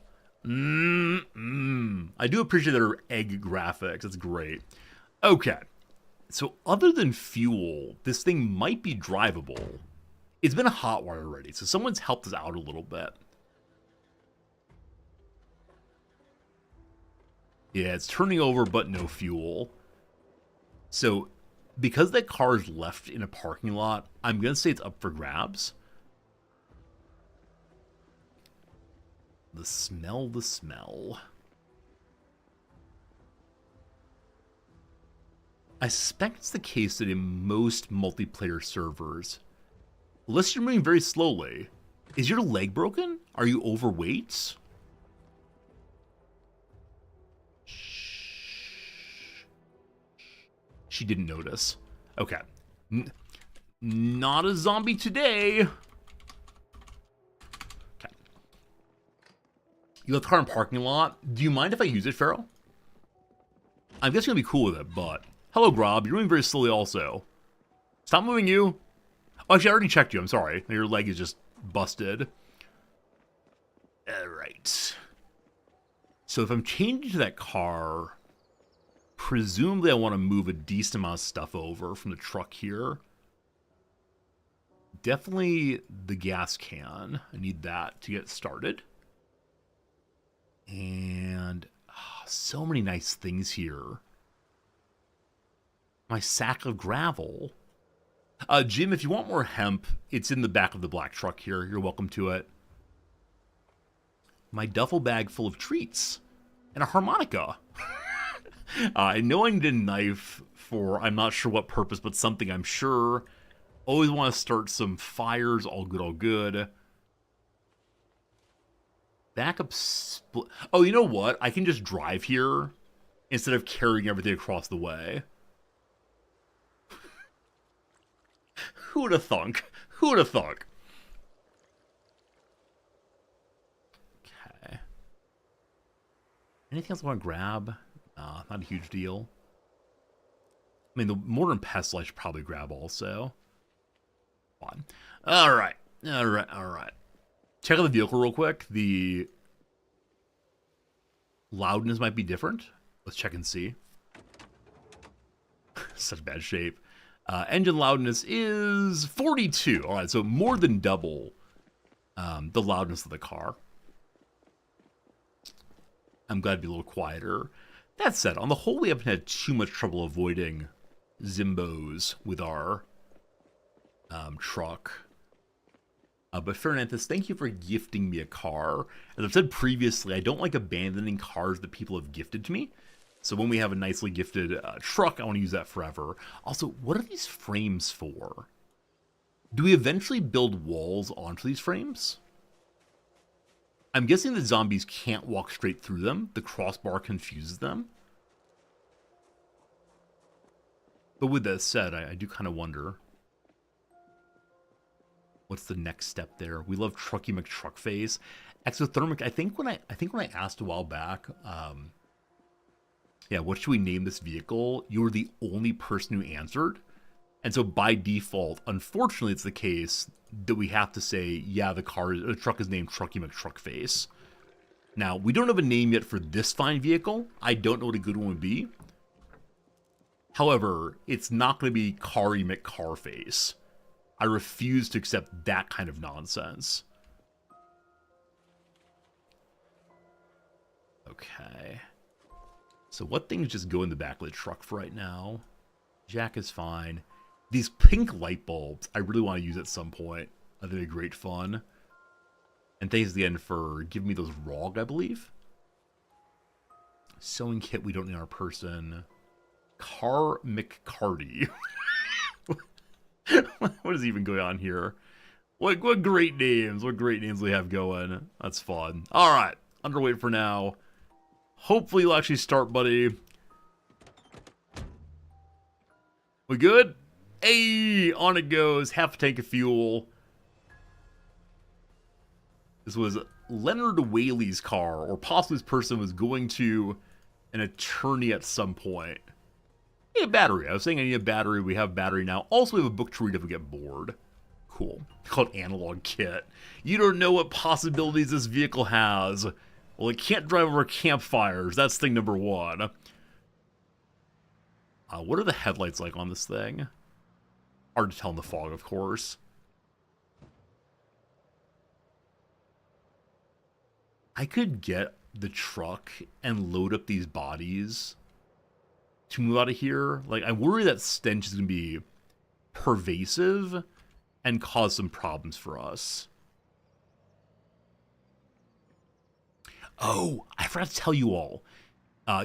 I do appreciate their egg graphics. That's great. Okay. So other than fuel, this thing might be drivable. It's been a hot wire already, so someone's helped us out a little bit. Yeah, it's turning over, but no fuel. So, because that car is left in a parking lot, I'm going to say it's up for grabs. The smell. I suspect it's the case that in most multiplayer servers, unless you're moving very slowly, is your leg broken? Are you overweight? She didn't notice. Okay. Not a zombie today. Okay. You left the car in parking lot. Do you mind if I use it, Pharaoh? I'm guessing you'll be cool with it, but... Hello, Grob. You're moving very slowly also. Stop moving, you. Oh, actually, I already checked you. I'm sorry. Your leg is just busted. Alright. So if I'm changing to that car... Presumably I want to move a decent amount of stuff over from the truck here. Definitely the gas can. I need that to get started. And so many nice things here. My sack of gravel. Jim, if you want more hemp, it's in the back of the black truck here. You're welcome to it. My duffel bag full of treats. And a harmonica. I know I need a knife for I'm not sure what purpose, but something I'm sure. Always want to start some fires. All good, all good. Backup split. Oh, you know what? I can just drive here instead of carrying everything across the way. Who'd have thunk? Who'd have thunk? Okay. Anything else I want to grab? Not a huge deal. I mean, the Mortar and Pestle I should probably grab also. Fine. Alright. Alright. Check out the vehicle real quick. The loudness might be different. Let's check and see. Such bad shape. Engine loudness is 42. Alright, so more than double the loudness of the car. I'm glad to be a little quieter. That said, on the whole, we haven't had too much trouble avoiding Zimbos with our truck. But Fernandez, thank you for gifting me a car. As I've said previously, I don't like abandoning cars that people have gifted to me. So when we have a nicely gifted truck, I want to use that forever. Also, what are these frames for? Do we eventually build walls onto these frames? I'm guessing the zombies can't walk straight through them. The crossbar confuses them. But with that said, I do kind of wonder, what's the next step there? We love Trucky McTruckface. Exothermic, I think when I asked a while back, yeah, what should we name this vehicle? You were the only person who answered. And so by default, unfortunately, it's the case that we have to say, yeah, the truck is named Trucky McTruckface. Now, we don't have a name yet for this fine vehicle. I don't know what a good one would be. However, it's not going to be Kari McCarface. I refuse to accept that kind of nonsense. Okay. So what things just go in the back of the truck for right now? Jack is fine. These pink light bulbs, I really want to use at some point. I think they're great fun. And thanks again for giving me those ROG, I believe. Sewing kit, we don't need our person. Car McCarty. What is even going on here? What great names. What great names we have going. That's fun. Alright, underweight for now. Hopefully you'll actually start, buddy. We good? Hey, on it goes. Half a tank of fuel. This was Leonard Whaley's car, or possibly this person was going to an attorney at some point. I need a battery. I was saying I need a battery. We have a battery now. Also, we have a book to read if we get bored. Cool. It's called Analog Kit. You don't know what possibilities this vehicle has. Well, it can't drive over campfires. That's thing number one. What are the headlights like on this thing? Hard to tell in the fog, of course. I could get the truck and load up these bodies to move out of here. Like, I worry that stench is going to be pervasive and cause some problems for us. Oh, I forgot to tell you all.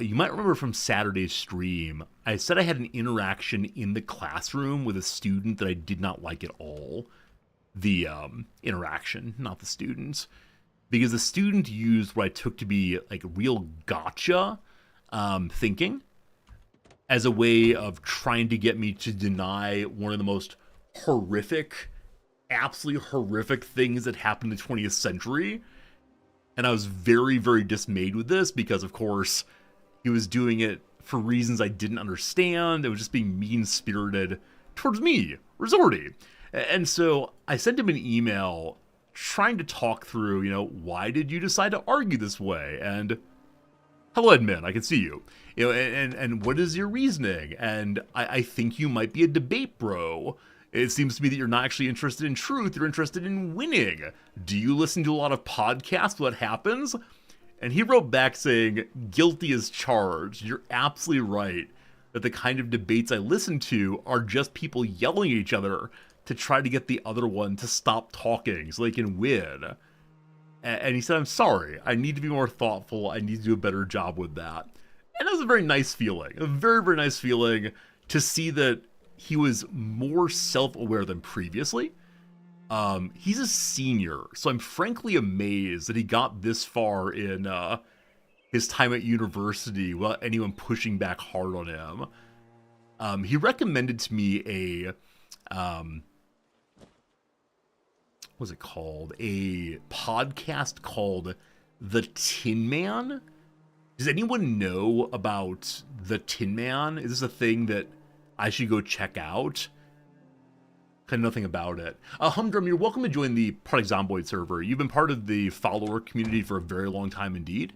You might remember from Saturday's stream, I said I had an interaction in the classroom with a student that I did not like at all. The interaction, not the students. Because the student used what I took to be like real gotcha thinking as a way of trying to get me to deny one of the most horrific, absolutely horrific things that happened in the 20th century. And I was very, very dismayed with this because, of course, he was doing it for reasons I didn't understand. It was just being mean-spirited towards me, Resorty. And so I sent him an email trying to talk through, you know, why did you decide to argue this way? And hello, admin, I can see you. You know, and what is your reasoning? And I think you might be a debate bro. It seems to me that you're not actually interested in truth, you're interested in winning. Do you listen to a lot of podcasts? What happens? And he wrote back saying, guilty as charged. You're absolutely right that the kind of debates I listen to are just people yelling at each other to try to get the other one to stop talking so they can win. And he said, I'm sorry, I need to be more thoughtful, I need to do a better job with that. And that was a very nice feeling, a very, very nice feeling to see that he was more self-aware than previously. He's a senior, so I'm frankly amazed that he got this far in his time at university without anyone pushing back hard on him. He recommended to me what's it called? A podcast called The Tin Man. Does anyone know about The Tin Man? Is this a thing that I should go check out? I know nothing about it. Humdrum, you're welcome to join the Project Zomboid server. You've been part of the follower community for a very long time indeed.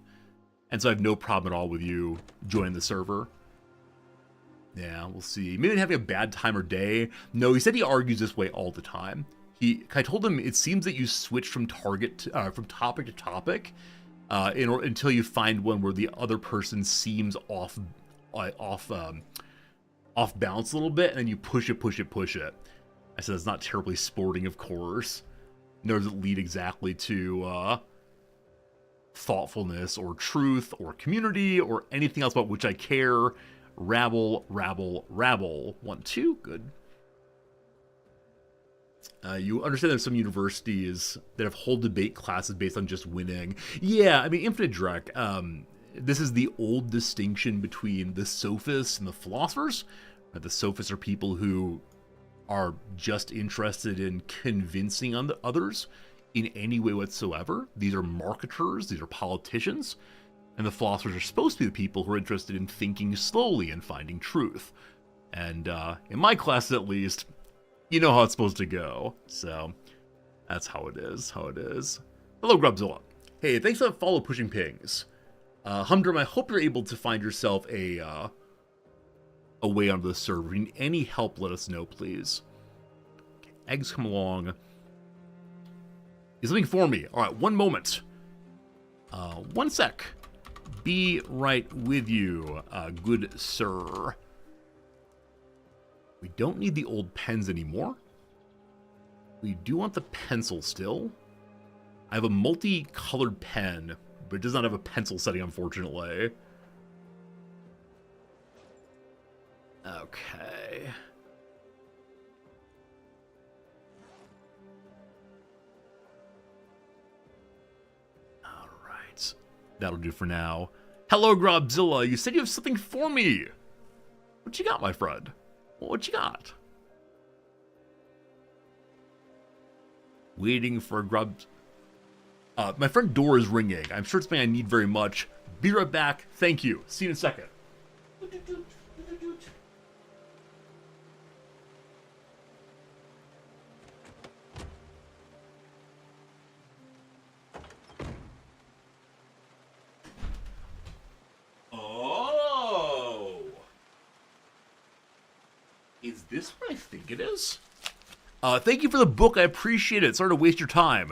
And so I have no problem at all with you joining the server. Yeah, we'll see. Maybe having a bad time or day. No, he said he argues this way all the time. I told him it seems that you switch from topic to topic until you find one where the other person seems off balance a little bit, and then you push it. I said that's not terribly sporting, of course. Nor does it lead exactly to thoughtfulness or truth or community or anything else about which I care. Rabble. 1, 2, good. You understand there's some universities that have whole debate classes based on just winning. Yeah, I mean, Infinite Drek, this is the old distinction between the sophists and the philosophers. The sophists are people who are just interested in convincing others in any way whatsoever. These are marketers, these are politicians. And the philosophers are supposed to be the people who are interested in thinking slowly and finding truth. And in my class, at least, you know how it's supposed to go. So that's how it is. Hello, Grubzilla. Hey, thanks for that follow pushing pings. Humdrum, I hope you're able to find yourself a way onto the server. If you need any help, let us know, please. Okay, eggs come along. Is something for me? All right, one moment. 1 sec. Be right with you, good sir. We don't need the old pens anymore. We do want the pencil still. I have a multicolored pen, but it does not have a pencil setting, unfortunately. Okay. All right. That'll do for now. Hello, Grobzilla. You said you have something for me. What you got, my friend? What you got? Waiting for a grub. My friend door is ringing. I'm sure it's something I need very much. Be right back. Thank you. See you in a second. Oh! Is this what I think it is? Thank you for the book. I appreciate it. Sorry to waste your time.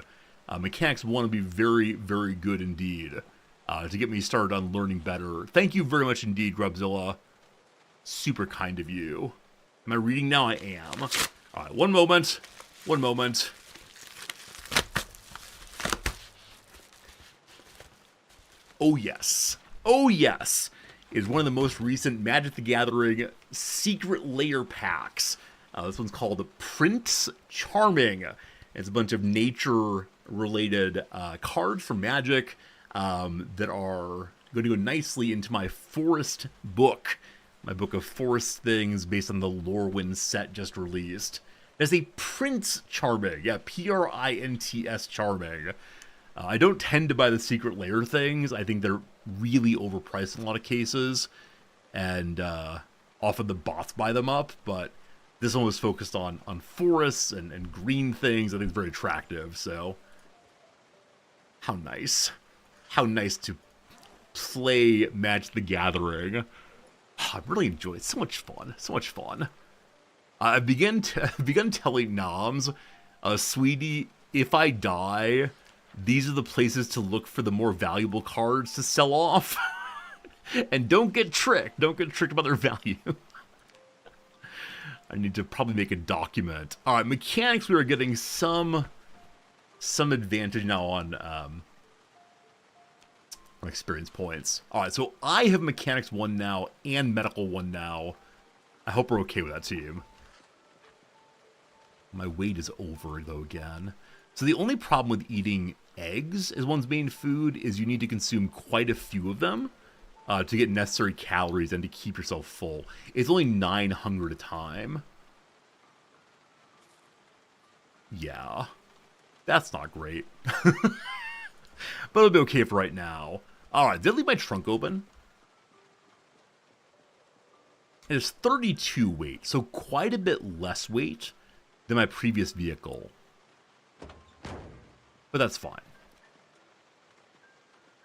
Mechanics 1 will be very, very good indeed to get me started on learning better. Thank you very much indeed, Grubzilla. Super kind of you. Am I reading now? I am. All right, one moment. Oh, yes. Is one of the most recent Magic the Gathering Secret Layer packs. This one's called Prince Charming. It's a bunch of nature-related cards from Magic that are going to go nicely into my forest book. My book of forest things based on the Lorwyn set just released. There's a Prince Charming. Yeah, Prints Charming. I don't tend to buy the Secret Layer things. I think they're really overpriced in a lot of cases. And often the bots buy them up, but this one was focused on forests and green things. I think it's very attractive, so how nice. How nice to play Magic the Gathering. I really enjoy it. So much fun. I've begun telling Noms, sweetie, if I die, these are the places to look for the more valuable cards to sell off. And don't get tricked. Don't get tricked about their value. I need to probably make a document. All right, mechanics, we are getting some advantage now on experience points. All right, so I have mechanics 1 now and medical 1 now. I hope we're okay with that, team. My weight is over, though, again. So the only problem with eating eggs as one's main food is you need to consume quite a few of them to get necessary calories and to keep yourself full. It's only 9 hunger at a time. Yeah. That's not great. But it'll be okay for right now. Alright, did I leave my trunk open? It is 32 weight, so quite a bit less weight than my previous vehicle. But that's fine.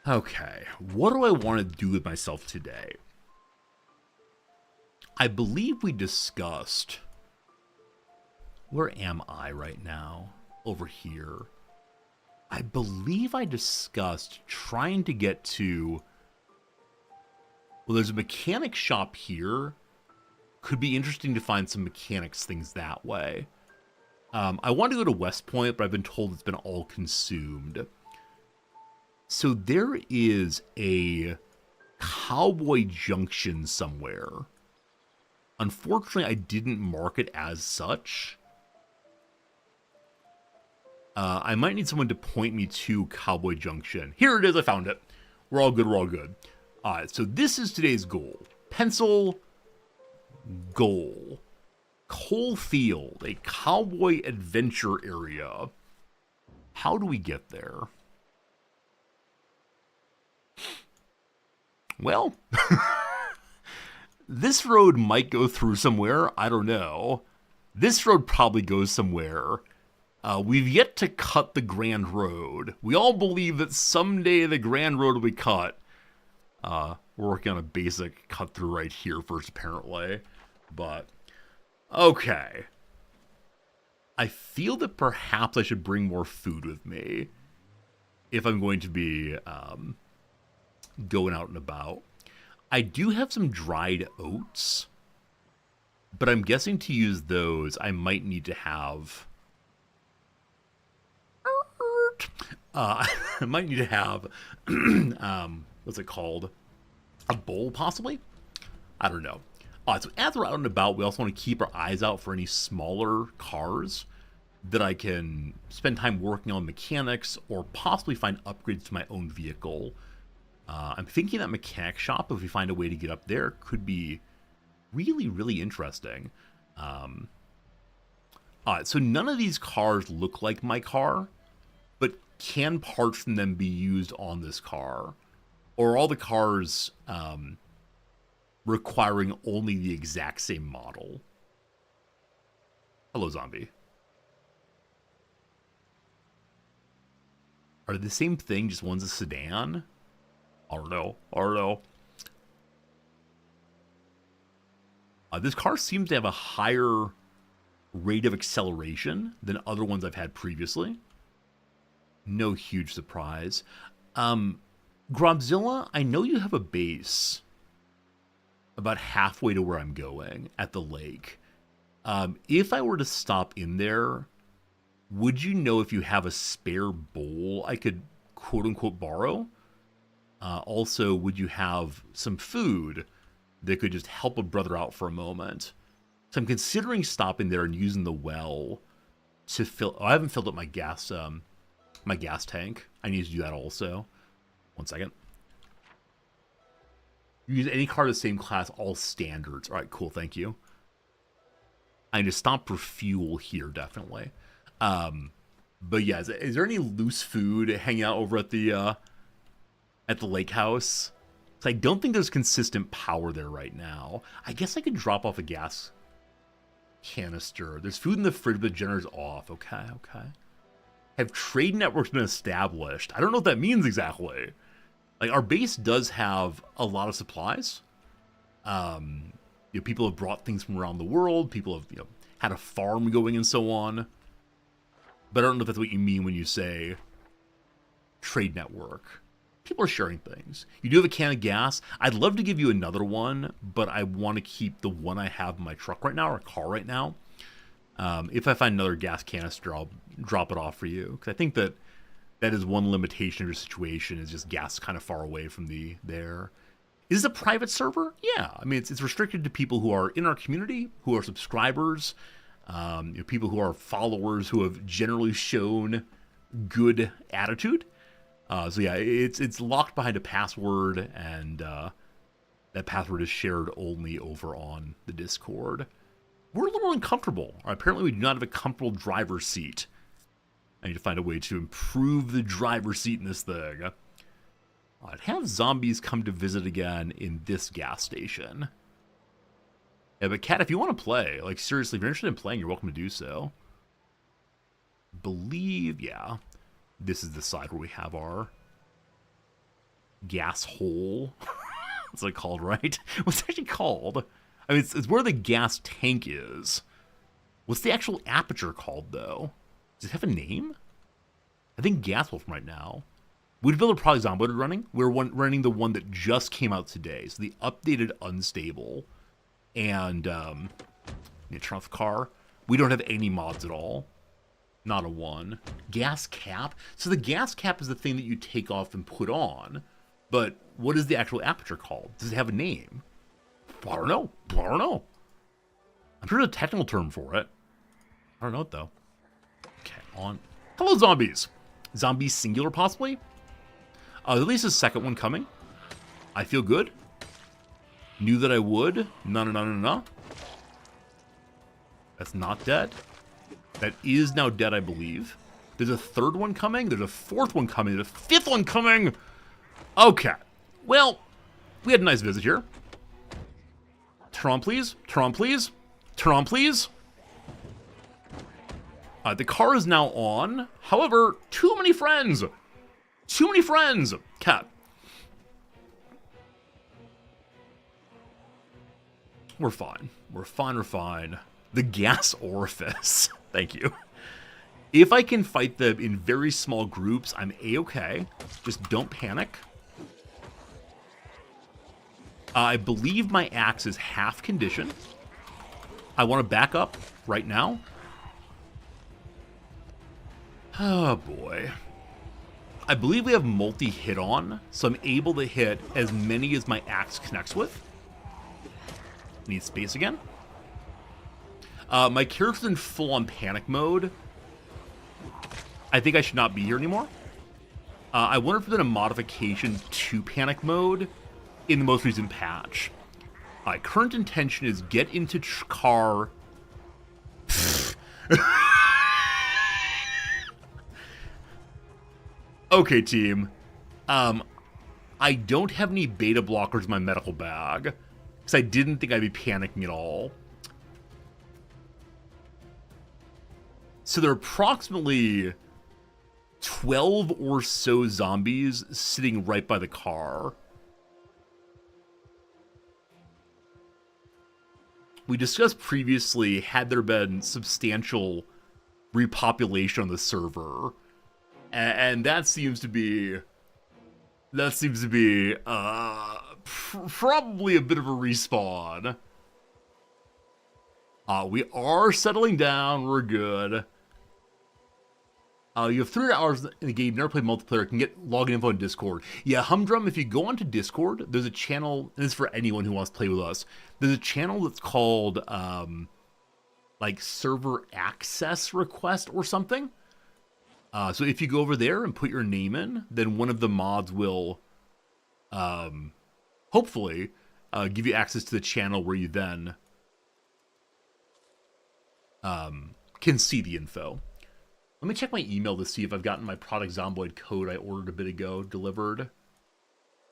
Okay, what do I want to do with myself today? I believe we discussed... Where am I right now? Over here. I believe I discussed trying to get to... Well, there's a mechanic shop here. Could be interesting to find some mechanics things that way. I want to go to West Point, but I've been told it's been all consumed. So there is a Cowboy Junction somewhere. Unfortunately, I didn't mark it as such. I might need someone to point me to Cowboy Junction. Here it is, I found it. We're all good, we're all good. Alright, so this is today's goal. Pencil goal. Coal Field, a cowboy adventure area. How do we get there? Well, this road might go through somewhere. I don't know. This road probably goes somewhere. We've yet to cut the Grand Road. We all believe that someday the Grand Road will be cut. We're working on a basic cut through right here first, apparently. But, okay. I feel that perhaps I should bring more food with me if I'm going to be going out and about. I do have some dried oats, but I'm guessing to use those, I might need to have... I might need to have, what's it called? A bowl, possibly? I don't know. So as we're out and about, we also want to keep our eyes out for any smaller cars that I can spend time working on mechanics or possibly find upgrades to my own vehicle. I'm thinking that mechanic shop, if we find a way to get up there, could be really, really interesting. So none of these cars look like my car, but can parts from them be used on this car? Or are all the cars requiring only the exact same model? Hello, zombie. Are they the same thing, just one's a sedan? I don't know. This car seems to have a higher rate of acceleration than other ones I've had previously. No huge surprise. Grobzilla, I know you have a base about halfway to where I'm going at the lake. If I were to stop in there, would you know if you have a spare bowl I could quote-unquote borrow? Also, would you have some food that could just help a brother out for a moment? So I'm considering stopping there and using the well to fill... Oh, I haven't filled up my gas tank. I need to do that also. One second. You use any car of the same class, all standards. All right, cool, thank you. I need to stop for fuel here, definitely. But yeah, is there any loose food hanging out over at the lake house? So I don't think there's consistent power there right now. I guess I could drop off a gas canister. There's food in the fridge, but the generator's off. Okay. Have trade networks been established? I don't know what that means exactly. Like, our base does have a lot of supplies. People have brought things from around the world. People have, had a farm going and so on. But I don't know if that's what you mean when you say trade network. People are sharing things. You do have a can of gas. I'd love to give you another one, but I want to keep the one I have in my truck right now, or car right now. If I find another gas canister, I'll drop it off for you. Because I think that is one limitation of your situation, is just gas kind of far away from there. Is this a private server? Yeah. I mean, it's restricted to people who are in our community, who are subscribers, people who are followers who have generally shown good attitude. So yeah, it's locked behind a password, and that password is shared only over on the Discord. We're a little uncomfortable. Apparently we do not have a comfortable driver's seat I need to find a way to improve the driver's seat in this thing. I'd have zombies come to visit again in this gas station. Yeah, but Kat, if you want to play, like seriously, if you're interested in playing, you're welcome to do so. Believe, yeah. This is the side where we have our gas hole. What's it called, right? What's it actually called? I mean, it's where the gas tank is. What's the actual aperture called, though? Does it have a name? I think Gas Wolf right now. We'd build a Project Zomboid running. We're running the one that just came out today. So the updated Unstable. And, turn off the car. We don't have any mods at all. Not a one. Gas cap? So the gas cap is the thing that you take off and put on. But what is the actual aperture called? Does it have a name? I don't know. I'm sure there's a technical term for it. I don't know it, though. Okay, on. Hello, zombies. Zombies singular, possibly? At least a second one coming. I feel good. Knew that I would. No. That's not dead. That is now dead, I believe. There's a third one coming. There's a fourth one coming. There's a fifth one coming. Okay. Well, we had a nice visit here. Turn on, please. Turn on, please. Turn on, please. The car is now on. However, too many friends. Too many friends. Cat. We're fine. We're fine. The gas orifice. Thank you. If I can fight them in very small groups, I'm A-okay. Just don't panic. I believe my axe is half condition. I want to back up right now. Oh, boy. I believe we have multi-hit on, so I'm able to hit as many as my axe connects with. Need space again. My character's in full-on panic mode. I think I should not be here anymore. I wonder if there's been a modification to panic mode in the most recent patch. Current intention is get into car. Okay, team. I don't have any beta blockers in my medical bag, because I didn't think I'd be panicking at all. So there are approximately 12 or so zombies sitting right by the car. We discussed previously, had there been substantial repopulation on the server, and that seems to be probably a bit of a respawn. We are settling down. We're good. You have 300 hours in the game. Never played multiplayer. Can get login info in Discord. Yeah, Humdrum, if you go onto Discord, there's a channel, and this is for anyone who wants to play with us. There's a channel that's called, like, server access request or something. So if you go over there and put your name in, then one of the mods will, hopefully, give you access to the channel where you then, can see the info. Let me check my email to see if I've gotten my Project Zomboid code I ordered a bit ago delivered.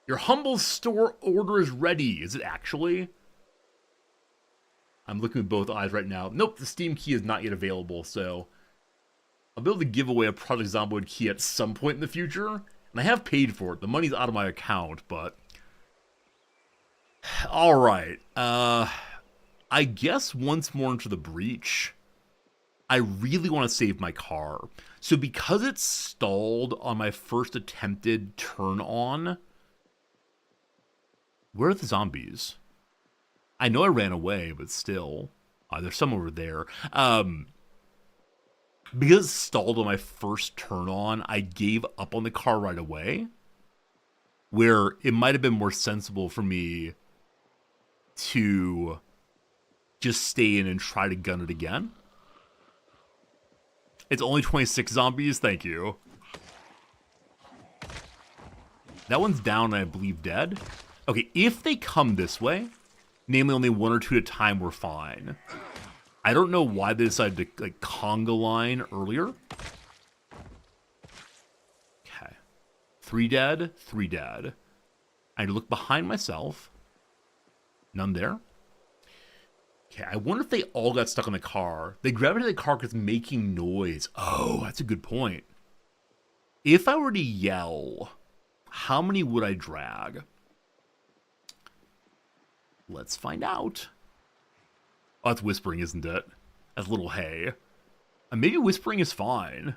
Your humble store order is ready. Is it actually? I'm looking with both eyes right now. Nope, the Steam key is not yet available, so I'll be able to give away a Project Zomboid key at some point in the future. And I have paid for it. The money's out of my account, but alright. I guess once more into the breach. I really want to save my car. So because it's stalled on my first attempted turn on, where are the zombies? I know I ran away, but still. There's some over there. Because it's stalled on my first turn on, I gave up on the car right away. Where it might have been more sensible for me to just stay in and try to gun it again. It's only 26 zombies, thank you. That one's down and I believe dead. Okay, if they come this way, namely only one or two at a time, we're fine. I don't know why they decided to like conga line earlier. 3 dead, 3 dead. I need to look behind myself. None there. Okay, I wonder if they all got stuck in the car. They gravitated the car because it's making noise. Oh, that's a good point. If I were to yell, how many would I drag? Let's find out. Oh, that's whispering, isn't it? That's little hay. Maybe whispering is fine.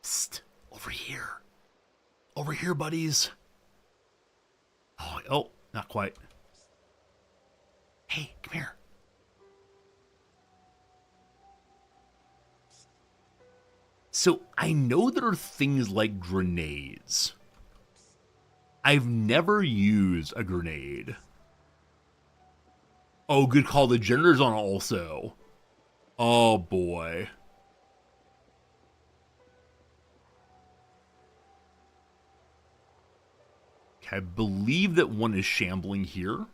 Psst, over here. Over here, buddies. Oh, not quite. Hey, come here. So, I know there are things like grenades. I've never used a grenade. Oh, good call. The generator's on also. Oh, boy. Okay, I believe that one is shambling here.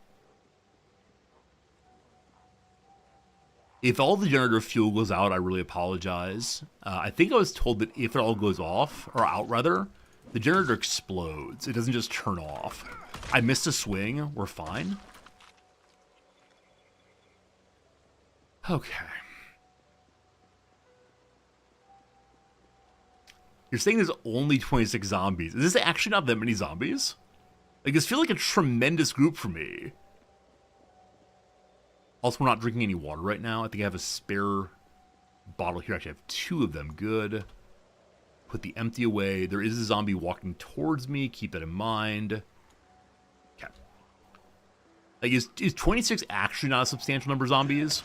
If all the generator fuel goes out, I really apologize. I think I was told that if it all goes off, or out rather, the generator explodes. It doesn't just turn off. I missed a swing. We're fine. Okay. You're saying there's only 26 zombies. Is this actually not that many zombies? Like, this feels like a tremendous group for me. Also, we're not drinking any water right now. I think I have a spare bottle here. Actually, I have 2 of them. Good. Put the empty away. There is a zombie walking towards me. Keep that in mind. Okay. Like, is 26 actually not a substantial number of zombies?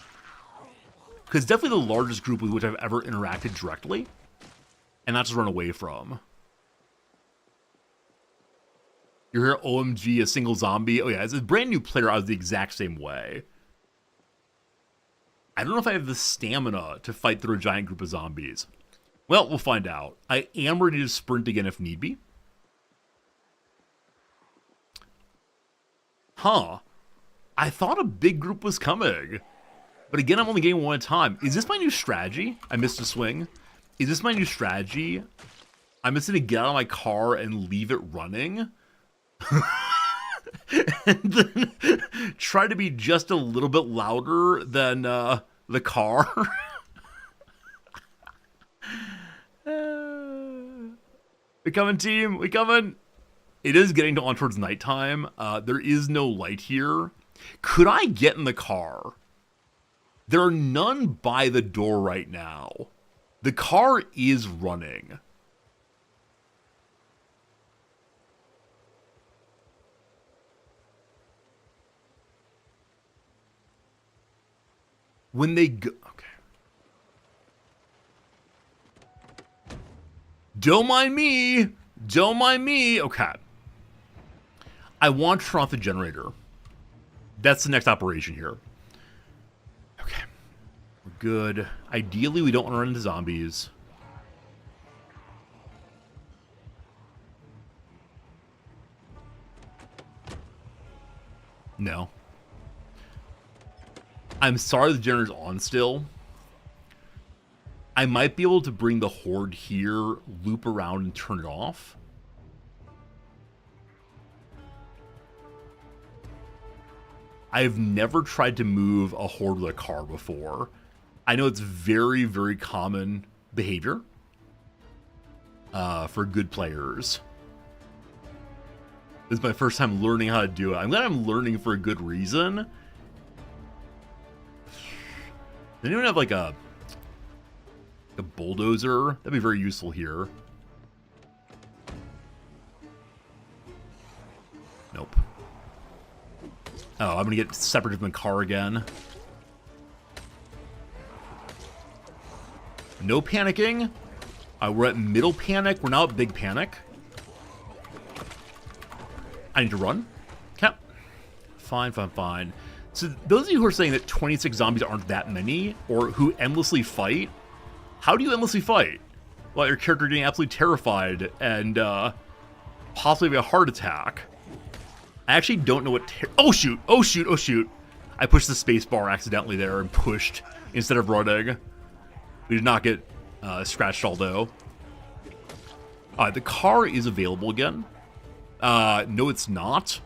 Because it's definitely the largest group with which I've ever interacted directly. And not just run away from. You're here, OMG, a single zombie. Oh yeah, as a brand new player, I was the exact same way. I don't know if I have the stamina to fight through a giant group of zombies. Well, we'll find out. I am ready to sprint again if need be. Huh. I thought a big group was coming. But again, I'm only getting one at a time. Is this my new strategy? I missed a swing. Is this my new strategy? I'm just going to get out of my car and leave it running. And then try to be just a little bit louder than the car. We coming, team. We coming. It is getting on towards nighttime. There is no light here. Could I get in the car? There are none by the door right now. The car is running. When they go... Okay. Don't mind me. Don't mind me. Okay. I want to turn off the generator. That's the next operation here. Okay. We're good. Ideally, we don't want to run into zombies. No. I'm sorry the generator's on still. I might be able to bring the horde here, loop around, and turn it off. I've never tried to move a horde with a car before. I know it's very, very common behavior for good players. This is my first time learning how to do it. I'm glad I'm learning for a good reason. Does anyone have like a bulldozer? That'd be very useful here. Nope. Oh, I'm gonna get separated from the car again. No panicking. We're at middle panic. We're now at big panic. I need to run. Okay. Fine, fine, fine. So those of you who are saying that 26 zombies aren't that many, or who endlessly fight, how do you endlessly fight? Well, your character getting absolutely terrified and possibly have a heart attack. I actually don't know what... Oh, shoot! Oh, shoot! Oh, shoot! I pushed the space bar accidentally there and pushed instead of running. We did not get scratched, although. The car is available again. No, it's not.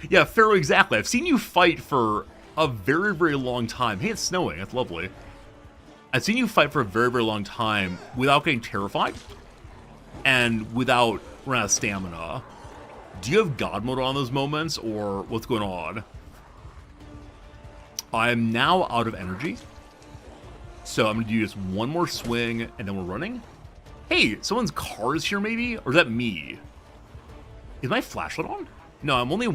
Yeah, Pharaoh, exactly. I've seen you fight for a very, very long time. Hey, it's snowing. That's lovely. I've seen you fight for a very, very long time without getting terrified and without running out of stamina. Do you have God mode on those moments, or what's going on? I'm now out of energy. So I'm going to do just one more swing, and then we're running. Hey, someone's car is here, maybe? Or is that me? Is my flashlight on? No, I'm only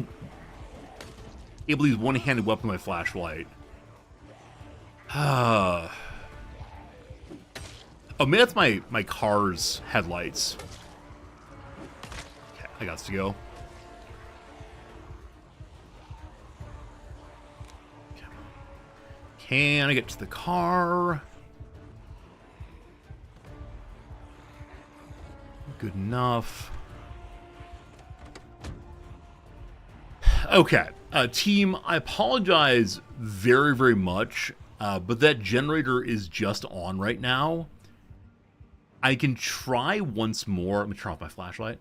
able to use one-handed weapon with my flashlight. Oh, maybe that's my car's headlights. Okay, I got to go. Okay. Can I get to the car? Good enough. Okay, team, I apologize very, very much, but that generator is just on right now. I can try once more. Let me turn off my flashlight.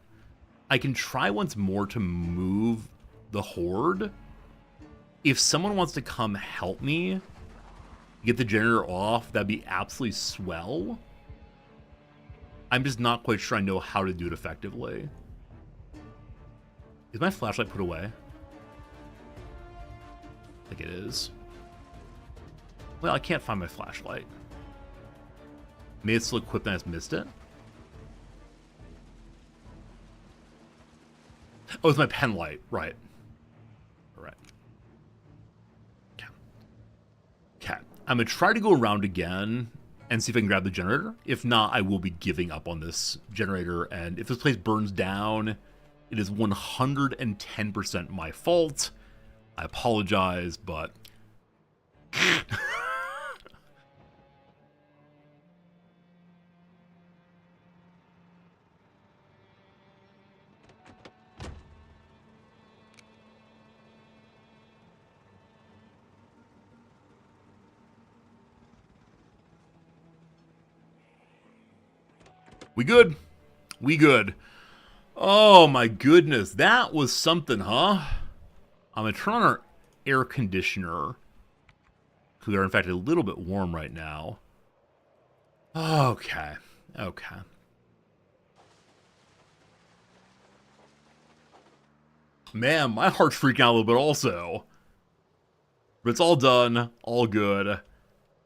I can try once more to move the horde. If someone wants to come help me get the generator off, that'd be absolutely swell. I'm just not quite sure I know how to do it effectively. Is my flashlight put away? I think it is. Well, I can't find my flashlight. Maybe it's still equipped and I just missed it. Oh, it's my pen light. Right. Right. Okay. Okay. I'm going to try to go around again and see if I can grab the generator. If not, I will be giving up on this generator. And if this place burns down, it is 110% my fault. I apologize, but... We good? We good. Oh my goodness, that was something, huh? I'm gonna turn on our air conditioner. We are in fact a little bit warm right now. Okay. Okay. Man, my heart's freaking out a little bit also. But it's all done, all good.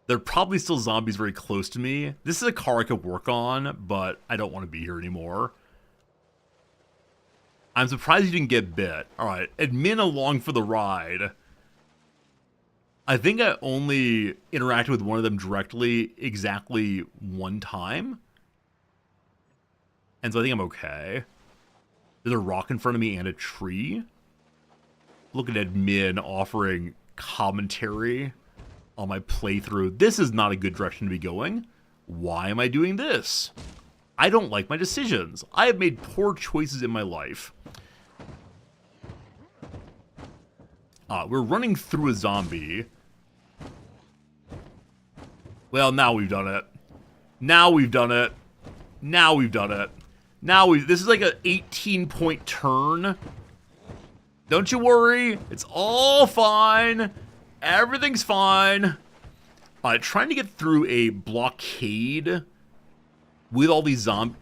There are probably still zombies very close to me. This is a car I could work on, but I don't want to be here anymore. I'm surprised you didn't get bit. Alright, admin along for the ride. I think I only interacted with one of them directly exactly one time. And so I think I'm okay. There's a rock in front of me and a tree. Look at admin offering commentary on my playthrough. This is not a good direction to be going. Why am I doing this? I don't like my decisions. I have made poor choices in my life. We're running through a zombie. Well, now we've done it. Now we've done it. Now we've done it. This is like an 18-point turn. Don't you worry. It's all fine. Everything's fine. Trying to get through a blockade with all these zombies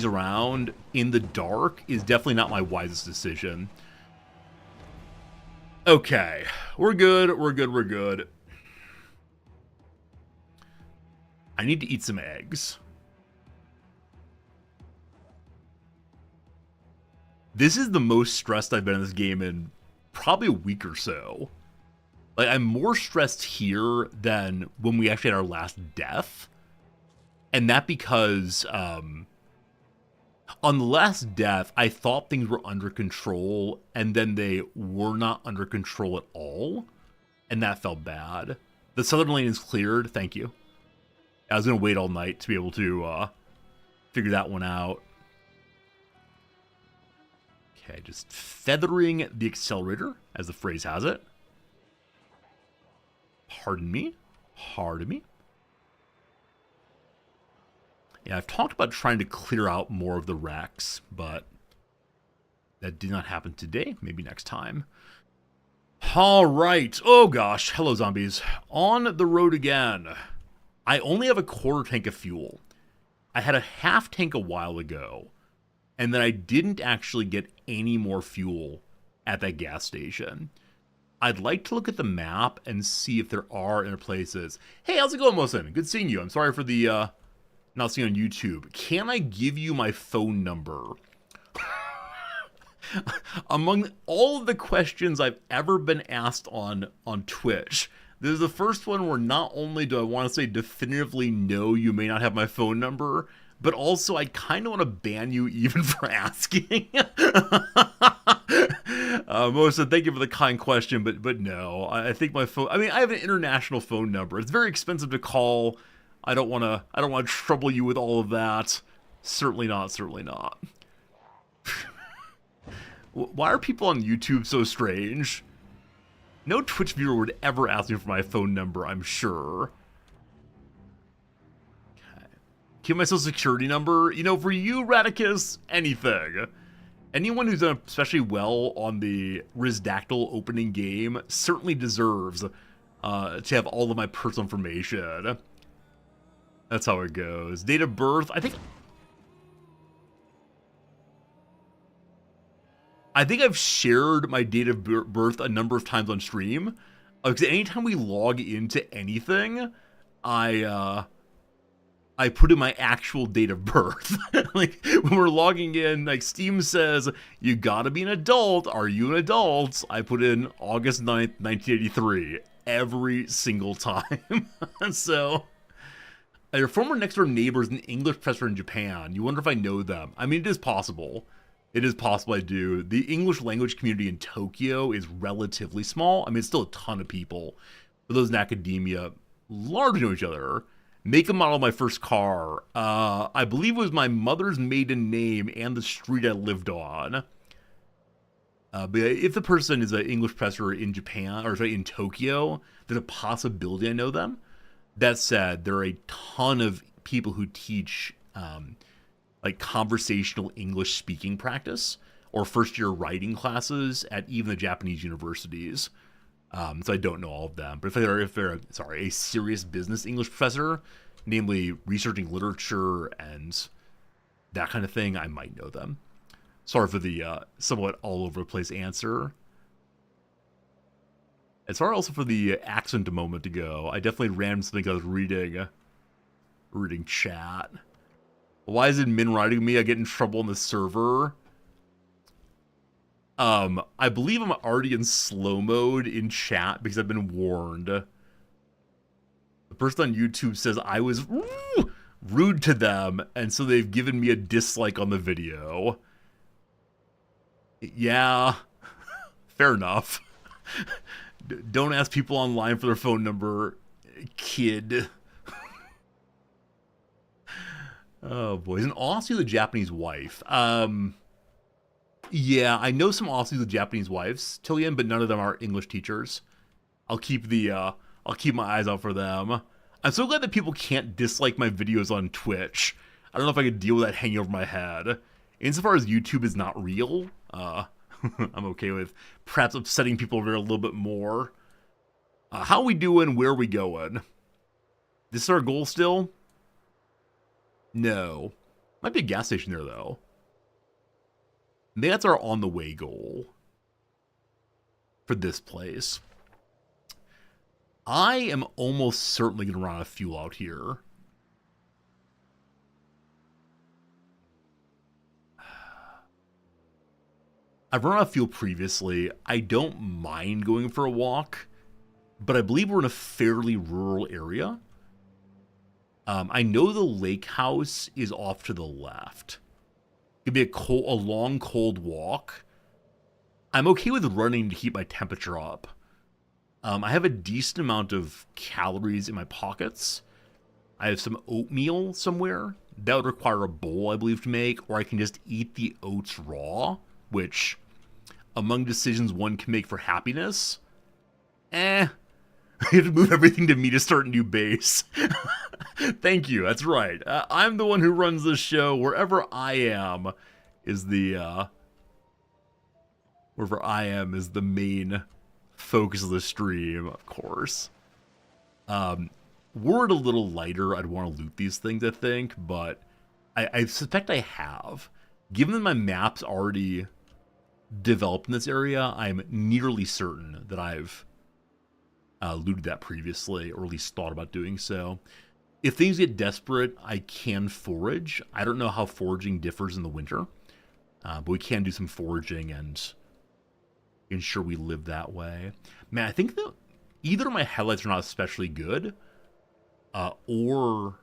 around in the dark is definitely not my wisest decision. Okay, we're good, we're good, we're good. I need to eat some eggs. This is the most stressed I've been in this game in probably a week or so. Like, I'm more stressed here than when we actually had our last death. And that because, on the last death, I thought things were under control, and then they were not under control at all. And that felt bad. The southern lane is cleared, thank you. I was going to wait all night to be able to, figure that one out. Okay, just feathering the accelerator, as the phrase has it. Pardon me? Pardon me? Yeah, I've talked about trying to clear out more of the wrecks, but that did not happen today. Maybe next time. All right. Oh gosh. Hello, zombies. On the road again. I only have a quarter tank of fuel. I had a half tank a while ago, and then I didn't actually get any more fuel at that gas station. I'd like to look at the map and see if there are other places. Hey, how's it going, Mosin? Good seeing you. I'm sorry for the not seeing on YouTube. Can I give you my phone number? Among all of the questions I've ever been asked on Twitch, this is the first one where not only do I want to say definitively no, you may not have my phone number, but also I kind of want to ban you even for asking. Melissa, thank you for the kind question, but no, I think my phone. I mean, I have an international phone number. It's very expensive to call. I don't want to trouble you with all of that. Certainly not. Certainly not. Why are people on YouTube so strange? No Twitch viewer would ever ask me for my phone number, I'm sure. Okay. Give my social security number. You know, for you, Radicus, anything. Anyone who's done especially well on the Rizdactyl opening game certainly deserves to have all of my personal information. That's how it goes. Date of birth, I think I've shared my date of birth a number of times on stream. Because anytime we log into anything, I put in my actual date of birth. Like, when we're logging in, like, Steam says, you gotta be an adult. Are you an adult? I put in August 9th, 1983. Every single time. So, your former next-door neighbor is an English professor in Japan. You wonder if I know them. I mean, it is possible. It is possible I do. The English language community in Tokyo is relatively small. I mean, it's still a ton of people. For those in academia, largely know each other. Make and model of my first car. I believe it was my mother's maiden name and the street I lived on. But if the person is an English professor in Japan, or sorry, in Tokyo, there's a possibility I know them. That said, there are a ton of people who teach like conversational English speaking practice or first year writing classes at even the Japanese universities. So I don't know all of them, but if they're a serious business English professor, namely researching literature and that kind of thing, I might know them. Sorry for the somewhat all over the place answer. And sorry also for the accent a moment ago. I definitely ran something I was reading chat. Why is it min writing me? I get in trouble on the server. I believe I'm already in slow mode in chat because I've been warned. The person on YouTube says I was rude to them, and so they've given me a dislike on the video. Yeah, fair enough. Don't ask people online for their phone number, kid. Oh boy, is an Aussie with a Japanese wife? Yeah, I know some Aussies with Japanese wives, Tillian, but none of them are English teachers. I'll keep my eyes out for them. I'm so glad that people can't dislike my videos on Twitch. I don't know if I could deal with that hanging over my head. Insofar as YouTube is not real, I'm okay with perhaps upsetting people over there a little bit more. How we doing? Where are we going? This is our goal still? No. Might be a gas station there, though. Maybe that's our on the way goal for this place. I am almost certainly going to run out of fuel out here. I've run out of fuel previously. I don't mind going for a walk, but I believe we're in a fairly rural area. I know the lake house is off to the left. It'd be a long, cold walk. I'm okay with running to keep my temperature up. I have a decent amount of calories in my pockets. I have some oatmeal somewhere. That would require a bowl, I believe, to make, or I can just eat the oats raw, which, among decisions one can make for happiness, You have to move everything to me to start a new base. Thank you, that's right. I'm the one who runs this show. Wherever I am is the main focus of the stream, of course. Were it a little lighter, I'd want to loot these things, I think, but I suspect I have. Given that my map's already developed in this area, I'm nearly certain that I've looted that previously, or at least thought about doing so. If things get desperate, I can forage. I don't know how foraging differs in the winter, but we can do some foraging and ensure we live that way. Man, I think that either my headlights are not especially good, or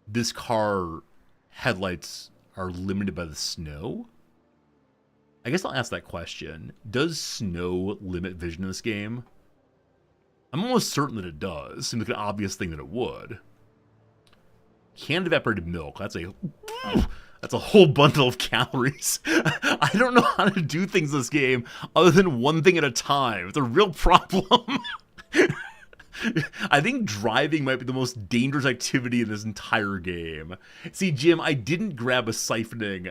this car headlights are limited by the snow. I guess I'll ask that question. Does snow limit vision in this game? I'm almost certain that it does. Seems like an obvious thing that it would. Canned evaporated milk. That's a whole bundle of calories. I don't know how to do things in this game other than one thing at a time. It's a real problem. I think driving might be the most dangerous activity in this entire game. See, Jim, I didn't grab a siphoning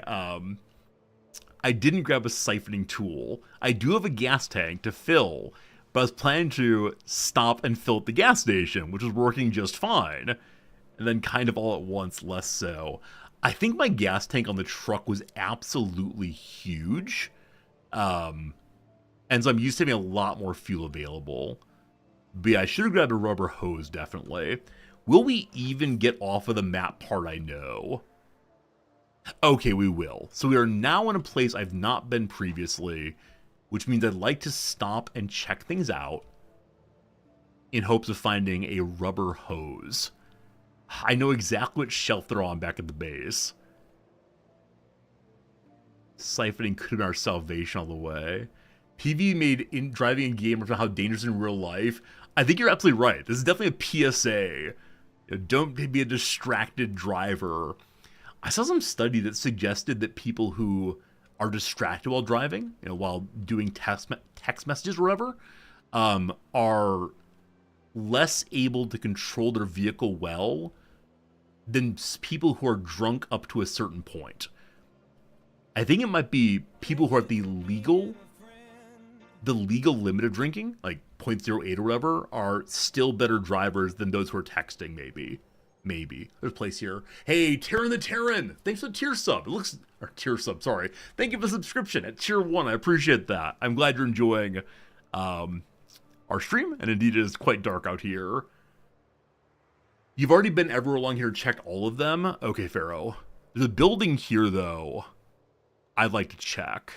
tool. I do have a gas tank to fill, but I was planning to stop and fill at the gas station, which was working just fine. And then kind of all at once, less so. I think my gas tank on the truck was absolutely huge. And so I'm used to having a lot more fuel available. But yeah, I should have grabbed a rubber hose, definitely. Will we even get off of the map part I know? Okay, we will. So we are now in a place I've not been previously, which means I'd like to stop and check things out in hopes of finding a rubber hose. I know exactly what shelf they're on back at the base. Siphoning could have been our salvation all the way. PV made in driving a game about how dangerous in real life. I think you're absolutely right. This is definitely a PSA. Don't be a distracted driver. I saw some study that suggested that people who are distracted while driving, while doing text messages or whatever, are less able to control their vehicle well than people who are drunk up to a certain point. I think it might be people who are at the legal limit of drinking, like 0.08 or whatever, are still better drivers than those who are texting, maybe. There's a place here. Hey, Terran the Terran! Thanks for the tier sub. Sorry. Thank you for the subscription at tier 1. I appreciate that. I'm glad you're enjoying our stream, and indeed it is quite dark out here. You've already been everywhere along here and checked all of them? Okay, Pharaoh. There's a building here, though, I'd like to check.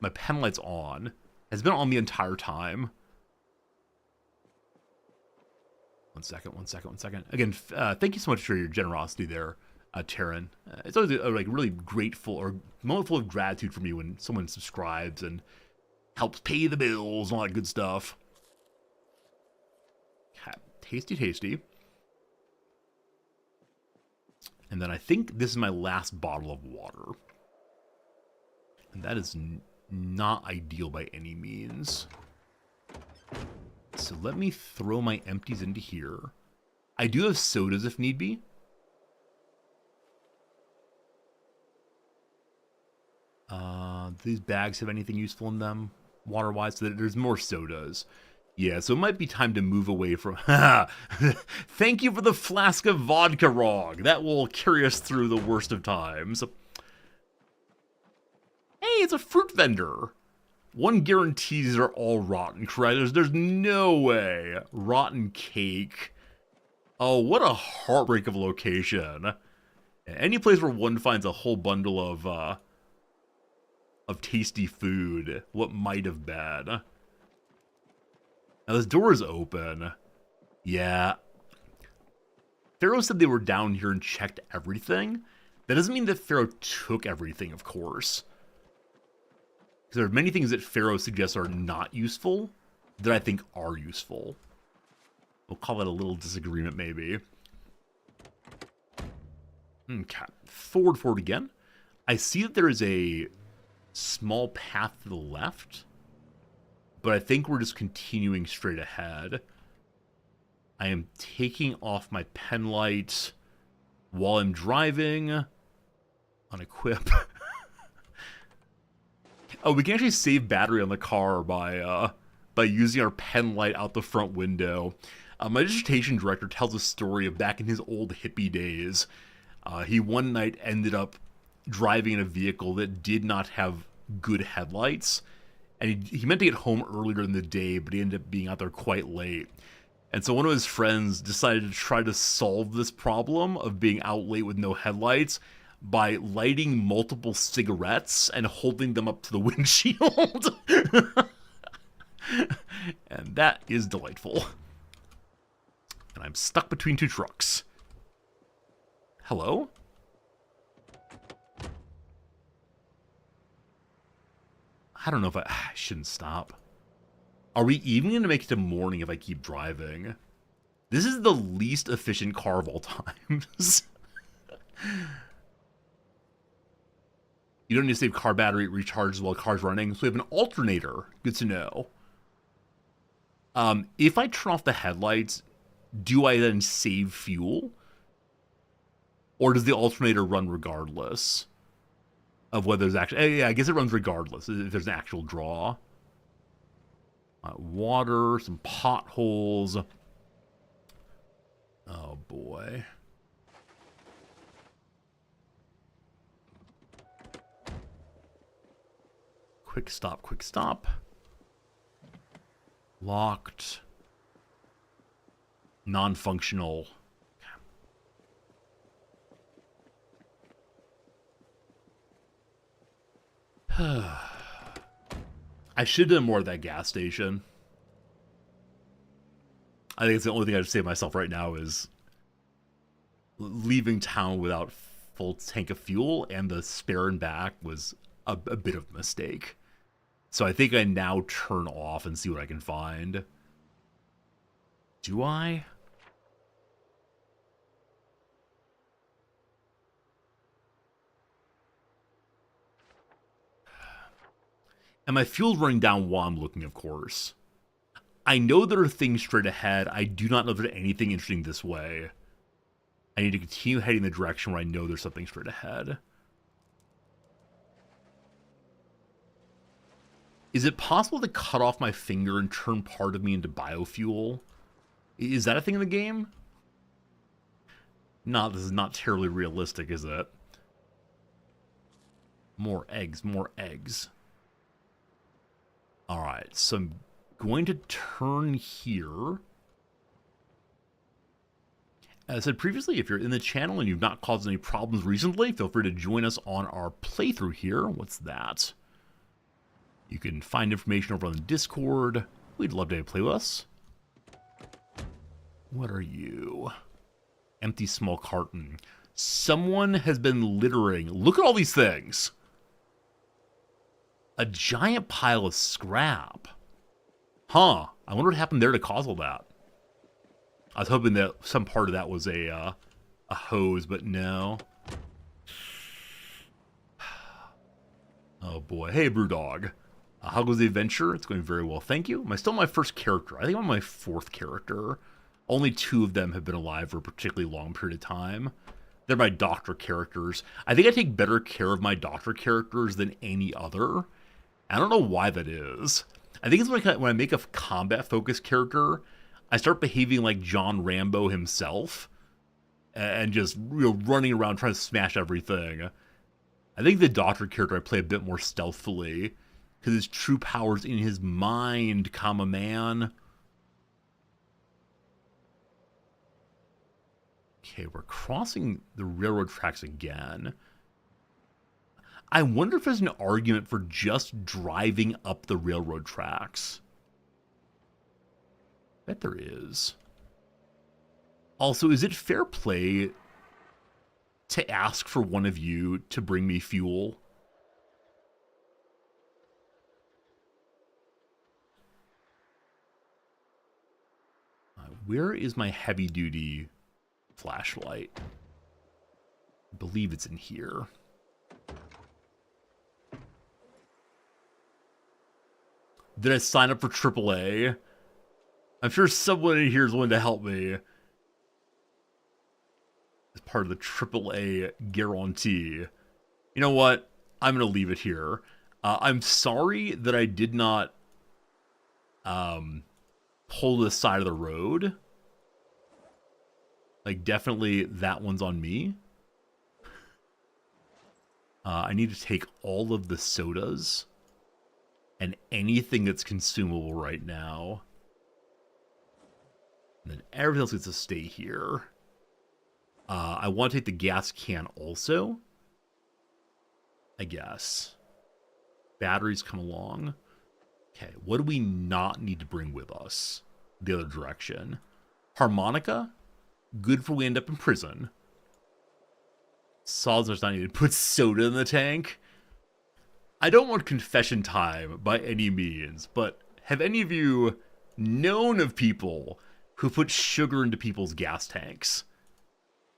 My pen light's on. It's been on the entire time. One second. Again, thank you so much for your generosity there, Terran. It's always like really grateful or moment full of gratitude for me when someone subscribes and helps pay the bills and all that good stuff. Tasty. And then I think this is my last bottle of water. And that is not ideal by any means. So let me throw my empties into here. I do have sodas if need be. Do these bags have anything useful in them, water-wise? So there's more sodas. Yeah, so it might be time to move away from... Thank you for the flask of vodka, Rog. That will carry us through the worst of times. Hey, it's a fruit vendor. One guarantees they're all rotten, correct? There's no way. Rotten cake. Oh, what a heartbreak of a location. Any place where one finds a whole bundle of tasty food. What might have been. Now this door is open. Yeah. Pharaoh said they were down here and checked everything. That doesn't mean that Pharaoh took everything, of course. Because there are many things that Pharaoh suggests are not useful that I think are useful. We'll call that a little disagreement, maybe. Okay. Forward again. I see that there is a small path to the left, but I think we're just continuing straight ahead. I am taking off my pen light while I'm driving. Unequip. Oh, we can actually save battery on the car by using our pen light out the front window. My dissertation director tells a story of back in his old hippie days. He one night ended up driving in a vehicle that did not have good headlights, and he meant to get home earlier in the day, but he ended up being out there quite late. And so one of his friends decided to try to solve this problem of being out late with no headlights by lighting multiple cigarettes and holding them up to the windshield. And that is delightful. And I'm stuck between two trucks. Hello? I don't know if I shouldn't stop. Are we even going to make it to morning if I keep driving? This is the least efficient car of all times. You don't need to save car battery, it recharges while the car's running. So we have an alternator. Good to know. If I turn off the headlights, do I then save fuel? Or does the alternator run regardless of whether there's actually... Yeah, I guess it runs regardless if there's an actual draw. Water, some potholes. Oh, boy. Quick stop, quick stop. Locked. Non-functional. I should have done more at that gas station. I think it's the only thing I should say to myself right now is leaving town without full tank of fuel and the spare and back was a bit of a mistake. So I think I now turn off and see what I can find. Do I? And my fuel's running down while I'm looking, of course. I know there are things straight ahead. I do not know if there's anything interesting this way. I need to continue heading the direction where I know there's something straight ahead. Is it possible to cut off my finger and turn part of me into biofuel? Is that a thing in the game? No, this is not terribly realistic, is it? More eggs, more eggs. Alright, so I'm going to turn here. As I said previously, if you're in the channel and you've not caused any problems recently, feel free to join us on our playthrough here. What's that? You can find information over on the Discord. We'd love to have you play with us. What are you? Empty small carton. Someone has been littering. Look at all these things. A giant pile of scrap. Huh. I wonder what happened there to cause all that. I was hoping that some part of that was a hose, but no. Oh boy. Hey, Brewdog. How goes the adventure? It's going very well, thank you. Am I still my first character? I think I'm my fourth character. Only 2 of them have been alive for a particularly long period of time. They're my doctor characters. I think I take better care of my doctor characters than any other. I don't know why that is. I think it's when I make a combat-focused character, I start behaving like John Rambo himself. And just running around trying to smash everything. I think the doctor character I play a bit more stealthily. Because his true power's in his mind, comma man. Okay, we're crossing the railroad tracks again. I wonder if there's an argument for just driving up the railroad tracks. Bet there is. Also, is it fair play to ask for one of you to bring me fuel? Where is my heavy-duty flashlight? I believe it's in here. Did I sign up for AAA? I'm sure someone in here is willing to help me. As part of the AAA guarantee. You know what? I'm going to leave it here. I'm sorry that I did not pull to the side of the road. Like, definitely that one's on me. I need to take all of the sodas and anything that's consumable right now. And then everything else gets to stay here. I want to take the gas can also. I guess. Batteries come along. Okay, what do we not need to bring with us? The other direction. Harmonica? Good for we end up in prison. Solids not needed. Put soda in the tank? I don't want confession time by any means, but have any of you known of people who put sugar into people's gas tanks?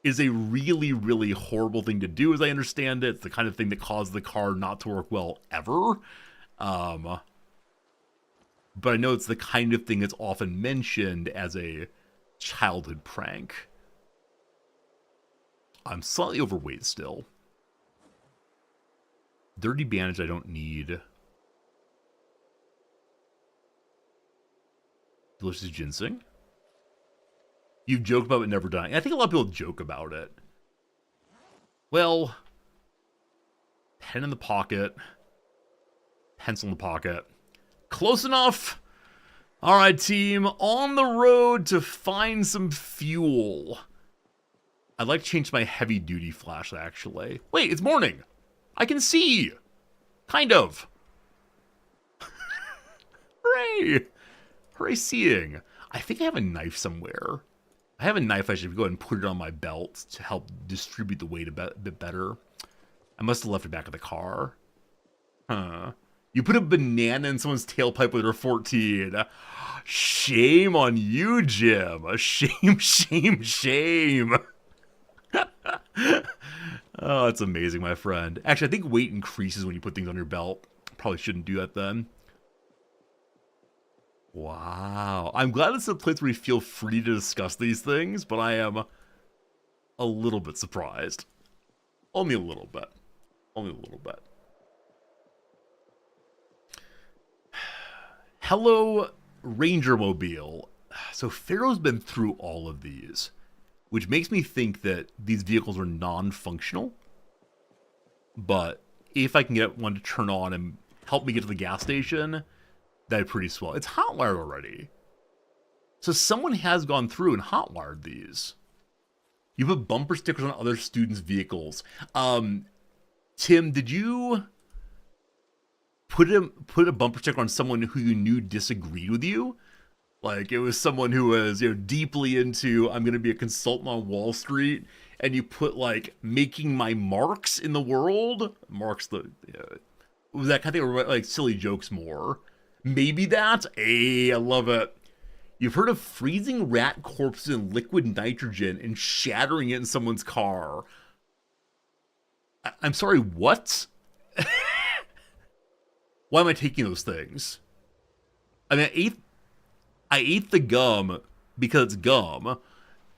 Is a really, really horrible thing to do, as I understand it. It's the kind of thing that caused the car not to work well ever. But I know it's the kind of thing that's often mentioned as a childhood prank. I'm slightly overweight still. Dirty bandage I don't need. Delicious ginseng. You've joked about it never dying. I think a lot of people joke about it. Well, pen in the pocket. Pencil in the pocket. Close enough! Alright, team. On the road to find some fuel. I'd like to change my heavy-duty flashlight, actually. Wait, it's morning! I can see! Kind of. Hooray! Hooray seeing. I think I have a knife somewhere. I have a knife. I should go ahead and put it on my belt to help distribute the weight a bit better. I must have left it back in the car. Huh. You put a banana in someone's tailpipe when they're 14. Shame on you, Jim. Shame, shame, shame. Oh, that's amazing, my friend. Actually, I think weight increases when you put things on your belt. Probably shouldn't do that then. Wow. I'm glad it's a place where we feel free to discuss these things, but I am a little bit surprised. Only a little bit. Only a little bit. Hello, Ranger Mobile. So Pharaoh's been through all of these, which makes me think that these vehicles are non-functional. But if I can get one to turn on and help me get to the gas station, that'd be pretty swell. It's hotwired already. So someone has gone through and hotwired these. You put bumper stickers on other students' vehicles. Tim, did you put a bumper sticker on someone who you knew disagreed with you? Like, it was someone who was, deeply into, I'm going to be a consultant on Wall Street, and you put, like, making my marks in the world? Marks the, that kind of thing, or, like, silly jokes more. Maybe that? Hey, I love it. You've heard of freezing rat corpses in liquid nitrogen and shattering it in someone's car. I'm sorry, what? Why am I taking those things? I mean, I ate the gum because it's gum,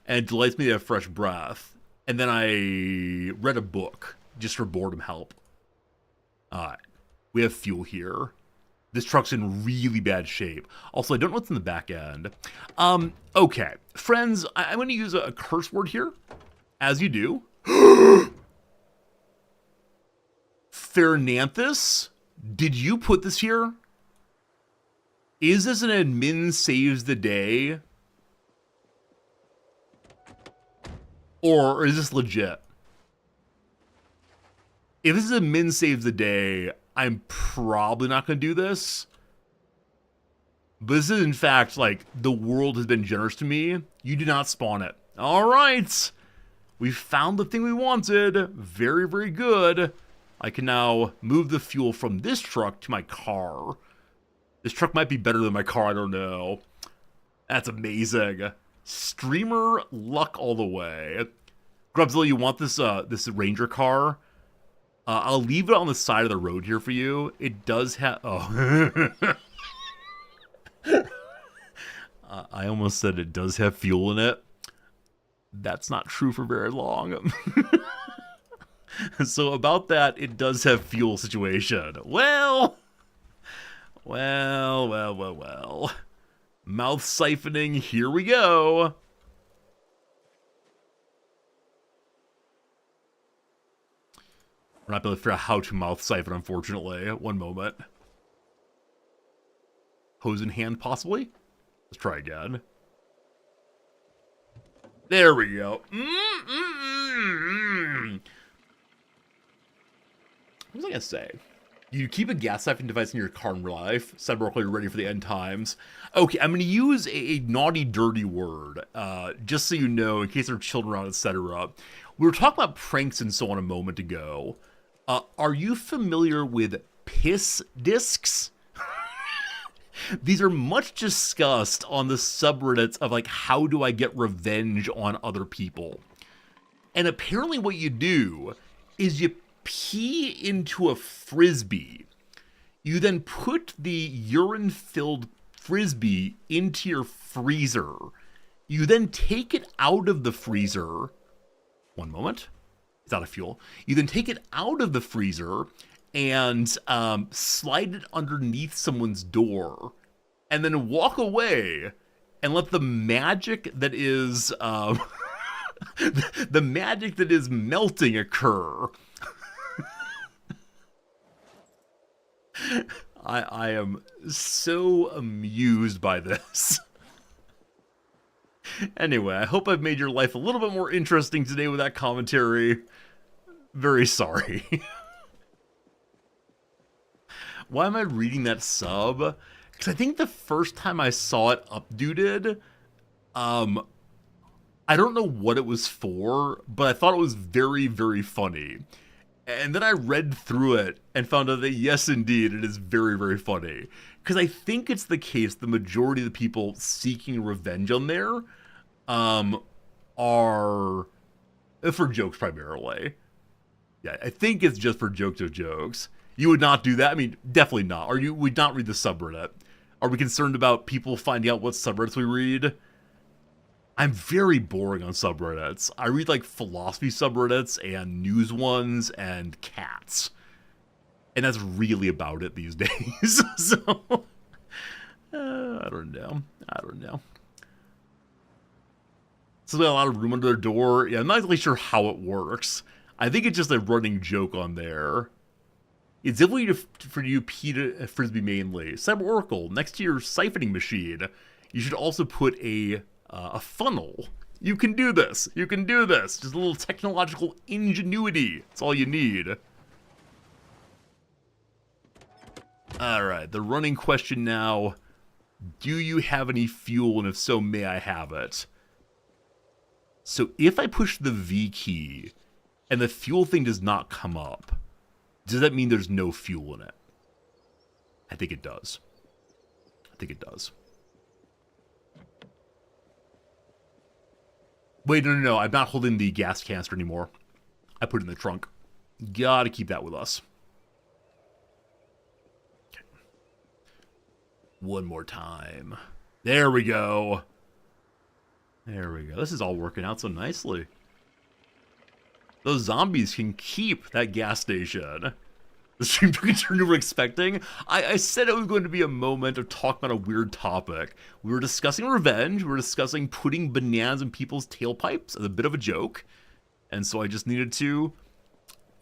and it delights me to have fresh breath. And then I read a book just for boredom help. Alright, we have fuel here. This truck's in really bad shape. Also, I don't know what's in the back end. Okay. Friends, I'm going to use a curse word here, as you do. Fernanthus, did you put this here? Is this an admin saves the day? Or is this legit? If this is admin saves the day, I'm probably not going to do this. But this is, in fact, like, the world has been generous to me. You do not spawn it. All right. We found the thing we wanted. Very, very good. I can now move the fuel from this truck to my car. This truck might be better than my car, I don't know. That's amazing. Streamer luck all the way. Grubzilla, you want this Ranger car? I'll leave it on the side of the road here for you. It does have... Oh. I almost said it does have fuel in it. That's not true for very long. So about that, it does have fuel situation. Well. Mouth siphoning, here we go. We're not able to figure out how to mouth siphon, unfortunately. One moment. Hose in hand, possibly? Let's try again. There we go. What was I gonna say? You keep a gas siphon device in your car in real life. Said Berkeley, you're ready for the end times. Okay, I'm gonna use a naughty, dirty word, just so you know, in case there are children around, etc. We were talking about pranks and so on a moment ago. Are you familiar with piss discs? These are much discussed on the subreddits of like, how do I get revenge on other people? And apparently what you do is you pee into a frisbee. You then put the urine-filled frisbee into your freezer. You then take it out of the freezer. One moment. It's out of fuel. You then take it out of the freezer and slide it underneath someone's door, and then walk away and let the magic that is the magic that is melting occur. I am so amused by this. Anyway, I hope I've made your life a little bit more interesting today with that commentary. Very sorry. Why am I reading that sub? Because I think the first time I saw it updated, I don't know what it was for, but I thought it was very, very funny. And then I read through it and found out that yes, indeed, it is very, very funny. Because I think it's the case the majority of the people seeking revenge on there are for jokes primarily. Yeah, I think it's just for jokes of jokes. You would not do that? I mean, definitely not. Or you would not read the subreddit. Are we concerned about people finding out what subreddits we read? I'm very boring on subreddits. I read like philosophy subreddits and news ones and cats. And that's really about it these days. So, I don't know. So there's a lot of room under their door. Yeah, I'm not really sure how it works. I think it's just a running joke on there. It's definitely for you pee to frisbee mainly. Cyber Oracle, next to your siphoning machine, you should also put a funnel. You can do this. You can do this. Just a little technological ingenuity. That's all you need. Alright, the running question now. Do you have any fuel, and if so, may I have it? So if I push the V key, and the fuel thing does not come up, does that mean there's no fuel in it? I think it does. Wait, no, I'm not holding the gas canister anymore. I put it in the trunk. Gotta keep that with us. Okay. One more time. There we go. This is all working out so nicely. Those zombies can keep that gas station. The stream took a turn you were expecting. I said it was going to be a moment of talking about a weird topic. We were discussing revenge. We were discussing putting bananas in people's tailpipes as a bit of a joke. And so I just needed to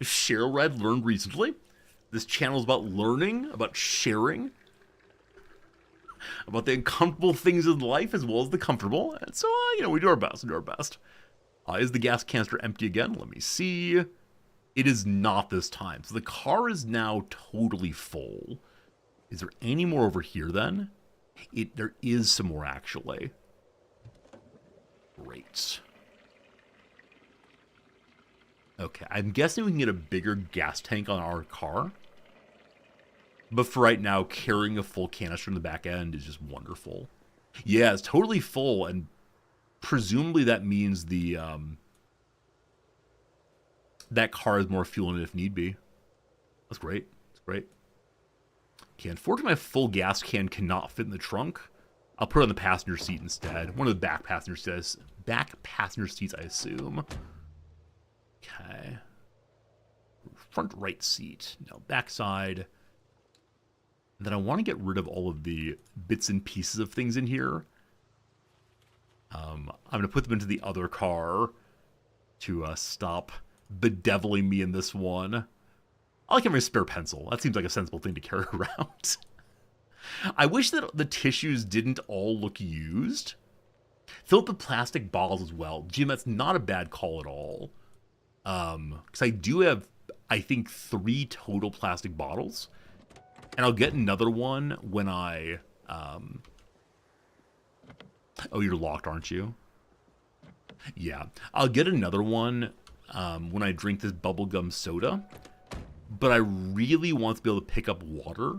share what I'd learned recently. This channel is about learning, about sharing, about the uncomfortable things in life as well as the comfortable. And so, we do our best. Is the gas canister empty again? Let me see. It is not this time. So the car is now totally full. Is there any more over here then? There is some more actually. Great. Okay, I'm guessing we can get a bigger gas tank on our car. But for right now, carrying a full canister in the back end is just wonderful. Yeah, it's totally full, and presumably that means the That car has more fuel in it if need be. That's great. That's great. Okay, unfortunately, my full gas can cannot fit in the trunk. I'll put it on the passenger seat instead. One of the back passenger seats. Back passenger seats, I assume. Okay. Front right seat. No, back side. And then I want to get rid of all of the bits and pieces of things in here. I'm going to put them into the other car to stop bedeviling me in this one. I like having a spare pencil. That seems like a sensible thing to carry around. I wish that the tissues didn't all look used. Fill up the plastic bottles as well. Jim, that's not a bad call at all. Because I do have, I think, 3 total plastic bottles. And I'll get another one when I... Oh, you're locked, aren't you? Yeah. I'll get another one when I drink this bubblegum soda. But I really want to be able to pick up water.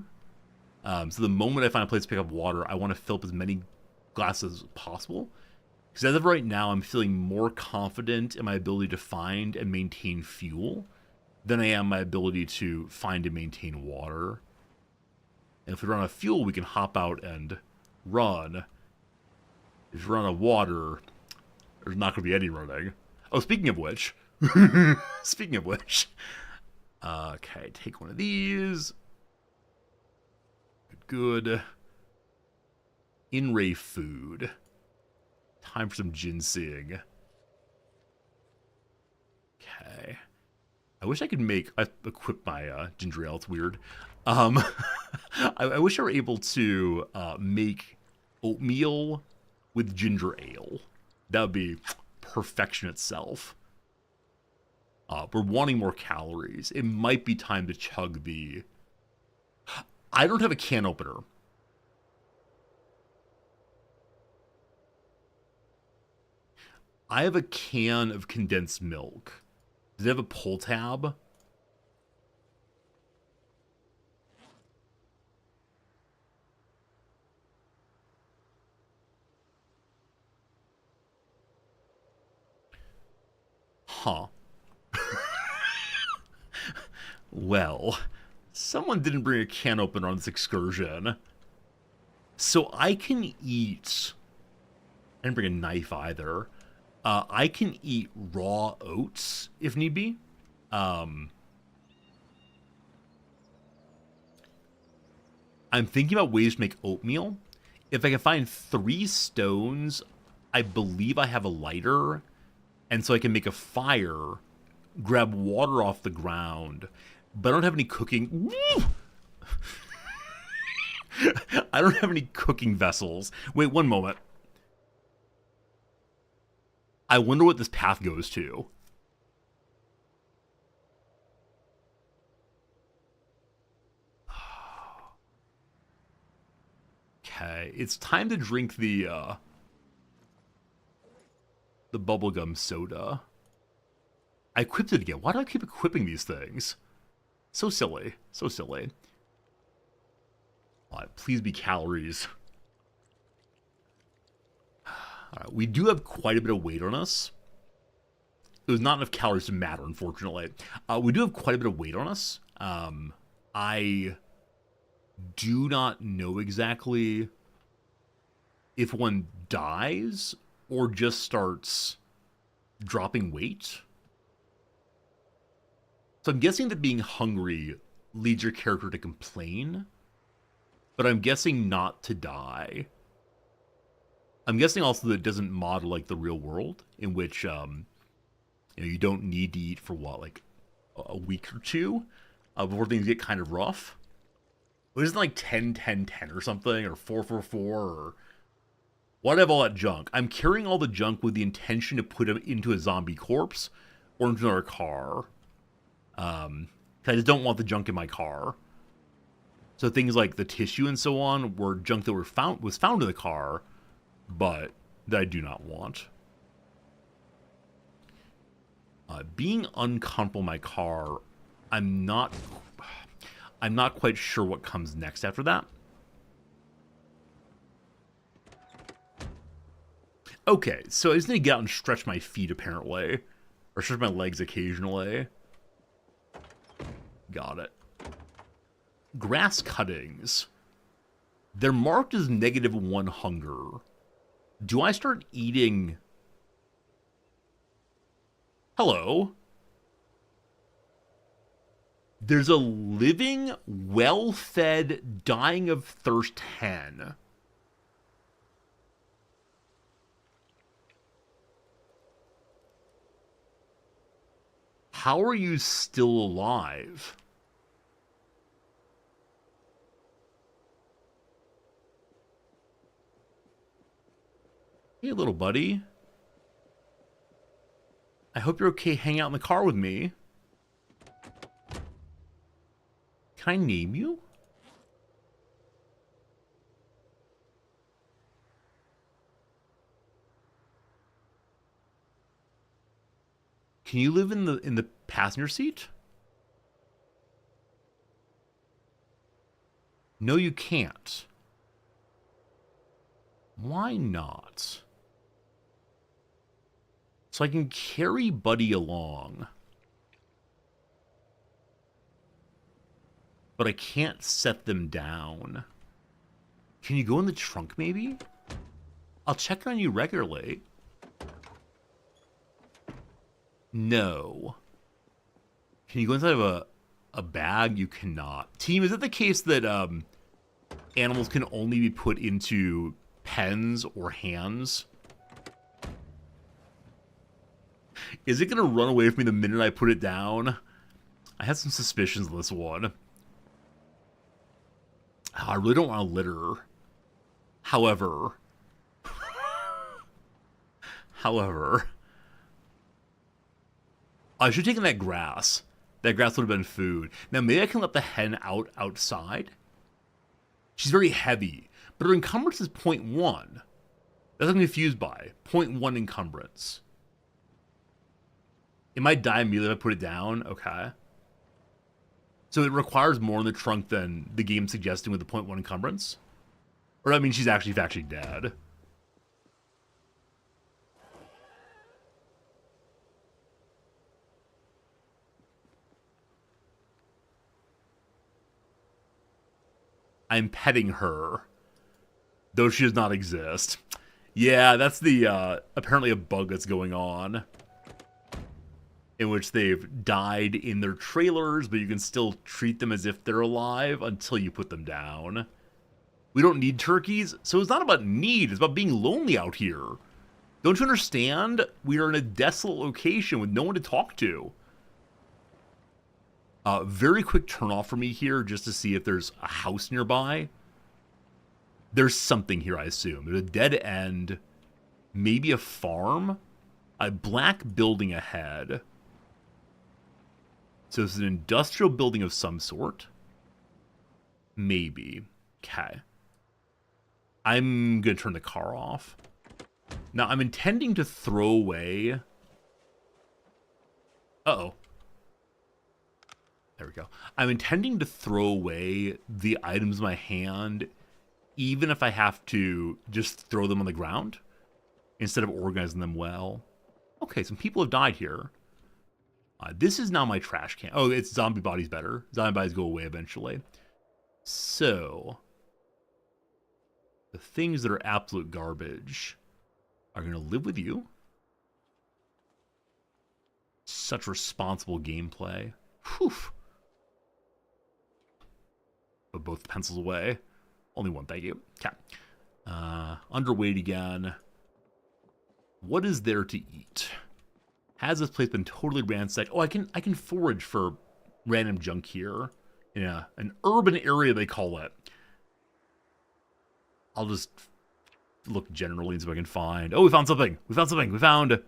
So the moment I find a place to pick up water, I want to fill up as many glasses as possible. Because as of right now, I'm feeling more confident in my ability to find and maintain fuel than I am my ability to find and maintain water. And if we run out of fuel, we can hop out and run. If we run out of water, there's not going to be any running. Oh, speaking of which. Okay, take one of these. Good. In-ray food. Time for some ginseng. Okay. I wish I could equip my ginger ale. It's weird. I wish I were able to make oatmeal with ginger ale. That would be perfection itself. We're wanting more calories. It might be time to chug the... I don't have a can opener. I have a can of condensed milk. Does it have a pull tab? Huh. Well, someone didn't bring a can opener on this excursion. So I can eat... I didn't bring a knife either. I can eat raw oats if need be. I'm thinking about ways to make oatmeal. If I can find 3 stones, I believe I have a lighter. And so I can make a fire, grab water off the ground. But I don't have any cooking... I don't have any cooking vessels. Wait, one moment. I wonder what this path goes to. Okay, it's time to drink the bubblegum soda. I equipped it again. Why do I keep equipping these things? So silly. So silly. Alright, please be calories. Alright, we do have quite a bit of weight on us. There's not enough calories to matter, unfortunately. We do have quite a bit of weight on us. I do not know exactly if one dies or just starts dropping weight. So I'm guessing that being hungry leads your character to complain, but I'm guessing not to die. I'm guessing also that it doesn't model like the real world, in which you don't need to eat for what, like a week or two before things get kind of rough. It isn't like 10-10-10 or something, or 4-4-4, or what have all that junk. I'm carrying all the junk with the intention to put it into a zombie corpse or into another car. I just don't want the junk in my car. So things like the tissue and so on were junk that was found in the car, but that I do not want. Being uncomfortable in my car, I'm not quite sure what comes next after that. Okay, so I just need to get out and stretch my feet, apparently. Or stretch my legs occasionally. Got it. Grass cuttings. They're marked as -1 hunger. Do I start eating... Hello? There's a living, well-fed, dying of thirst hen. How are you still alive? Hey, little buddy. I hope you're okay hanging out in the car with me. Can I name you? Can you live in the passenger seat? No, you can't. Why not? So I can carry Buddy along. But I can't set them down. Can you go in the trunk, maybe? I'll check on you regularly. No. Can you go inside of a bag? You cannot. Team, is it the case that animals can only be put into pens or hands? Is it going to run away from me the minute I put it down? I have some suspicions on this one. Oh, I really don't want to litter. However, I should have taken that grass. That grass would have been food. Now, maybe I can let the hen outside. She's very heavy, but her encumbrance is 0.1. That's what I'm confused by. 0.1 encumbrance. It might die immediately if I put it down. Okay. So it requires more in the trunk than the game's suggesting with the 0.1 encumbrance? Or, I mean, she's actually dead. I'm petting her, though she does not exist. Yeah, that's the, apparently a bug that's going on, in which they've died in their trailers, but you can still treat them as if they're alive until you put them down. We don't need turkeys, so it's not about need, it's about being lonely out here. Don't you understand? We are in a desolate location with no one to talk to. Very quick turnoff for me here, just to see if there's a house nearby. There's something here, I assume. There's a dead end, maybe a farm, a black building ahead. So it's an industrial building of some sort. Maybe. Okay. I'm going to turn the car off. Now, I'm intending to throw away... Uh-oh. There we go. I'm intending to throw away the items in my hand, even if I have to just throw them on the ground, instead of organizing them well. Okay, some people have died here. This is now my trash can. Oh, it's zombie bodies better. Zombie bodies go away eventually. So, the things that are absolute garbage are going to live with you. Such responsible gameplay. Whew. Put both pencils away. Only one, thank you. Okay. Underweight again. What is there to eat? Has this place been totally ransacked? Oh, I can forage for random junk here. Yeah, an urban area they call it. I'll just look generally and see if I can find... Oh, we found something! We found something! We found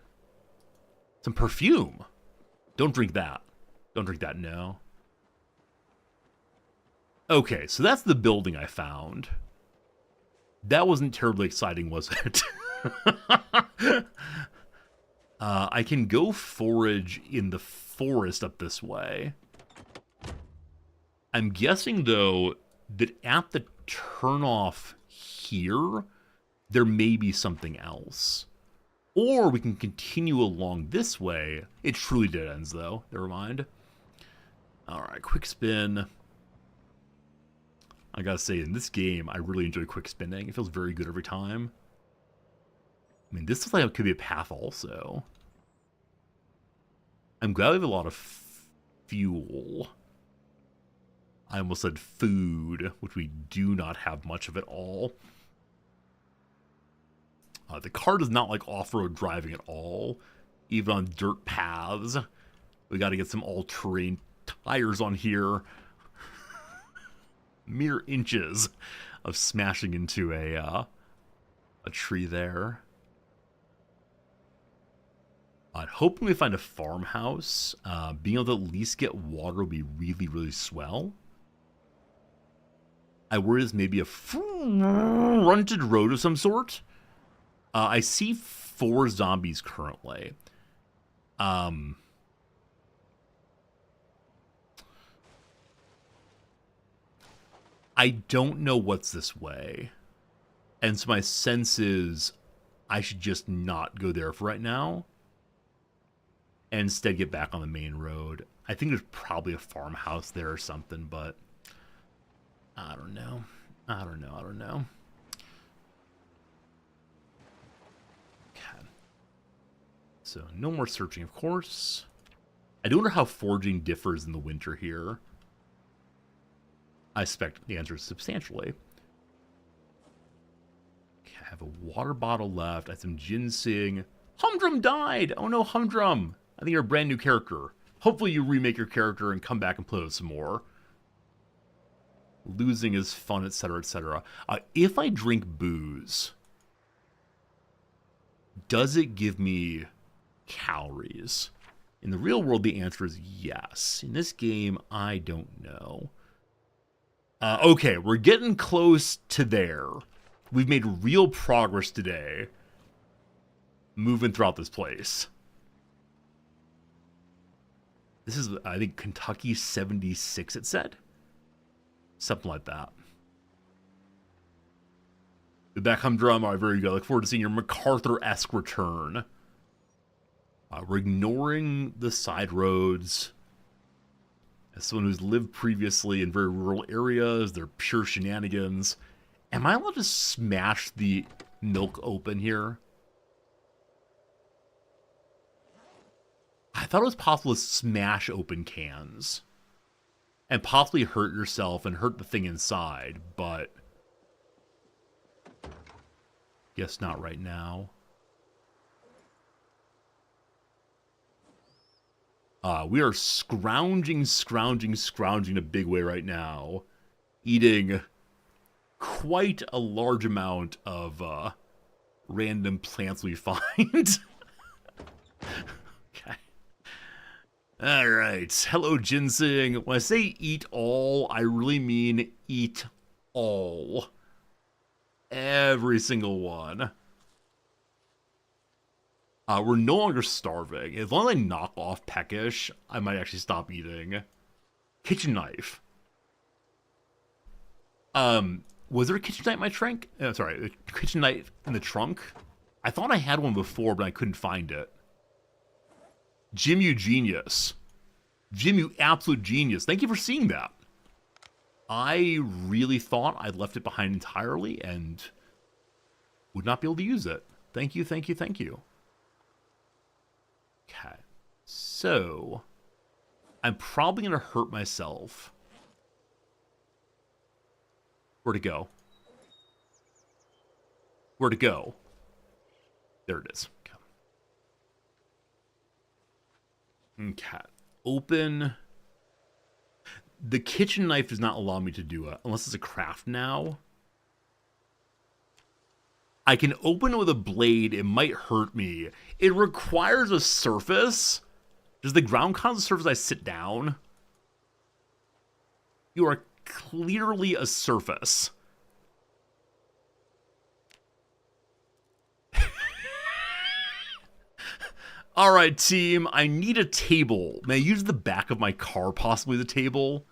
some perfume! Don't drink that. Don't drink that, no. Okay, so that's the building I found. That wasn't terribly exciting, was it? I can go forage in the forest up this way. I'm guessing, though, that at the turnoff here, there may be something else. Or we can continue along this way. It truly dead ends, though. Never mind. Alright, quick spin. I gotta say, in this game, I really enjoy quick spinning. It feels very good every time. I mean, this looks like it could be a path also. I'm glad we have a lot of fuel. I almost said food, which we do not have much of at all. The car does not like off-road driving at all, even on dirt paths. We got to get some all-terrain tires on here. Mere inches of smashing into a tree there. Hoping we find a farmhouse. Being able to at least get water will be really, really swell. I worry this may be a fronted road of some sort. I see 4 zombies currently. I don't know what's this way. And so my sense is I should just not go there for right now. And instead get back on the main road. I think there's probably a farmhouse there or something, but I don't know. I don't know. Okay. So no more searching, of course. I do wonder how foraging differs in the winter here. I suspect the answer is substantially. Okay, I have a water bottle left. I have some ginseng. Humdrum died! Oh no, Humdrum! I think you're a brand new character. Hopefully you remake your character and come back and play with some more. Losing is fun, etc., etc. If I drink booze, does it give me calories? In the real world, the answer is yes. In this game, I don't know. Okay, we're getting close to there. We've made real progress today. Moving throughout this place. This is, I think, Kentucky 76, it said. Something like that. The back humdrum. All right, very good. I look forward to seeing your MacArthur-esque return. We're ignoring the side roads. As someone who's lived previously in very rural areas, they're pure shenanigans. Am I allowed to smash the milk open here? I thought it was possible to smash open cans. And possibly hurt yourself and hurt the thing inside, but guess not right now. We are scrounging a big way right now. Eating quite a large amount of random plants we find. Okay. Alright. Hello, ginseng. When I say eat all, I really mean eat all. Every single one. We're no longer starving. As long as I knock off peckish, I might actually stop eating. Kitchen knife. Was there a kitchen knife in my trunk? Sorry, a kitchen knife in the trunk? I thought I had one before, but I couldn't find it. Jim, you genius. Jim, you absolute genius. Thank you for seeing that. I really thought I'd left it behind entirely and would not be able to use it. Thank you, thank you, thank you. Okay. So, I'm probably going to hurt myself. Where to go? Where to go? There it is. Okay. Okay. Open. The kitchen knife does not allow me to do it, unless it's a craft now. I can open it with a blade, it might hurt me. It requires a surface. Does the ground count as a surface I sit down? You are clearly a surface. Alright, team, I need a table. May I use the back of my car, possibly the table?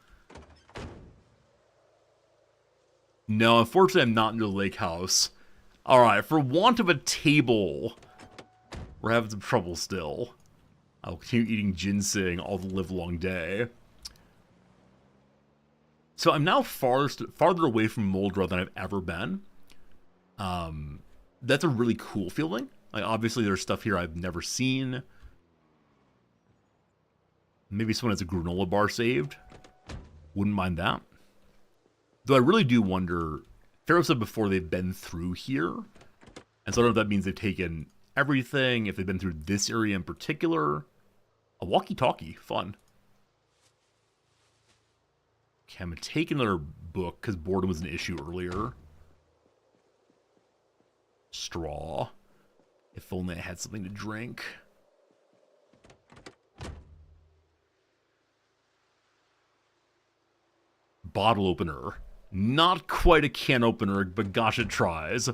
No, unfortunately I'm not near the lake house. Alright, for want of a table, we're having some trouble still. I'll continue eating ginseng all the live long day. So I'm now farther away from Moldra than I've ever been. That's a really cool feeling. Like, obviously there's stuff here I've never seen. Maybe someone has a granola bar saved. Wouldn't mind that. Though I really do wonder, Pharaoh said before they've been through here. And so I don't know if that means they've taken everything, if they've been through this area in particular. A walkie-talkie, fun. Okay, I'm going to take another book, because boredom was an issue earlier. Straw. If only I had something to drink. Bottle opener. Not quite a can opener, but gosh, it tries.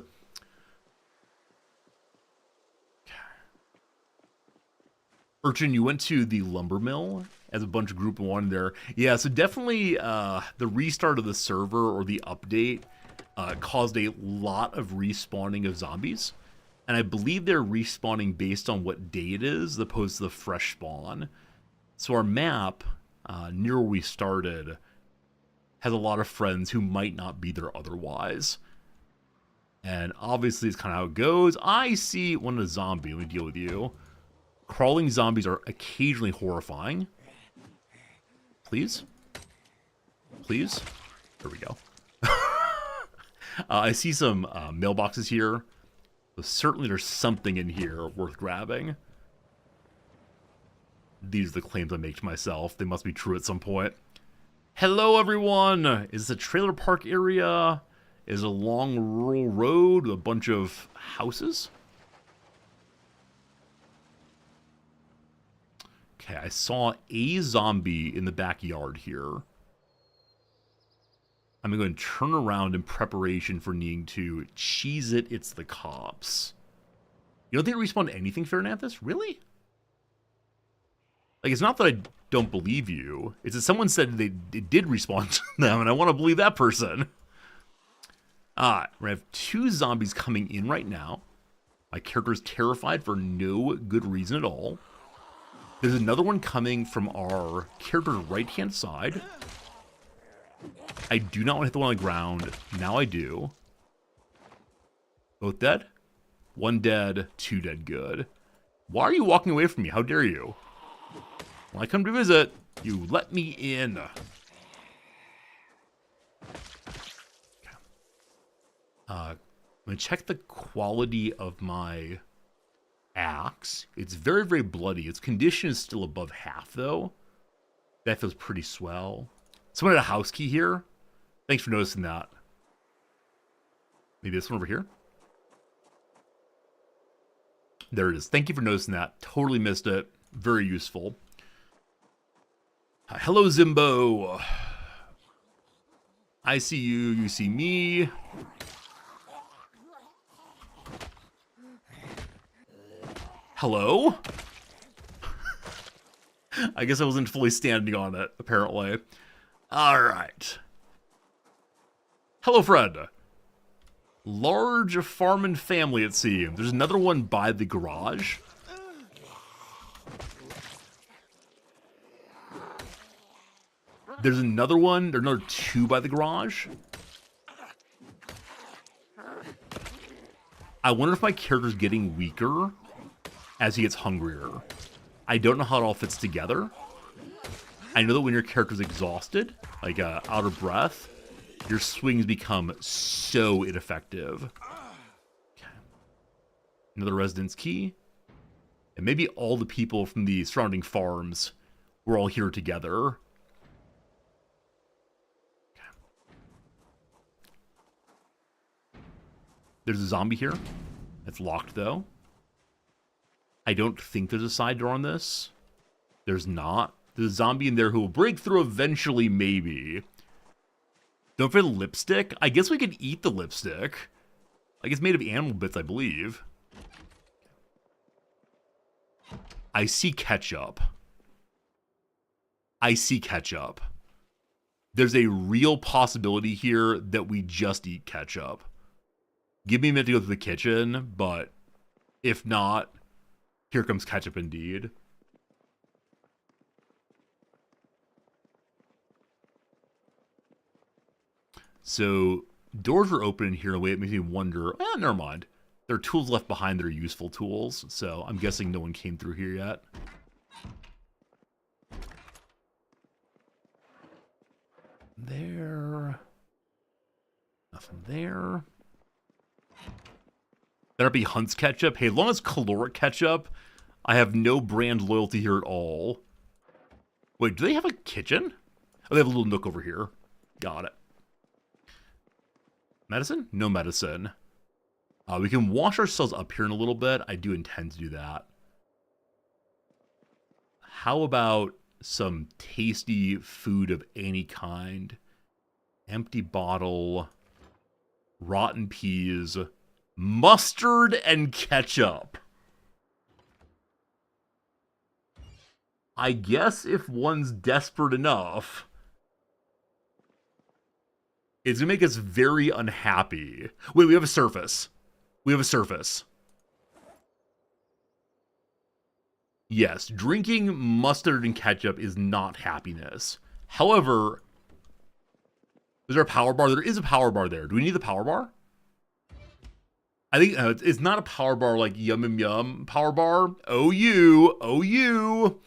Urchin, you went to the lumber mill as a bunch of group one there. Yeah, so definitely the restart of the server or the update caused a lot of respawning of zombies. And I believe they're respawning based on what day it is, as opposed to the fresh spawn. So our map, near where we started, has a lot of friends who might not be there otherwise. And obviously it's kind of how it goes. I see one of the zombie. Let me deal with you. Crawling zombies are occasionally horrifying. Please? Please? There we go. I see some mailboxes here. So certainly there's something in here worth grabbing. These are the claims I make to myself. They must be true at some point. Hello, everyone! Is this a trailer park area? Is it a long rural road with a bunch of houses? Okay, I saw a zombie in the backyard here. I'm going to turn around in preparation for needing to cheese it. It's the cops. You don't think it respawned anything, Fernandes? Really? Like, it's not that I don't believe you. It's that someone said it did respawn to them, and I want to believe that person. We're going to have 2 zombies coming in right now. My character is terrified for no good reason at all. There's another one coming from our character's right-hand side. I do not want to hit the one on the ground. Now I do. Both dead? 1 dead, 2 dead. Good. Why are you walking away from me? How dare you? When I come to visit, you let me in. I'm going to check the quality of my axe. It's very, very bloody. Its condition is still above half, though. That feels pretty swell. Someone had a house key here. Thanks for noticing that. Maybe this one over here? There it is. Thank you for noticing that. Totally missed it. Very useful. Hello, Zimbo. I see you. You see me. Hello? I guess I wasn't fully standing on it, apparently. Alright. Hello, Fred. Large farm and family, it seems. There's another one by the garage. There's another one. There's another 2 by the garage. I wonder if my character's getting weaker as he gets hungrier. I don't know how it all fits together. I know that when your character's exhausted, like out of breath, your swings become so ineffective. Okay. Another residence key. And maybe all the people from the surrounding farms were all here together. Okay. There's a zombie here. It's locked, though. I don't think there's a side door on this. There's not. There's a zombie in there who will break through eventually, maybe. Don't forget lipstick. I guess we could eat the lipstick. Like, it's made of animal bits, I believe. I see ketchup. I see ketchup. There's a real possibility here that we just eat ketchup. Give me a minute to go to the kitchen, but if not, here comes ketchup indeed. So doors are open in here in a way that makes me wonder, never mind. There are tools left behind that are useful tools, so I'm guessing no one came through here yet. There. Nothing there. Better be Hunt's ketchup. Hey, as long as caloric ketchup, I have no brand loyalty here at all. Wait, do they have a kitchen? Oh, they have a little nook over here. Got it. Medicine? No medicine. We can wash ourselves up here in a little bit. I do intend to do that. How about some tasty food of any kind? Empty bottle, rotten peas, mustard, and ketchup. I guess if one's desperate enough, it's going to make us very unhappy. Wait, we have a surface. We have a surface. Yes, drinking mustard and ketchup is not happiness. However, is there a power bar? There is a power bar there. Do we need the power bar? I think it's not a power bar like Yum Yum Yum power bar. OU.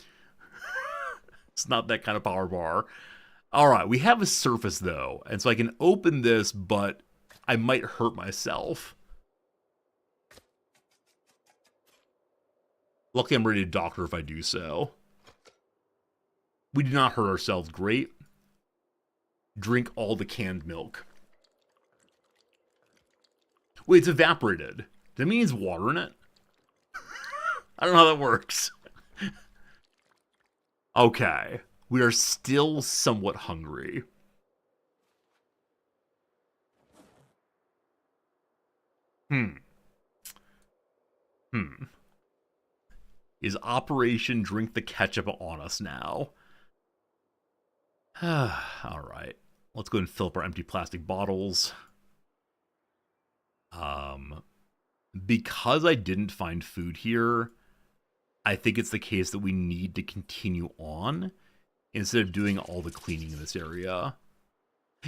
It's not that kind of power bar. All right, we have a surface though, and so I can open this, but I might hurt myself. Luckily, I'm ready to doctor if I do so. We do not hurt ourselves. Great. Drink all the canned milk. Wait, it's evaporated. Does that mean it's water in it? I don't know how that works. Okay. We are still somewhat hungry. Is Operation Drink the Ketchup on us now? All right. Let's go and fill up our empty plastic bottles. Because I didn't find food here, I think it's the case that we need to continue on instead of doing all the cleaning in this area.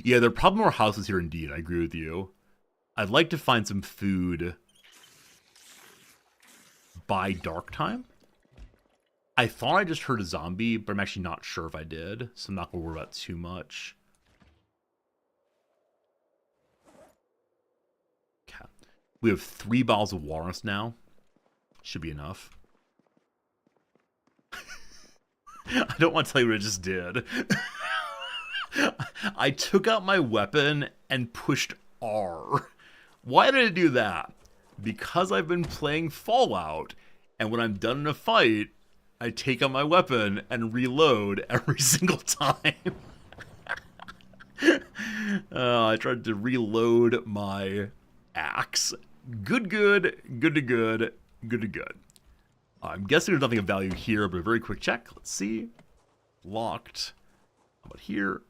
Yeah, there are probably more houses here indeed. I agree with you. I'd like to find some food by dark time. I thought I just heard a zombie, but I'm actually not sure if I did, so I'm not going to worry about too much. Okay. We have 3 bottles of water on us now. Should be enough. I don't want to tell you what I just did. I took out my weapon and pushed R. Why did I do that? Because I've been playing Fallout, and when I'm done in a fight, I take out my weapon and reload every single time. I tried to reload my axe. Good. I'm guessing there's nothing of value here, but a very quick check. Let's see. Locked. How about here?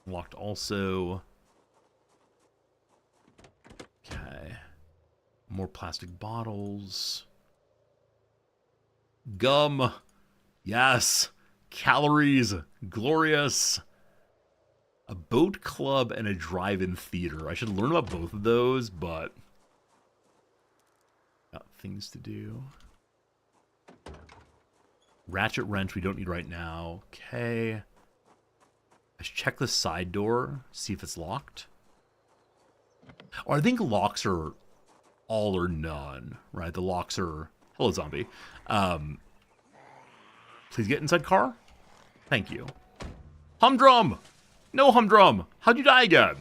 Locked also. Okay. More plastic bottles. Gum. Yes. Calories. Glorious. A boat club and a drive-in theater. I should learn about both of those, but got things to do. Ratchet wrench we don't need right now. Okay. I should check the side door, see if it's locked. Or I think locks are all or none, right? The locks are... Hello, zombie. Please get inside car. Thank you. Humdrum! No, Humdrum! How'd you die again?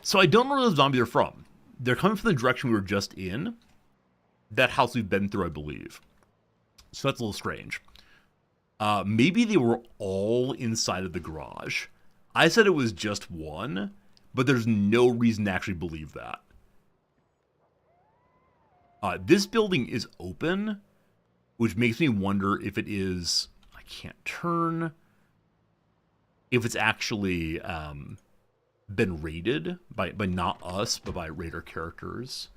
So I don't know where those zombies are from. They're coming from the direction we were just in. That house we've been through, I believe. So that's a little strange. Maybe they were all inside of the garage. I said it was just one, but there's no reason to actually believe that. This building is open, which makes me wonder if it is... I can't turn... If it's actually been raided by not us, but by raider characters.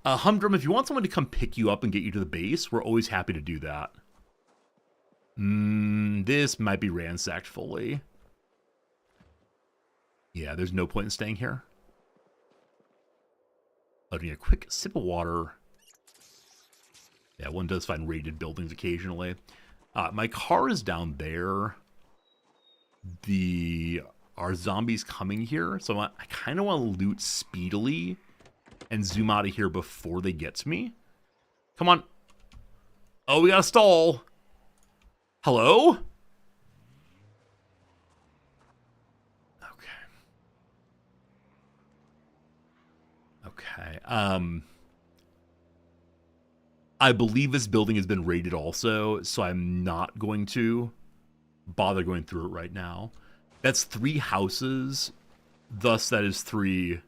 Humdrum, if you want someone to come pick you up and get you to the base, we're always happy to do that. This might be ransacked fully. Yeah, there's no point in staying here. I need a quick sip of water. Yeah, one does find raided buildings occasionally. My car is down there. Are zombies coming here? So I kind of want to loot speedily and zoom out of here before they get to me. Come on. Oh, we got a stall. Hello? Okay. I believe this building has been raided also, so I'm not going to bother going through it right now. That's 3 houses. Thus, that is 3...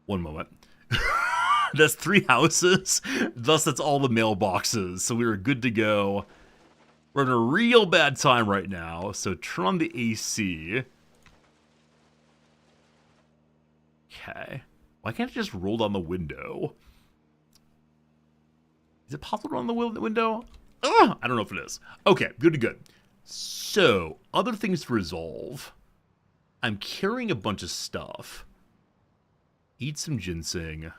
One moment. That's 3 houses. Thus, that's all the mailboxes. So we were good to go. We're in a real bad time right now. So turn on the AC. Okay. Why can't I just roll down the window? Is it possible to roll down the window? I don't know if it is. Okay, good to good. So, other things to resolve. I'm carrying a bunch of stuff. Eat some ginseng.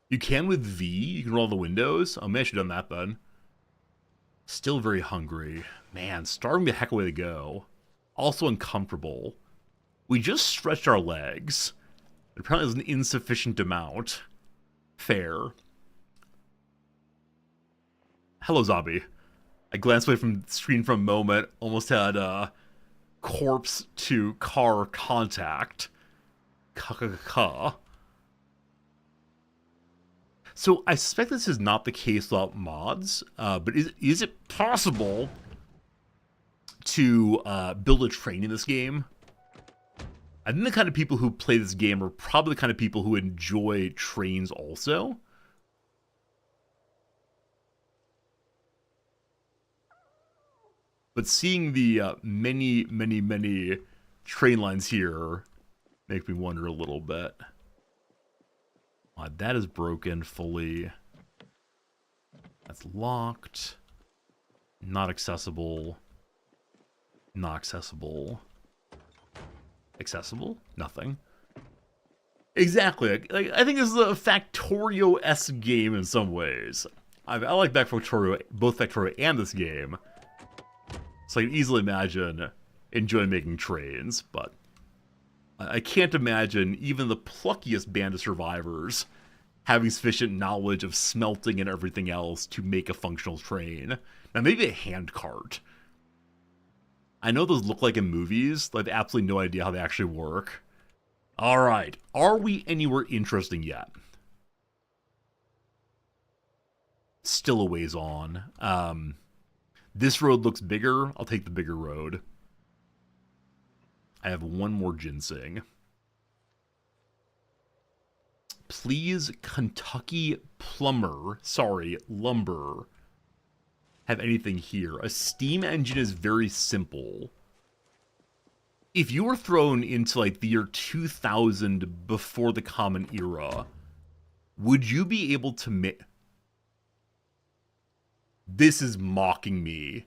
You can with V. You can roll the windows. Oh, man, I should have done that then. Still very hungry. Man, starving the heck away to go. Also uncomfortable. We just stretched our legs. It apparently is an insufficient amount. Fair. Hello, zombie. I glanced away from the screen for a moment. Almost had corpse to car contact. Ka-ka-ka. So I suspect this is not the case without mods, but is it possible to build a train in this game? I think the kind of people who play this game are probably the kind of people who enjoy trains also. But seeing the many train lines here make me wonder a little bit. That is broken fully. That's locked. Not accessible. Not accessible. Accessible? Nothing. Exactly. Like, I think this is a Factorio-esque game in some ways. I like both Factorio and this game. So I can easily imagine enjoying making trains, but I can't imagine even the pluckiest band of survivors having sufficient knowledge of smelting and everything else to make a functional train. Now, maybe a hand cart. I know those look like in movies, but I have absolutely no idea how they actually work. Alright, are we anywhere interesting yet? Still a ways on. This road looks bigger. I'll take the bigger road. I have one more ginseng. Please, Kentucky lumber, have anything here. A steam engine is very simple. If you were thrown into like the year 2000 before the Common Era, would you be able to make... This is mocking me.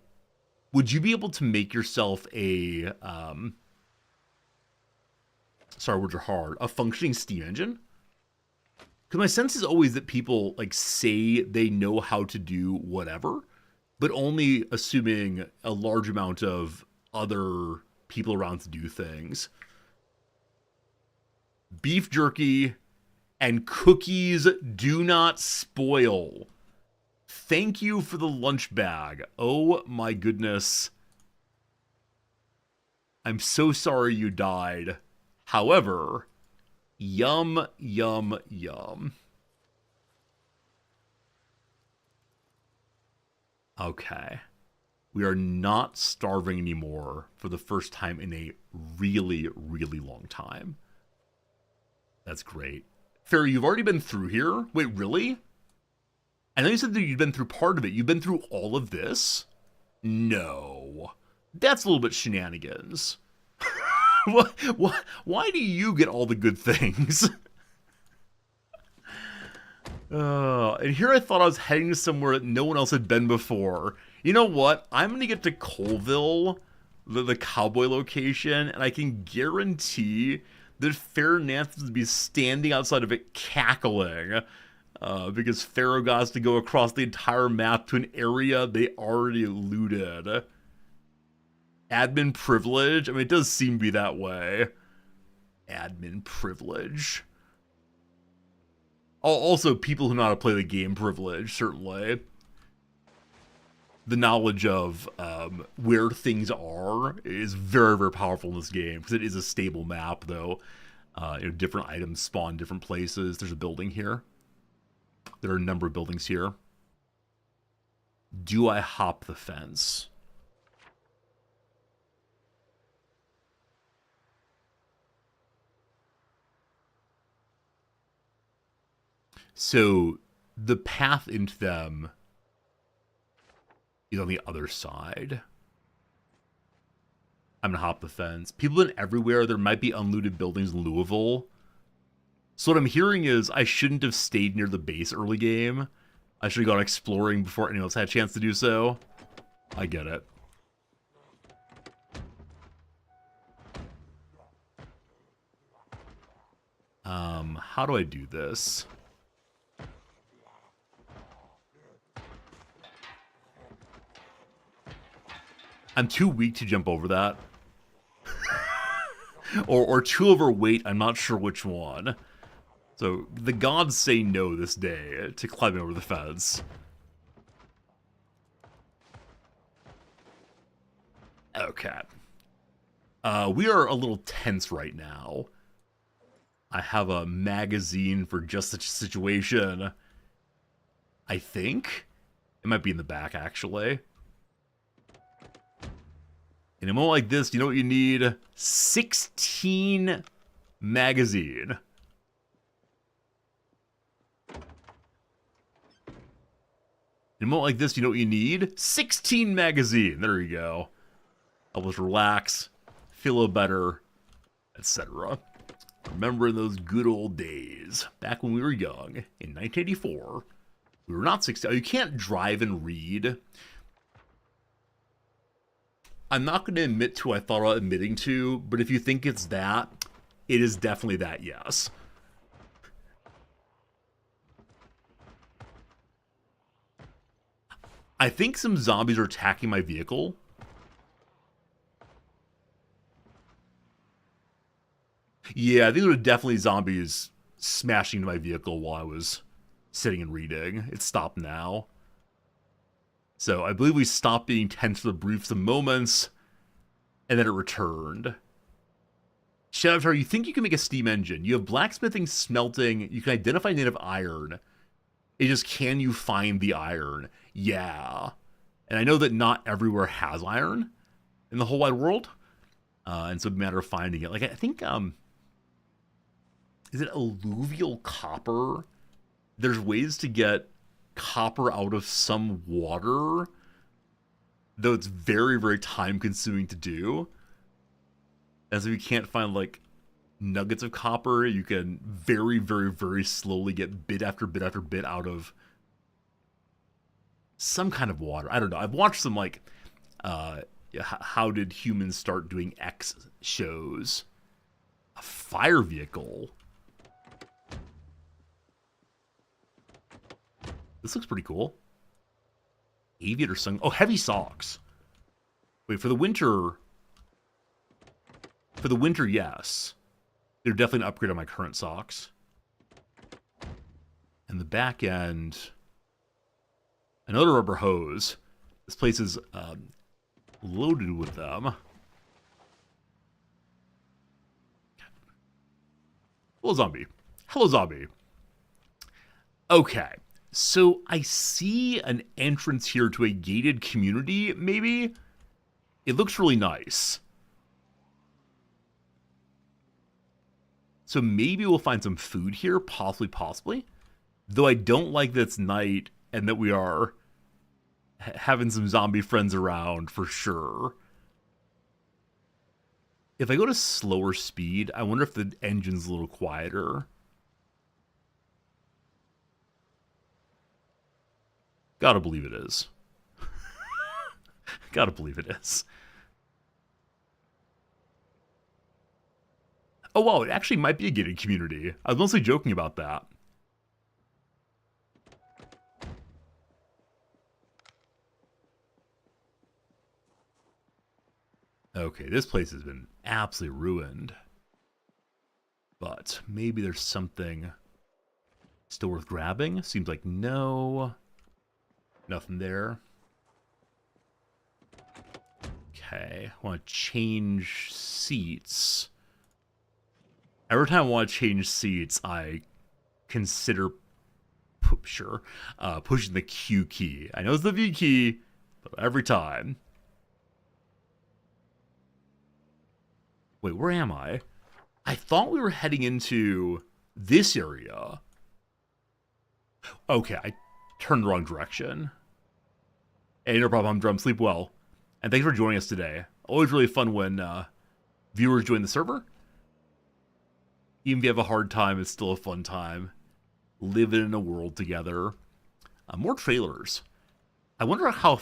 Would you be able to make yourself a, sorry, words are hard, a functioning steam engine? Because my sense is always that people, like, say they know how to do whatever, but only assuming a large amount of other people around to do things. Beef jerky and cookies do not spoil. Thank you for the lunch bag. Oh my goodness. I'm so sorry you died. However, yum, yum, yum. Okay. We are not starving anymore for the first time in a really, really long time. That's great. Fairy, you've already been through here? Wait, really? I know you said that you've been through part of it. You've been through all of this? No. That's a little bit shenanigans. Why do you get all the good things? And here I thought I was heading somewhere that no one else had been before. You know what? I'm going to get to Colville, the cowboy location, and I can guarantee that Pharaoh Nance would be standing outside of it cackling because Pharaoh got to go across the entire map to an area they already looted. Admin privilege? I mean, it does seem to be that way. Admin privilege. Also, people who know how to play the game privilege, certainly. The knowledge of where things are is very, very powerful in this game because it is a stable map, though. Different items spawn different places. There's a building here. There are a number of buildings here. Do I hop the fence? So the path into them is on the other side. I'm gonna hop the fence. People in everywhere. There might be unlooted buildings in Louisville. So what I'm hearing is I shouldn't have stayed near the base early game. I should have gone exploring before anyone else had a chance to do so. I get it. How do I do this? I'm too weak to jump over that. or too overweight, I'm not sure which one. So, the gods say no this day to climbing over the fence. Okay. We are a little tense right now. I have a magazine for just such a situation. I think? It might be in the back, actually. In a moment like this, you know what you need? 16 magazine. In a moment like this, you know what you need? 16 magazine. There you go. Help us relax, feel a little better, etc. Remembering those good old days, back when we were young, in 1984. We were not 16. You can't drive and read. I'm not going to admit to I thought about admitting to, but if you think it's that, it is definitely that, yes. I think some zombies are attacking my vehicle. Yeah, I think there were definitely zombies smashing into my vehicle while I was sitting and reading. It's stopped now. So I believe we stopped being tense for the brief moments, and then it returned. Shadow, you think you can make a steam engine. You have blacksmithing, smelting, you can identify native iron. It just, can you find the iron? Yeah. And I know that not everywhere has iron in the whole wide world. And so it's a matter of finding it. Like, I think, is it alluvial copper? There's ways to get copper out of some water, though it's very, very time consuming to do. As if you can't find like nuggets of copper, you can very, very, very slowly get bit after bit after bit out of some kind of water. I don't know. I've watched some like how did humans start doing X shows. A fire vehicle. This looks pretty cool. Aviator sun. Oh, heavy socks. Wait, for the winter. For the winter, yes. They're definitely an upgrade on my current socks. And the back end. Another rubber hose. This place is loaded with them. Hello, zombie. Hello, zombie. Okay. So I see an entrance here to a gated community, maybe? It looks really nice. So maybe we'll find some food here, possibly. Though I don't like that it's night and that we are having some zombie friends around for sure. If I go to slower speed, I wonder if the engine's a little quieter. Gotta believe it is. Gotta believe it is. Oh, wow, it actually might be a gated community. I was mostly joking about that. Okay, this place has been absolutely ruined. But maybe there's something still worth grabbing? Seems like no. Nothing there. Okay, I want to change seats. Every time I want to change seats, I consider pushing the Q key. I know it's the V key, but every time. Wait, where am I? I thought we were heading into this area. Okay, I turned the wrong direction. Hey, no problem, Drum. Sleep well. And thanks for joining us today. Always really fun when viewers join the server. Even if you have a hard time, it's still a fun time. Living in a world together. More trailers. I wonder how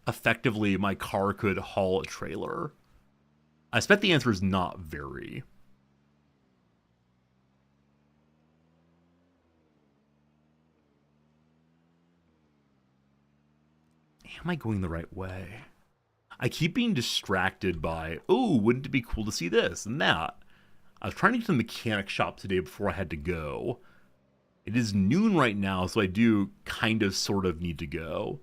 effectively my car could haul a trailer. I expect the answer is not very. Am I going the right way? I keep being distracted by, oh, wouldn't it be cool to see this and that? I was trying to get to the mechanic shop today before I had to go. It is noon right now, so I do kind of sort of need to go.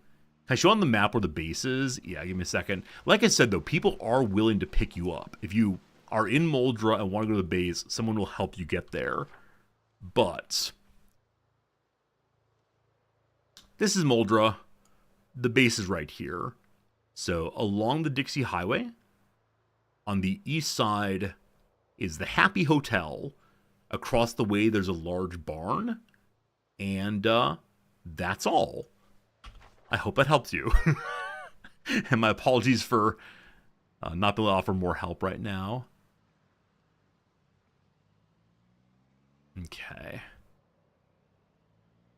Can I show on the map where the base is? Yeah, give me a second. Like I said, though, people are willing to pick you up. If you are in Moldra and want to go to the base, someone will help you get there. But this is Moldra. The base is right here. So along the Dixie Highway, on the east side is the Happy Hotel. Across the way, there's a large barn. And that's all. I hope that helps you. And my apologies for not being able to offer more help right now. Okay.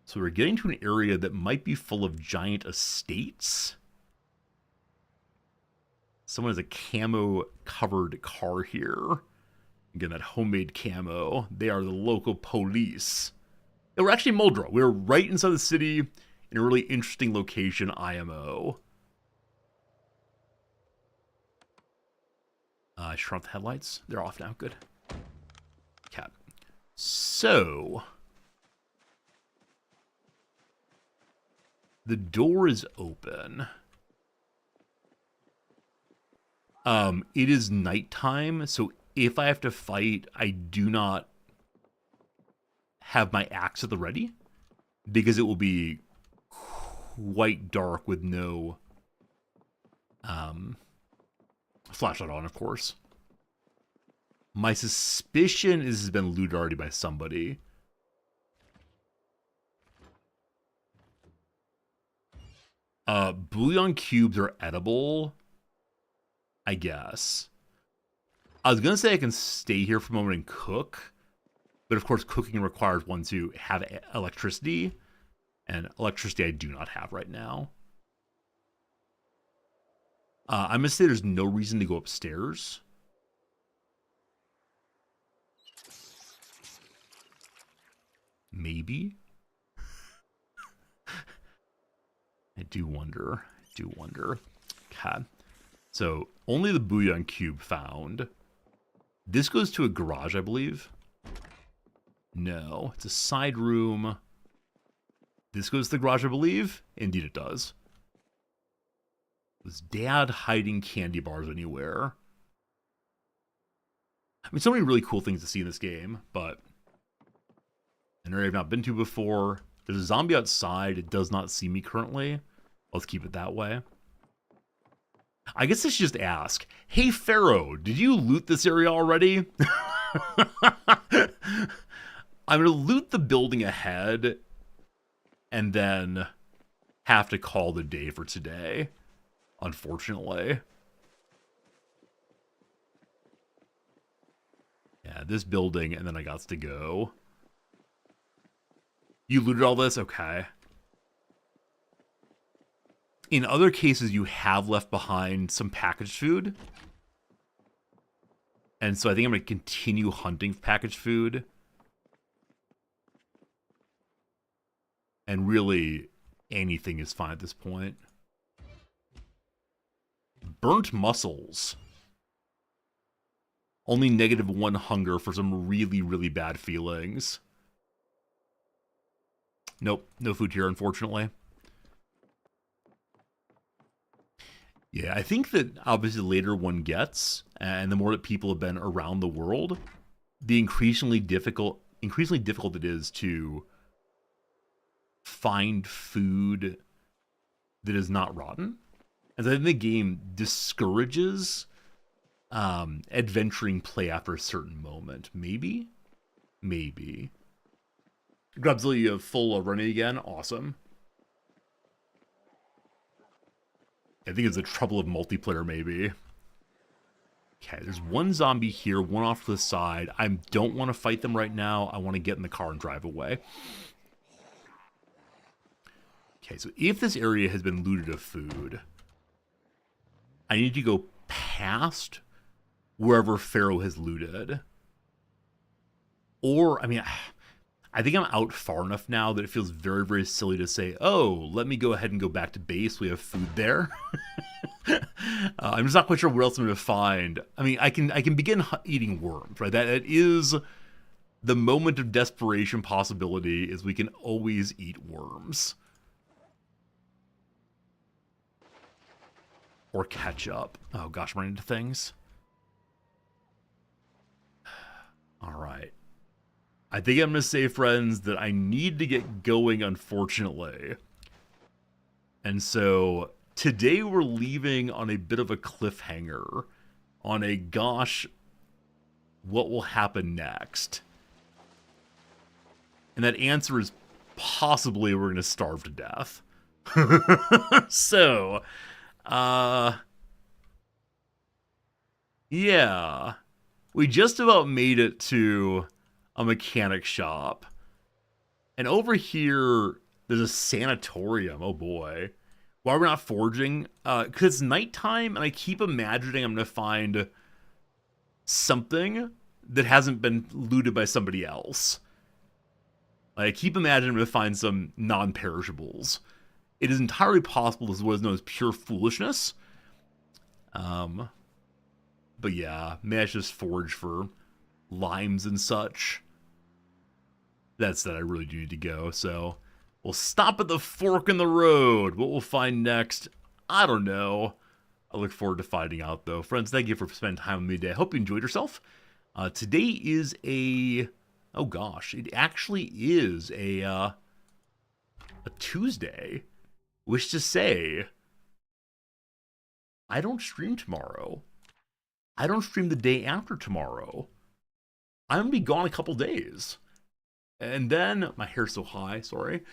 So we're getting to an area that might be full of giant estates. Someone has a camo-covered car here. Again, that homemade camo. They are the local police. And we're actually in Moldra. We're right inside the city in a really interesting location, IMO. I shut off the headlights. They're off now. Good. Okay. So the door is open. It is nighttime, so if I have to fight, I do not have my axe at the ready, because it will be quite dark with no flashlight on, of course. My suspicion is it's been looted already by somebody. Bouillon cubes are edible, I guess. I was gonna say I can stay here for a moment and cook, but of course cooking requires one to have electricity, and electricity I do not have right now. I'm gonna say there's no reason to go upstairs. Maybe. I do wonder. Okay. So, only the Bouillon Cube found. This goes to a garage, I believe. No, it's a side room. This goes to the garage, I believe. Indeed it does. Was Dad hiding candy bars anywhere? I mean, so many really cool things to see in this game, but an area I've not been to before. There's a zombie outside. It does not see me currently. Let's keep it that way. I guess I should just ask, hey, Pharaoh, did you loot this area already? I'm going to loot the building ahead and then have to call the day for today, unfortunately. Yeah, this building, and then I got to go. You looted all this? Okay. In other cases, you have left behind some packaged food. And so I think I'm going to continue hunting for packaged food. And really, anything is fine at this point. Burnt mussels. Only -1 hunger for some really, really bad feelings. Nope, no food here, unfortunately. Yeah, I think that obviously the later one gets, and the more that people have been around the world, the increasingly difficult it is to find food that is not rotten. And I think the game discourages adventuring play after a certain moment. Maybe? Maybe. Grubzilla, you have full running again. Awesome. I think it's the trouble of multiplayer, maybe. Okay, there's one zombie here, one off to the side. I don't want to fight them right now. I want to get in the car and drive away. Okay, so if this area has been looted of food, I need to go past wherever Pharaoh has looted. Or, I mean, I think I'm out far enough now that it feels very, very silly to say, oh, let me go ahead and go back to base. We have food there. I'm just not quite sure what else I'm going to find. I mean, I can begin eating worms, right? That is the moment of desperation possibility, is we can always eat worms. Or ketchup. Oh gosh, I'm running into things. All right. I think I'm going to say, friends, that I need to get going, unfortunately. And so today we're leaving on a bit of a cliffhanger, on a gosh, what will happen next? And that answer is possibly we're going to starve to death. So, yeah, we just about made it to a mechanic shop. And over here, there's a sanatorium. Oh boy. Why are we not foraging? Because it's nighttime, and I keep imagining I'm going to find something that hasn't been looted by somebody else. I keep imagining I'm going to find some non-perishables. It is entirely possible this is what is known as pure foolishness. But yeah, maybe I should just forage for limes and such. That's that I really do need to go, so we'll stop at the fork in the road. What we'll find next, I don't know. I look forward to finding out, though. Friends, thank you for spending time with me today. I hope you enjoyed yourself. Today is a... oh gosh, it actually is a Tuesday. Which to say, I don't stream tomorrow. I don't stream the day after tomorrow. I'm going to be gone a couple days. And then, my hair's so high, sorry.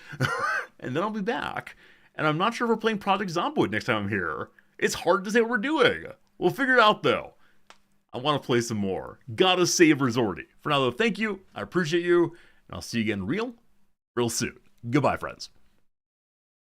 And then I'll be back. And I'm not sure if we're playing Project Zomboid next time I'm here. It's hard to say what we're doing. We'll figure it out, though. I want to play some more. Gotta save Resorty. For now, though, thank you. I appreciate you. And I'll see you again real soon. Goodbye, friends.